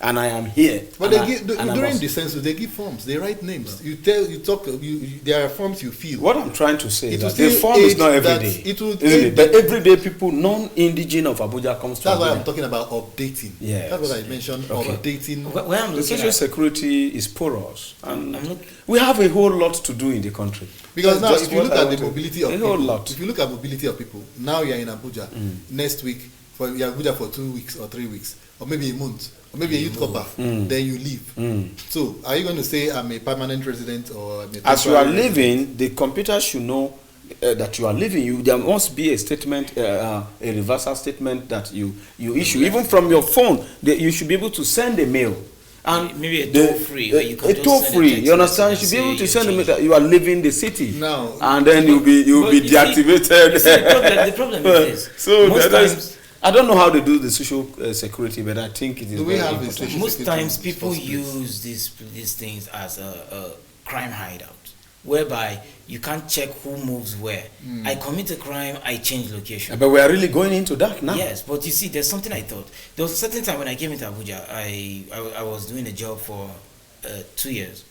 and I am here. But during the census, they give forms. They write names. There are forms you fill. What I'm trying to say is that the form is not every day. But every day, people non-indigent of Abuja comes to. That's why I'm talking about updating. Yeah, that's what I mentioned. Updating. The social security is porous, and we have a whole lot to do in the country. Because now, if you look at the mobility of people, if you look at mobility of people, now you're in Abuja. Next week, you're in Abuja for 2 weeks or 3 weeks, or maybe a month. Or maybe a youth corps, then you leave. So, are you going to say I'm a permanent resident or I'm a as you are leaving, the computer should know that you are leaving. There must be a statement, a reversal statement that you issue. Even from your phone, you should be able to send a mail. And maybe a toll-free, or you can just toll-free. You understand? You should be able to send a mail that you are leaving the city. Now, and then you'll be deactivated. The problem is this. So most times, I don't know how they do the social security, but I think it is. Most times people use these things as a crime hideout, whereby you can't check who moves where. I commit a crime, I change location. But we are really going into that now. Yes, but you see, there's something I thought. There was a certain time when I came into Abuja, I was doing a job for 2 years,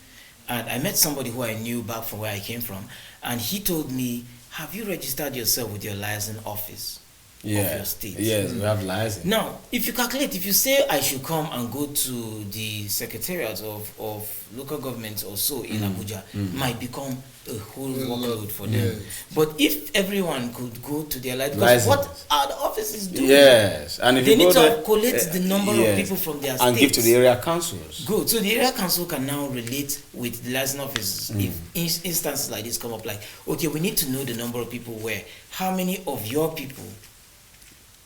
and I met somebody who I knew back from where I came from, and he told me, "Have you registered yourself with your liaison office?" Of your state. Yes, we have liaison. Now, if you calculate, if you say I should come and go to the secretariat of local government or so in Abuja, might become a whole workload for them. Yes. But if everyone could go to their liaison, because what are the offices doing? Yes, and if they need to there, collect the number of people from their and states give to the area councils. Good. So the area council can now relate with the liaison offices if instances like this come up. Like, okay, we need to know the number of people where. How many of your people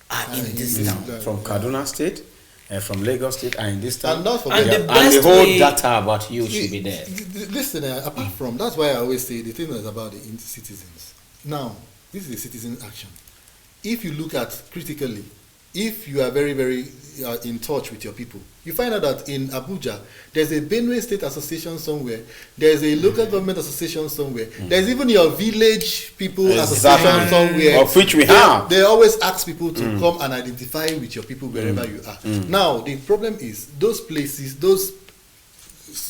are in this town? From Kaduna State, from Lagos State, are in this town. And not forget, and the whole data about you should be there. Listen, apart from, that's why I always say the thing is about the citizens. Now, this is a citizen action. If you look at critically, if you are very, very in touch with your people, you find out that in Abuja, there's a Benue State Association somewhere, there's a local government association somewhere, there's even your village people association somewhere. Of which we have. They always ask people to come and identify with your people wherever you are. Now, the problem is, those places, those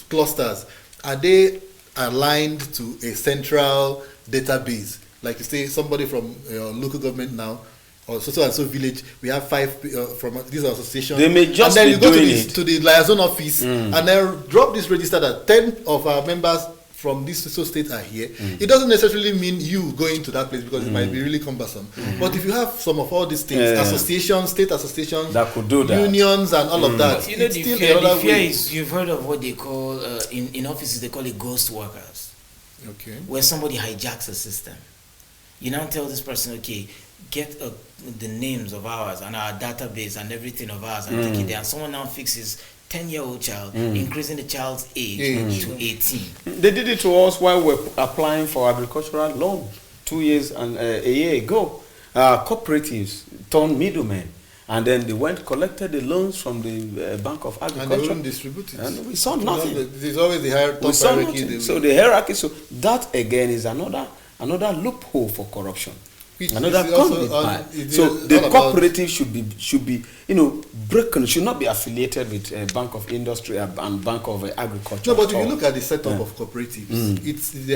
clusters, are they aligned to a central database? Like you say, somebody from local government now, or so and so village, we have 5 from this association. They may just and then be you go doing to the liaison office and then drop this register that 10 of our members from this so state are here. It doesn't necessarily mean you going to that place, because it might be really cumbersome. But if you have some of all these things, associations, state associations, that could do that, unions and all of that, You know, it's the still fear, another way. is, you've heard of what they call, in offices, they call it ghost workers. Okay. Where somebody hijacks a system. You now tell this person, okay, get the names of ours and our database and everything of ours and take it there. And someone now fixes 10-year-old child, increasing the child's age to 18. They did it to us while we were applying for agricultural loan 2 years and a year ago. Cooperatives turned middlemen, and then they went collected the loans from the Bank of Agriculture. And they wouldn't distribute it. And we saw nothing. There's always the hierarchy. So the hierarchy. So that again is another loophole for corruption. Another conduit. So the cooperative should be broken. Should not be affiliated with Bank of Industry and Bank of Agriculture. No, but if you look at the setup of cooperatives, they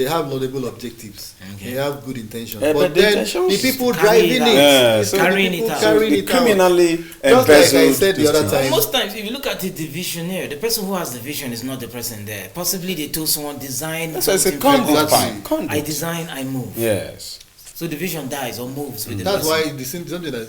have laudable objectives. They have good intentions. But then the people driving it, carrying it out, criminally. Just like I said the other time. Most times, if you look at it, the visionary, the person who has the vision is not the person there. Possibly they told someone design. So it's a conduit. I design, I move. Yes. So the vision dies or moves with the That's person. why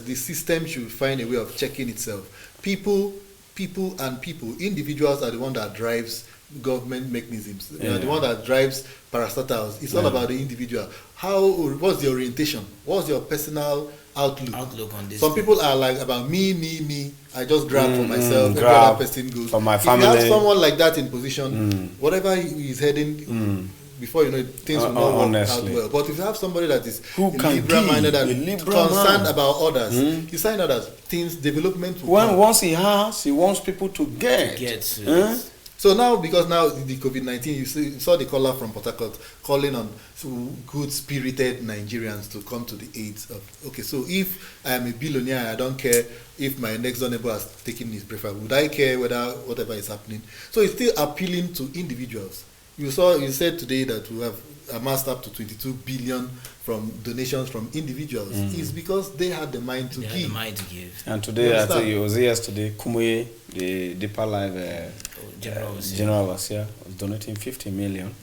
the system should find a way of checking itself. People, individuals are the one that drives government mechanisms. They are the one that drives parastatals. It's all about the individual. What's the orientation? What's your personal outlook on this? Some people are like about me. I just grab for myself. Every other person goes. For my family. If you have someone like that in position, whatever he is heading. Before you know it, things will not work out well. But if you have somebody that is liberal-minded and concerned about others, you find out that things, development will come. Once he wants people to get. So now, because now the COVID-19, you saw the caller from Port Harcourt calling on good-spirited Nigerians to come to the aid of, okay, so if I am a billionaire, I don't care if my next door neighbor has taken his breakfast. Would I care whatever is happening? So it's still appealing to individuals. You said today that we have amassed up to 22 billion from donations from individuals. It's because they had the mind to give. And today, I think it was yesterday, Kumuye, the Deeper Life General was donating 50 million.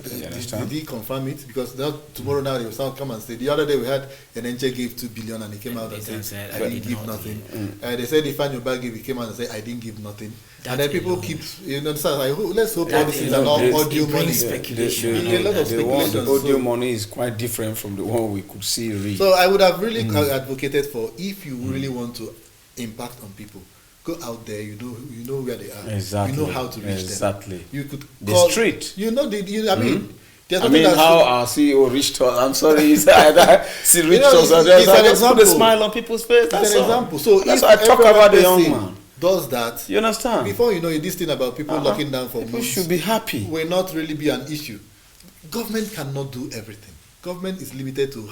Did he confirm it? Because tomorrow now they will come and say. The other day we had Enenche gave 2 billion and he came out and said I didn't give nothing. They said if Fanyoba gave, he came out and said I didn't give nothing. And then people keep, understand? Let's hope all this is an audio money. The audio money is quite different from the one we could see read. So I would have really advocated for, if you really want to impact on people, go out there. You know where they are. Exactly. You know how to reach them. Exactly. You could the street. You know I mean. How our CEO reached us. I'm sorry, he reached us. It's put a smile on people's face. That's an example. So that's why I talk about the young man. Does that? You understand? Before you know it, this thing about people locking down for people months should be happy. Will not really be an issue. Government cannot do everything. Government is limited to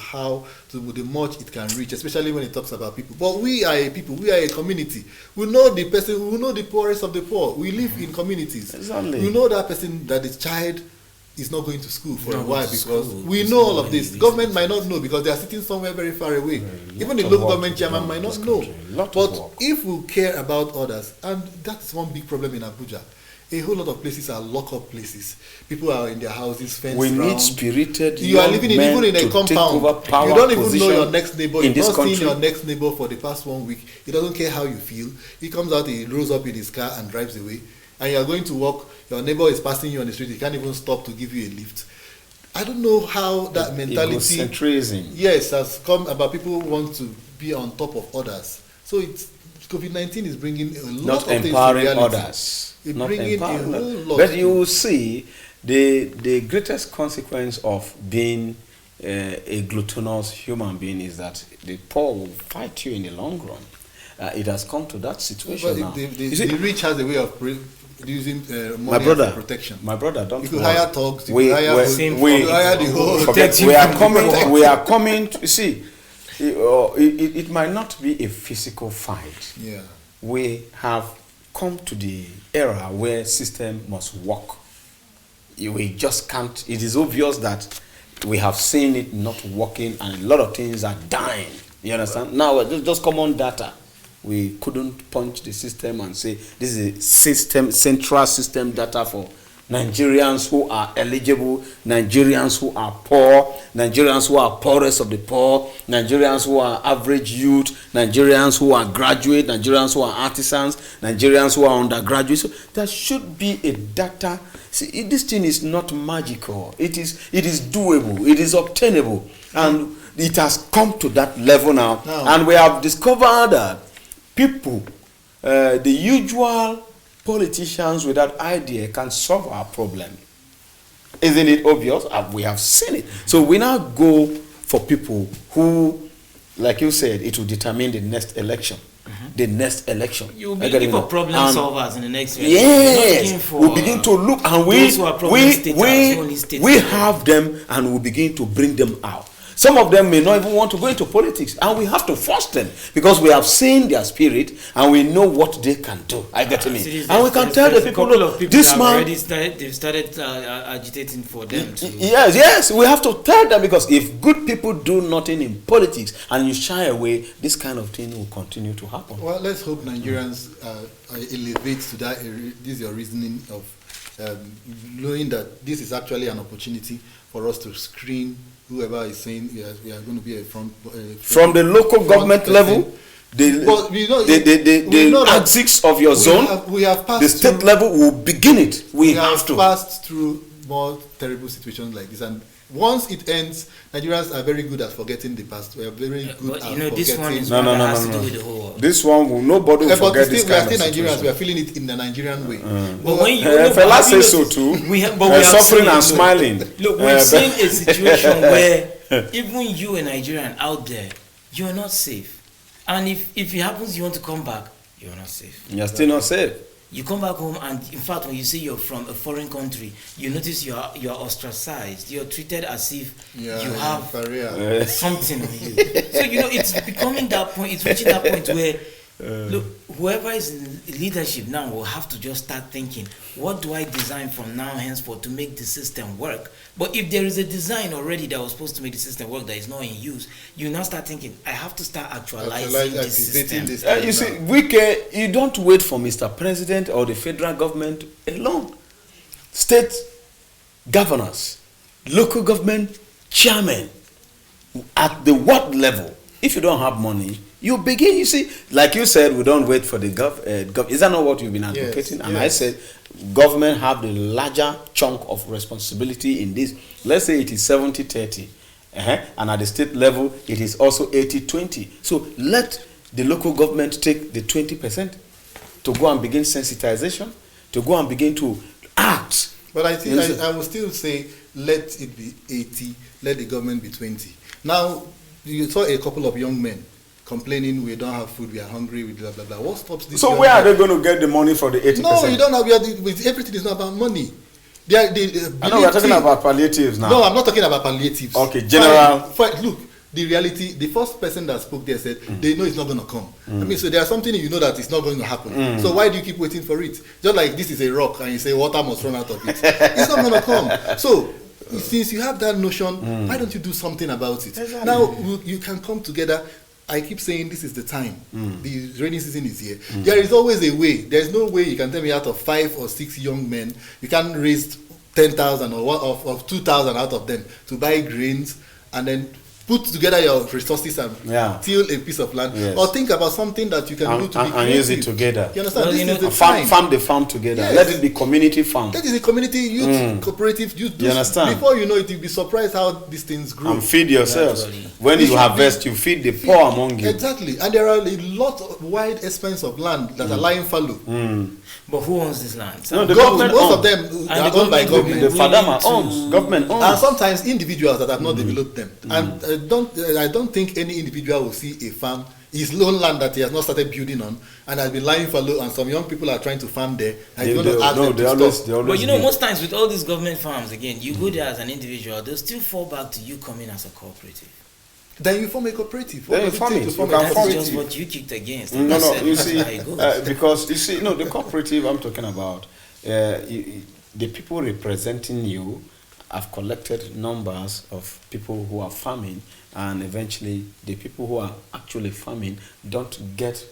the much it can reach, especially when it talks about people. But we are a people. We are a community. We know the person. We know the poorest of the poor. We live in communities. Exactly. We know that person, that the child is not going to school for a while because we know all of this. Government might not know because they are sitting somewhere very far away. Even the local government chairman might not know. But if we care about others, and that's one big problem in Abuja, a whole lot of places are lock-up places. People are in their houses, fenced We round. need spirited You are living even in a compound. You don't even know your next neighbor. You've not seen your next neighbor for the past 1 week. He doesn't care how you feel. He comes out, he rolls up in his car and drives away. And you are going to walk, your neighbor is passing you on the street, he can't even stop to give you a lift. I don't know how that mentality has come about. People want to be on top of others. So COVID-19 is bringing a lot of things to reality. Not empowering others. It's bringing a whole lot. But you will see the greatest consequence of being a gluttonous human being is that the poor will fight you in the long run. It has come to that situation now. The rich has a way of using my money brother, as protection. My brother, don't you could worry. hire thugs, you we could hire the whole forget, we are coming to, you see, it might not be a physical fight. Yeah. We have come to the era where system must work. We just can't. It is obvious that we have seen it not working and a lot of things are dying. You understand? Now, just common data. We couldn't punch the system and say this is a central system data for Nigerians who are eligible, Nigerians who are poor, Nigerians who are poorest of the poor, Nigerians who are average youth, Nigerians who are graduate, Nigerians who are artisans, Nigerians who are undergraduates. So there should be a data. See, this thing is not magical. It is doable. It is obtainable, and it has come to that level now. And we have discovered that people, the usual politicians with that idea can solve our problem. Isn't it obvious? We have seen it. So we now go for people who, like you said, it will determine the next election. The next election. You'll be looking for problem solvers in the next election. Yes, we'll begin to look, and we have them, and we begin to bring them out. Some of them may not even want to go into politics, and we have to force them because we have seen their spirit and we know what they can do. I get me, and we can tell the people, look, this man. They've started agitating for them to. Yes, we have to tell them, because if good people do nothing in politics and you shy away, this kind of thing will continue to happen. Well, let's hope Nigerians elevate to that. This is your reasoning of knowing that this is actually an opportunity for us to screen whoever is saying we are going to be a front from the local government level, the axis of your zone, we have passed the state level will begin it. We have to passed through more terrible situations like this, and once it ends, Nigerians are very good at forgetting the past. We are very good at forgetting. This one is one that has to do with the whole world. This one will nobody will forget this kind of situation. We are still Nigerians. We are feeling it in the Nigerian way. But when you Fela says so too, we are suffering and smiling. Look, we've seen a situation where even you, a Nigerian out there, you are not safe. And if it happens, you want to come back, you are not safe. You are still not safe. You come back home, and in fact, when you say you're from a foreign country, you notice you are ostracized. You're treated as if you have something on you. So it's becoming that point. It's reaching that point where look, whoever is in leadership now will have to just start thinking, what do I design from now henceforth to make the system work? But if there is a design already that was supposed to make the system work that is not in use, you now start thinking, I have to start actualizing the system. You see, you don't wait for Mr. President or the federal government alone. State governors, local government chairmen, at the what level, if you don't have money, you begin, you see, like you said, we don't wait for the government. Is that not what you've been advocating? Yes, and I said, government have the larger chunk of responsibility in this. Let's say it is 70-30. And at the state level, it is also 80-20. So let the local government take the 20% to go and begin sensitization, to go and begin to act. But I think I will still say, let it be 80, let the government be 20. Now, you saw a couple of young men complaining, we don't have food, we are hungry, we blah blah blah. What stops this? So where are they going to get the money for the 80%? No, you don't have. Everything is not about money. I know we're talking about palliatives now. No, I'm not talking about palliatives. Okay, general. Look, the reality. The first person that spoke there said they know it's not going to come. I mean, so there's something you know that it's not going to happen. So why do you keep waiting for it? Just like this is a rock, and you say water must run out of it. It's not going to come. So since you have that notion, why don't you do something about it? Exactly. Now you can come together. I keep saying this is the time. The rainy season is here. There is always a way. There's no way you can tell me out of 5 or 6 young men, you can raise 10,000 or 2,000 out of them to buy grains and then put together your resources and till a piece of land, or think about something that you can do to be creative. And use it together. You understand? Well, this is the time. Farm the farm together. Yes. Let it be community farm. That is a community youth cooperative. You understand? Before you know it, you'll be surprised how these things grow. And feed yourselves. When you harvest, you feed the poor among you. Exactly. And there are a lot of wide expanse of land that are lying fallow. But who owns this land? No, the government. Most of them are owned by government. The Fadama owns. Government owns. And sometimes individuals that have not developed them. And I don't think any individual will see a farm, his own land that he has not started building on, and has been lying fallow, and some young people are trying to farm there. And he's going to ask them to stop. But most times with all these government farms, again, you go there as an individual, they'll still fall back to you coming as a cooperative. Then you form a cooperative. Then you form it. That's just what you kicked against. No, you see, because you see, the cooperative I'm talking about, the people representing you have collected numbers of people who are farming, and eventually the people who are actually farming don't get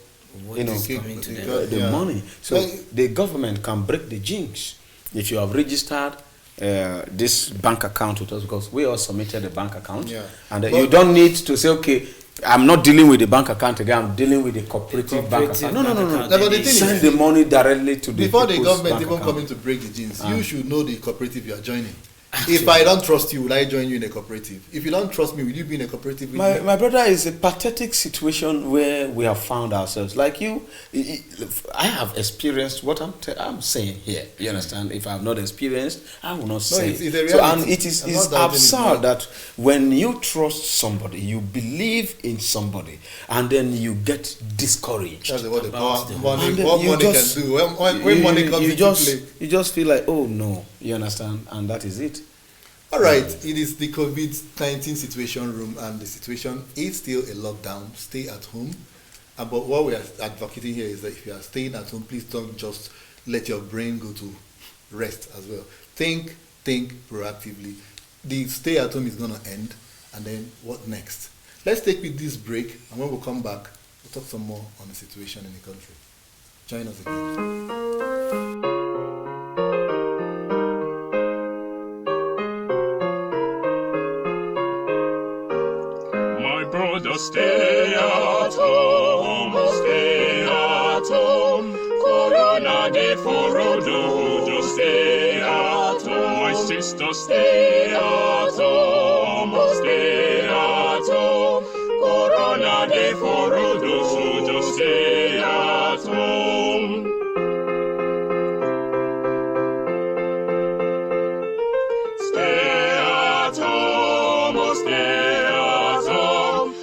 the money. So the government can break the jinx. If you have registered this bank account with us, because we all submitted a bank account, and you don't need to say, okay, I'm not dealing with the bank account again, I'm dealing with the cooperative bank account. No. But the send the money directly to the before the government even coming to break the jinx, you should know the cooperative you are joining. If I don't trust you, will I join you in a cooperative? If you don't trust me, will you be in a cooperative with me? My brother, is a pathetic situation where we have found ourselves. Like you, I have experienced what I'm saying here. You understand? If I have not experienced, I will not say. It's a reality. And it's absurd that when you trust somebody, you believe in somebody, and then you get discouraged. That's what money can do. When money comes into play, you just feel like, oh no, you understand? And that is it. All right, it is the COVID-19 situation room, and the situation is still a lockdown. Stay at home. But what we are advocating here is that if you are staying at home, please don't just let your brain go to rest as well. Think proactively. The stay at home is going to end, and then what next? Let's take with this break, and when we come back, we'll talk some more on the situation in the country. Join us again. Stay at home, stay at home. Corona de forodo, just stay at home. My sister, stay at home, stay at home. Corona de forodo, so just stay at home. Stay at home, stay at home.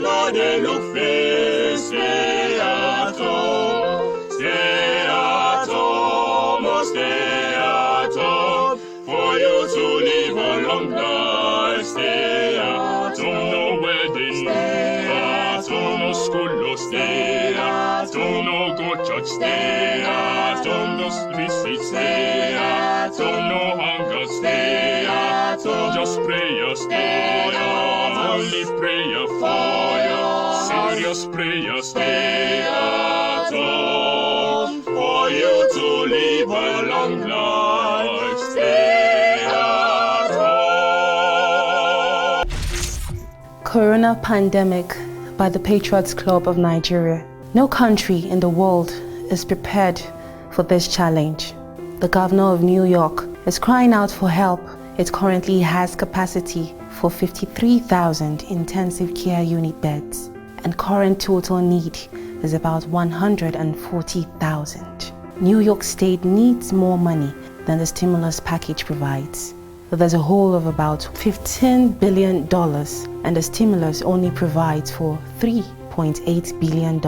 No, they look face, stay at home, stay at home, oh, stay at home, for you to live a long life, stay at home, no wedding, stay at home, no school, no stay at home, no go church, stay at home, no visit, stay at home, no hunger, stay at home, just prayer, stay at home, only prayer for serious prayer, stay at home, for you to live a long life, stay at home. Corona pandemic by the Patriots Club of Nigeria. No country in the world is prepared for this challenge. The governor of New York is crying out for help. It currently has capacity for 53,000 intensive care unit beds, and current total need is about 140,000. New York State needs more money than the stimulus package provides. There's a hole of about $15 billion, and the stimulus only provides for $3.8 billion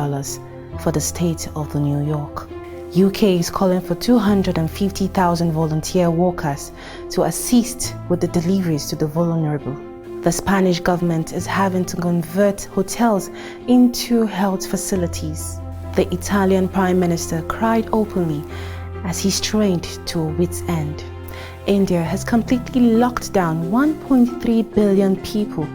for the state of New York. UK is calling for 250,000 volunteer workers to assist with the deliveries to the vulnerable. The Spanish government is having to convert hotels into health facilities. The Italian Prime Minister cried openly as he strained to a wit's end. India has completely locked down 1.3 billion people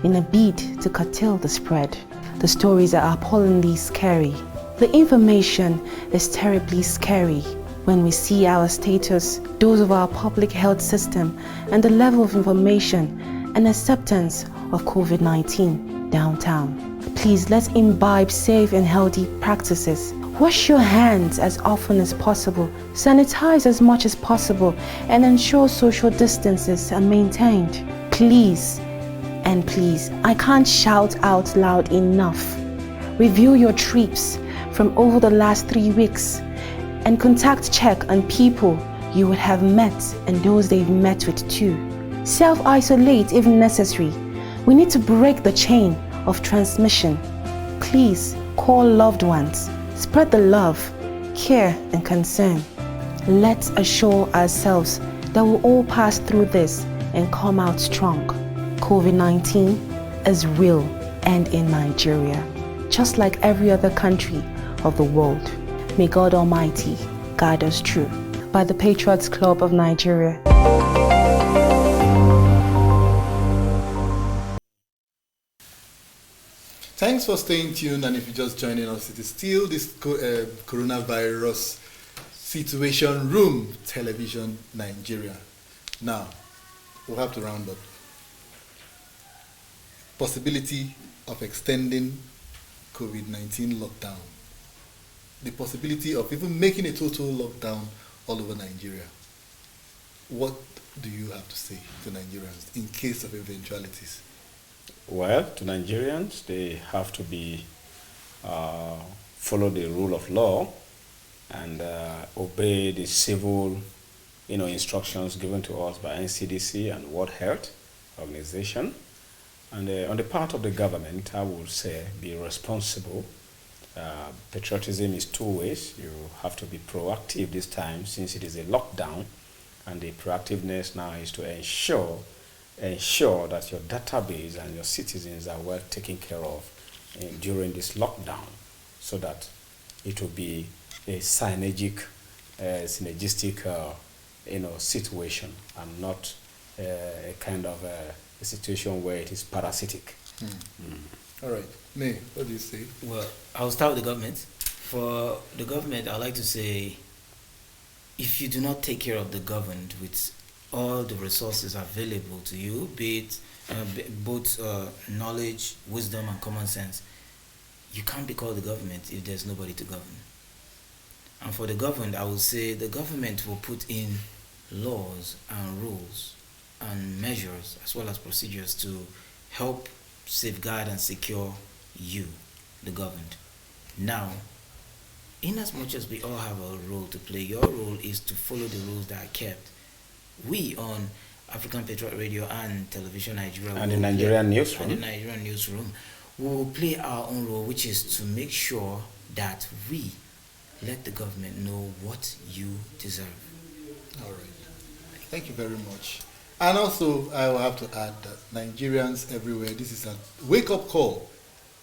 in a bid to curtail the spread. The stories are appallingly scary. The information is terribly scary when we see our status, those of our public health system, and the level of information and acceptance of COVID-19 downtown. Please, let's imbibe safe and healthy practices. Wash your hands as often as possible, sanitize as much as possible, and ensure social distances are maintained. Please, and please, I can't shout out loud enough. Review your trips from over the last 3 weeks and contact check on people you would have met and those they've met with too. Self-isolate if necessary. We need to break the chain of transmission. Please call loved ones. Spread the love, care, and concern. Let's assure ourselves that we'll all pass through this and come out strong. COVID-19 is real and in Nigeria, just like every other country of the world. May God Almighty guide us through. By the Patriots Club of Nigeria. Thanks for staying tuned, and if you're just joining us, it is still this coronavirus situation room, television Nigeria. Now, we'll have to round up. Possibility of extending COVID-19 lockdown. The possibility of even making a total lockdown all over Nigeria. What do you have to say to Nigerians in case of eventualities? Well, to Nigerians, they have to follow the rule of law and obey the civil, instructions given to us by NCDC and World Health Organization. And on the part of the government, I would say be responsible. Patriotism is two ways. You have to be proactive this time since it is a lockdown, and the proactiveness now is to ensure that your database and your citizens are well taken care of during this lockdown, so that it will be a synergistic situation and not a kind of a situation where it is parasitic. All right. May, what do you say? Well, I'll start with the government. For the government, I'd like to say, if you do not take care of the governed with all the resources available to you, be it both knowledge, wisdom, and common sense, you can't be called the government if there's nobody to govern. And for the governed, I would say the government will put in laws and rules and measures as well as procedures to help safeguard and secure you, the governed. Now, in as much as we all have a role to play, your role is to follow the rules that are kept. We on African Patriot Radio and Television Nigeria and the Nigerian newsroom. And the Nigerian newsroom, we will play our own role, which is to make sure that we let the government know what you deserve. All right. Thank you very much. And also, I will have to add that Nigerians everywhere, this is a wake-up call.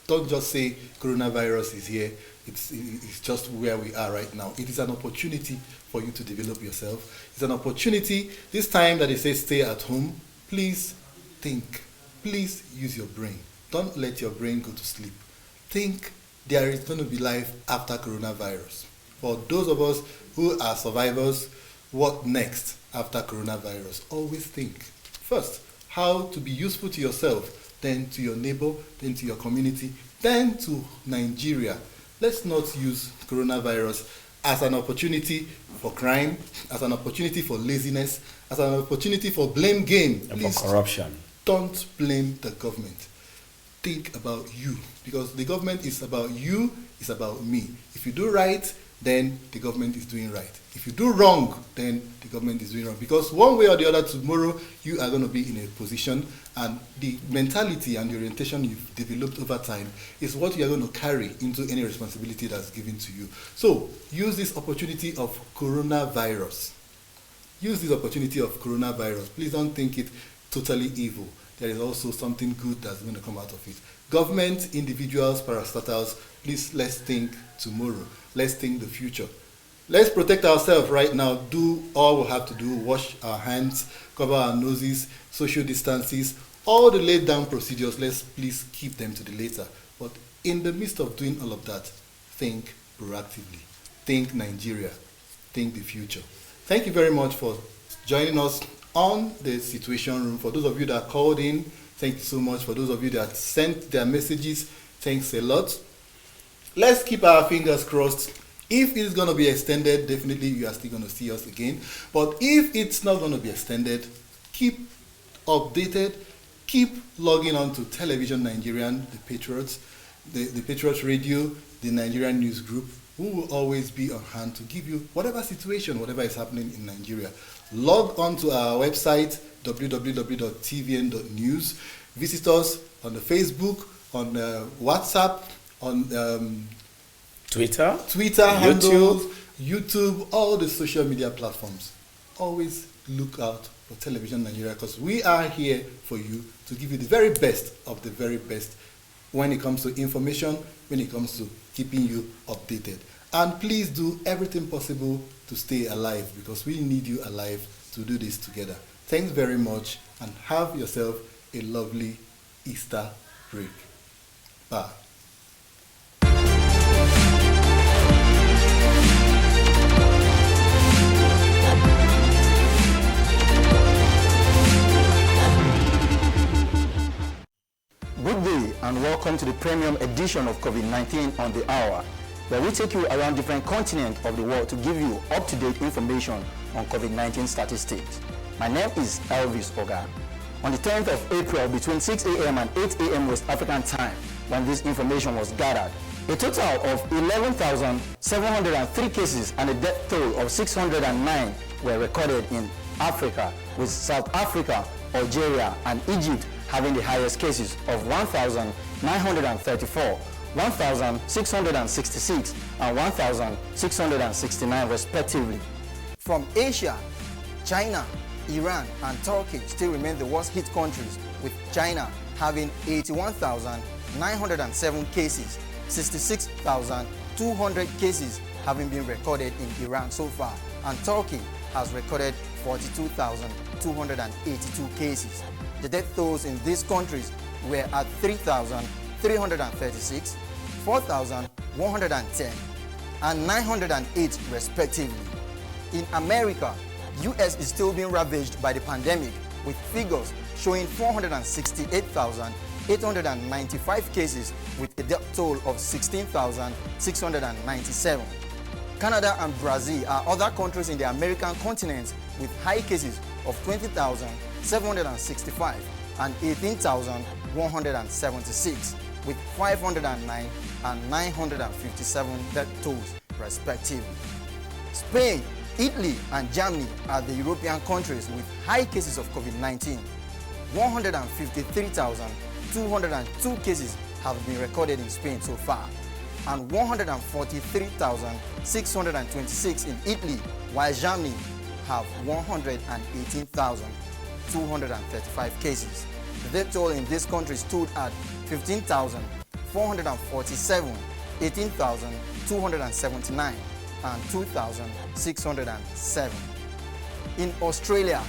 Don't just say coronavirus is here. It's just where we are right now. It is an opportunity for you to develop yourself. It's an opportunity. This time that they say stay at home, please think. Please use your brain. Don't let your brain go to sleep. Think there is going to be life after coronavirus. For those of us who are survivors, what next after coronavirus? Always think. First, how to be useful to yourself, then to your neighbor, then to your community, then to Nigeria. Let's not use coronavirus as an opportunity for crime, as an opportunity for laziness, as an opportunity for blame game. Please, for corruption. Don't blame the government. Think about you, because the government is about you, it's about me. If you do right, then the government is doing right. If you do wrong, then the government is doing wrong. Because one way or the other, tomorrow, you are going to be in a position, and the mentality and the orientation you've developed over time is what you are going to carry into any responsibility that's given to you. So, use this opportunity of coronavirus. Use this opportunity of coronavirus. Please don't think it totally evil. There is also something good that's going to come out of it. Government, individuals, parastatals, please, let's think tomorrow. Let's think the future. Let's protect ourselves right now. Do all we have to do. Wash our hands, cover our noses, social distances, all the laid down procedures. Let's please keep them to the later. But in the midst of doing all of that, think proactively. Think Nigeria. Think the future. Thank you very much for joining us on the Situation Room. For those of you that called in, Thank you so much for those of you that sent their messages. Thanks a lot. Let's keep our fingers crossed. If it's going to be extended, definitely you are still going to see us again. But if it's not going to be extended, keep updated. Keep logging on to Television Nigerian, the Patriots, the Patriots Radio, the Nigerian News Group. We will always be on hand to give you whatever situation, whatever is happening in Nigeria. Log on to our website, www.tvn.news. Visit us on the Facebook, on WhatsApp, on Twitter handles, YouTube, all the social media platforms. Always look out for Television Nigeria, because we are here for you to give you the very best of the very best when it comes to information, when it comes to keeping you updated. And please do everything possible to stay alive, because we need you alive to do this together. Thanks very much, and have yourself a lovely Easter break. Bye. Good day and welcome to the premium edition of COVID-19 on the Hour, where we take you around different continents of the world to give you up-to-date information on COVID-19 statistics. My name is Elvis Oga. On the 10th of April, between 6 a.m. and 8 a.m. West African time, when this information was gathered, a total of 11,703 cases and a death toll of 609 were recorded in Africa, with South Africa, Algeria, and Egypt having the highest cases of 1,934, 1,666, and 1,669 respectively. From Asia, China, Iran, and Turkey still remain the worst hit countries, with China having 81,907 cases, 66,200 cases having been recorded in Iran so far, and Turkey has recorded 42,282 cases. The death tolls in these countries were at 3,336, 4,110, and 908 respectively. In America, US is still being ravaged by the pandemic, with figures showing 468,895 cases with a death toll of 16,697. Canada and Brazil are other countries in the American continent with high cases of 20,765 and 18,176, with 509 and 957 death tolls respectively. Spain, Italy, and Germany are the European countries with high cases of COVID-19. 153,202 cases have been recorded in Spain so far, and 143,626 in Italy, while Germany have 118,235 cases. The death toll in this country stood at 15,447, 18,279, and 2,607. In Australia,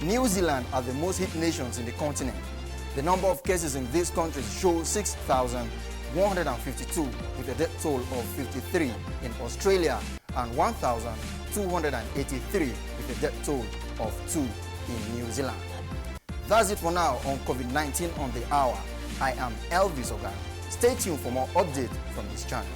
New Zealand are the most hit nations in the continent. The number of cases in these countries show 6,152, with a death toll of 53 in Australia and 1,283 with a death toll of 2 in New Zealand. That's it for now on COVID-19 on the Hour. I am Elvis Oga. Stay tuned for more updates from this channel.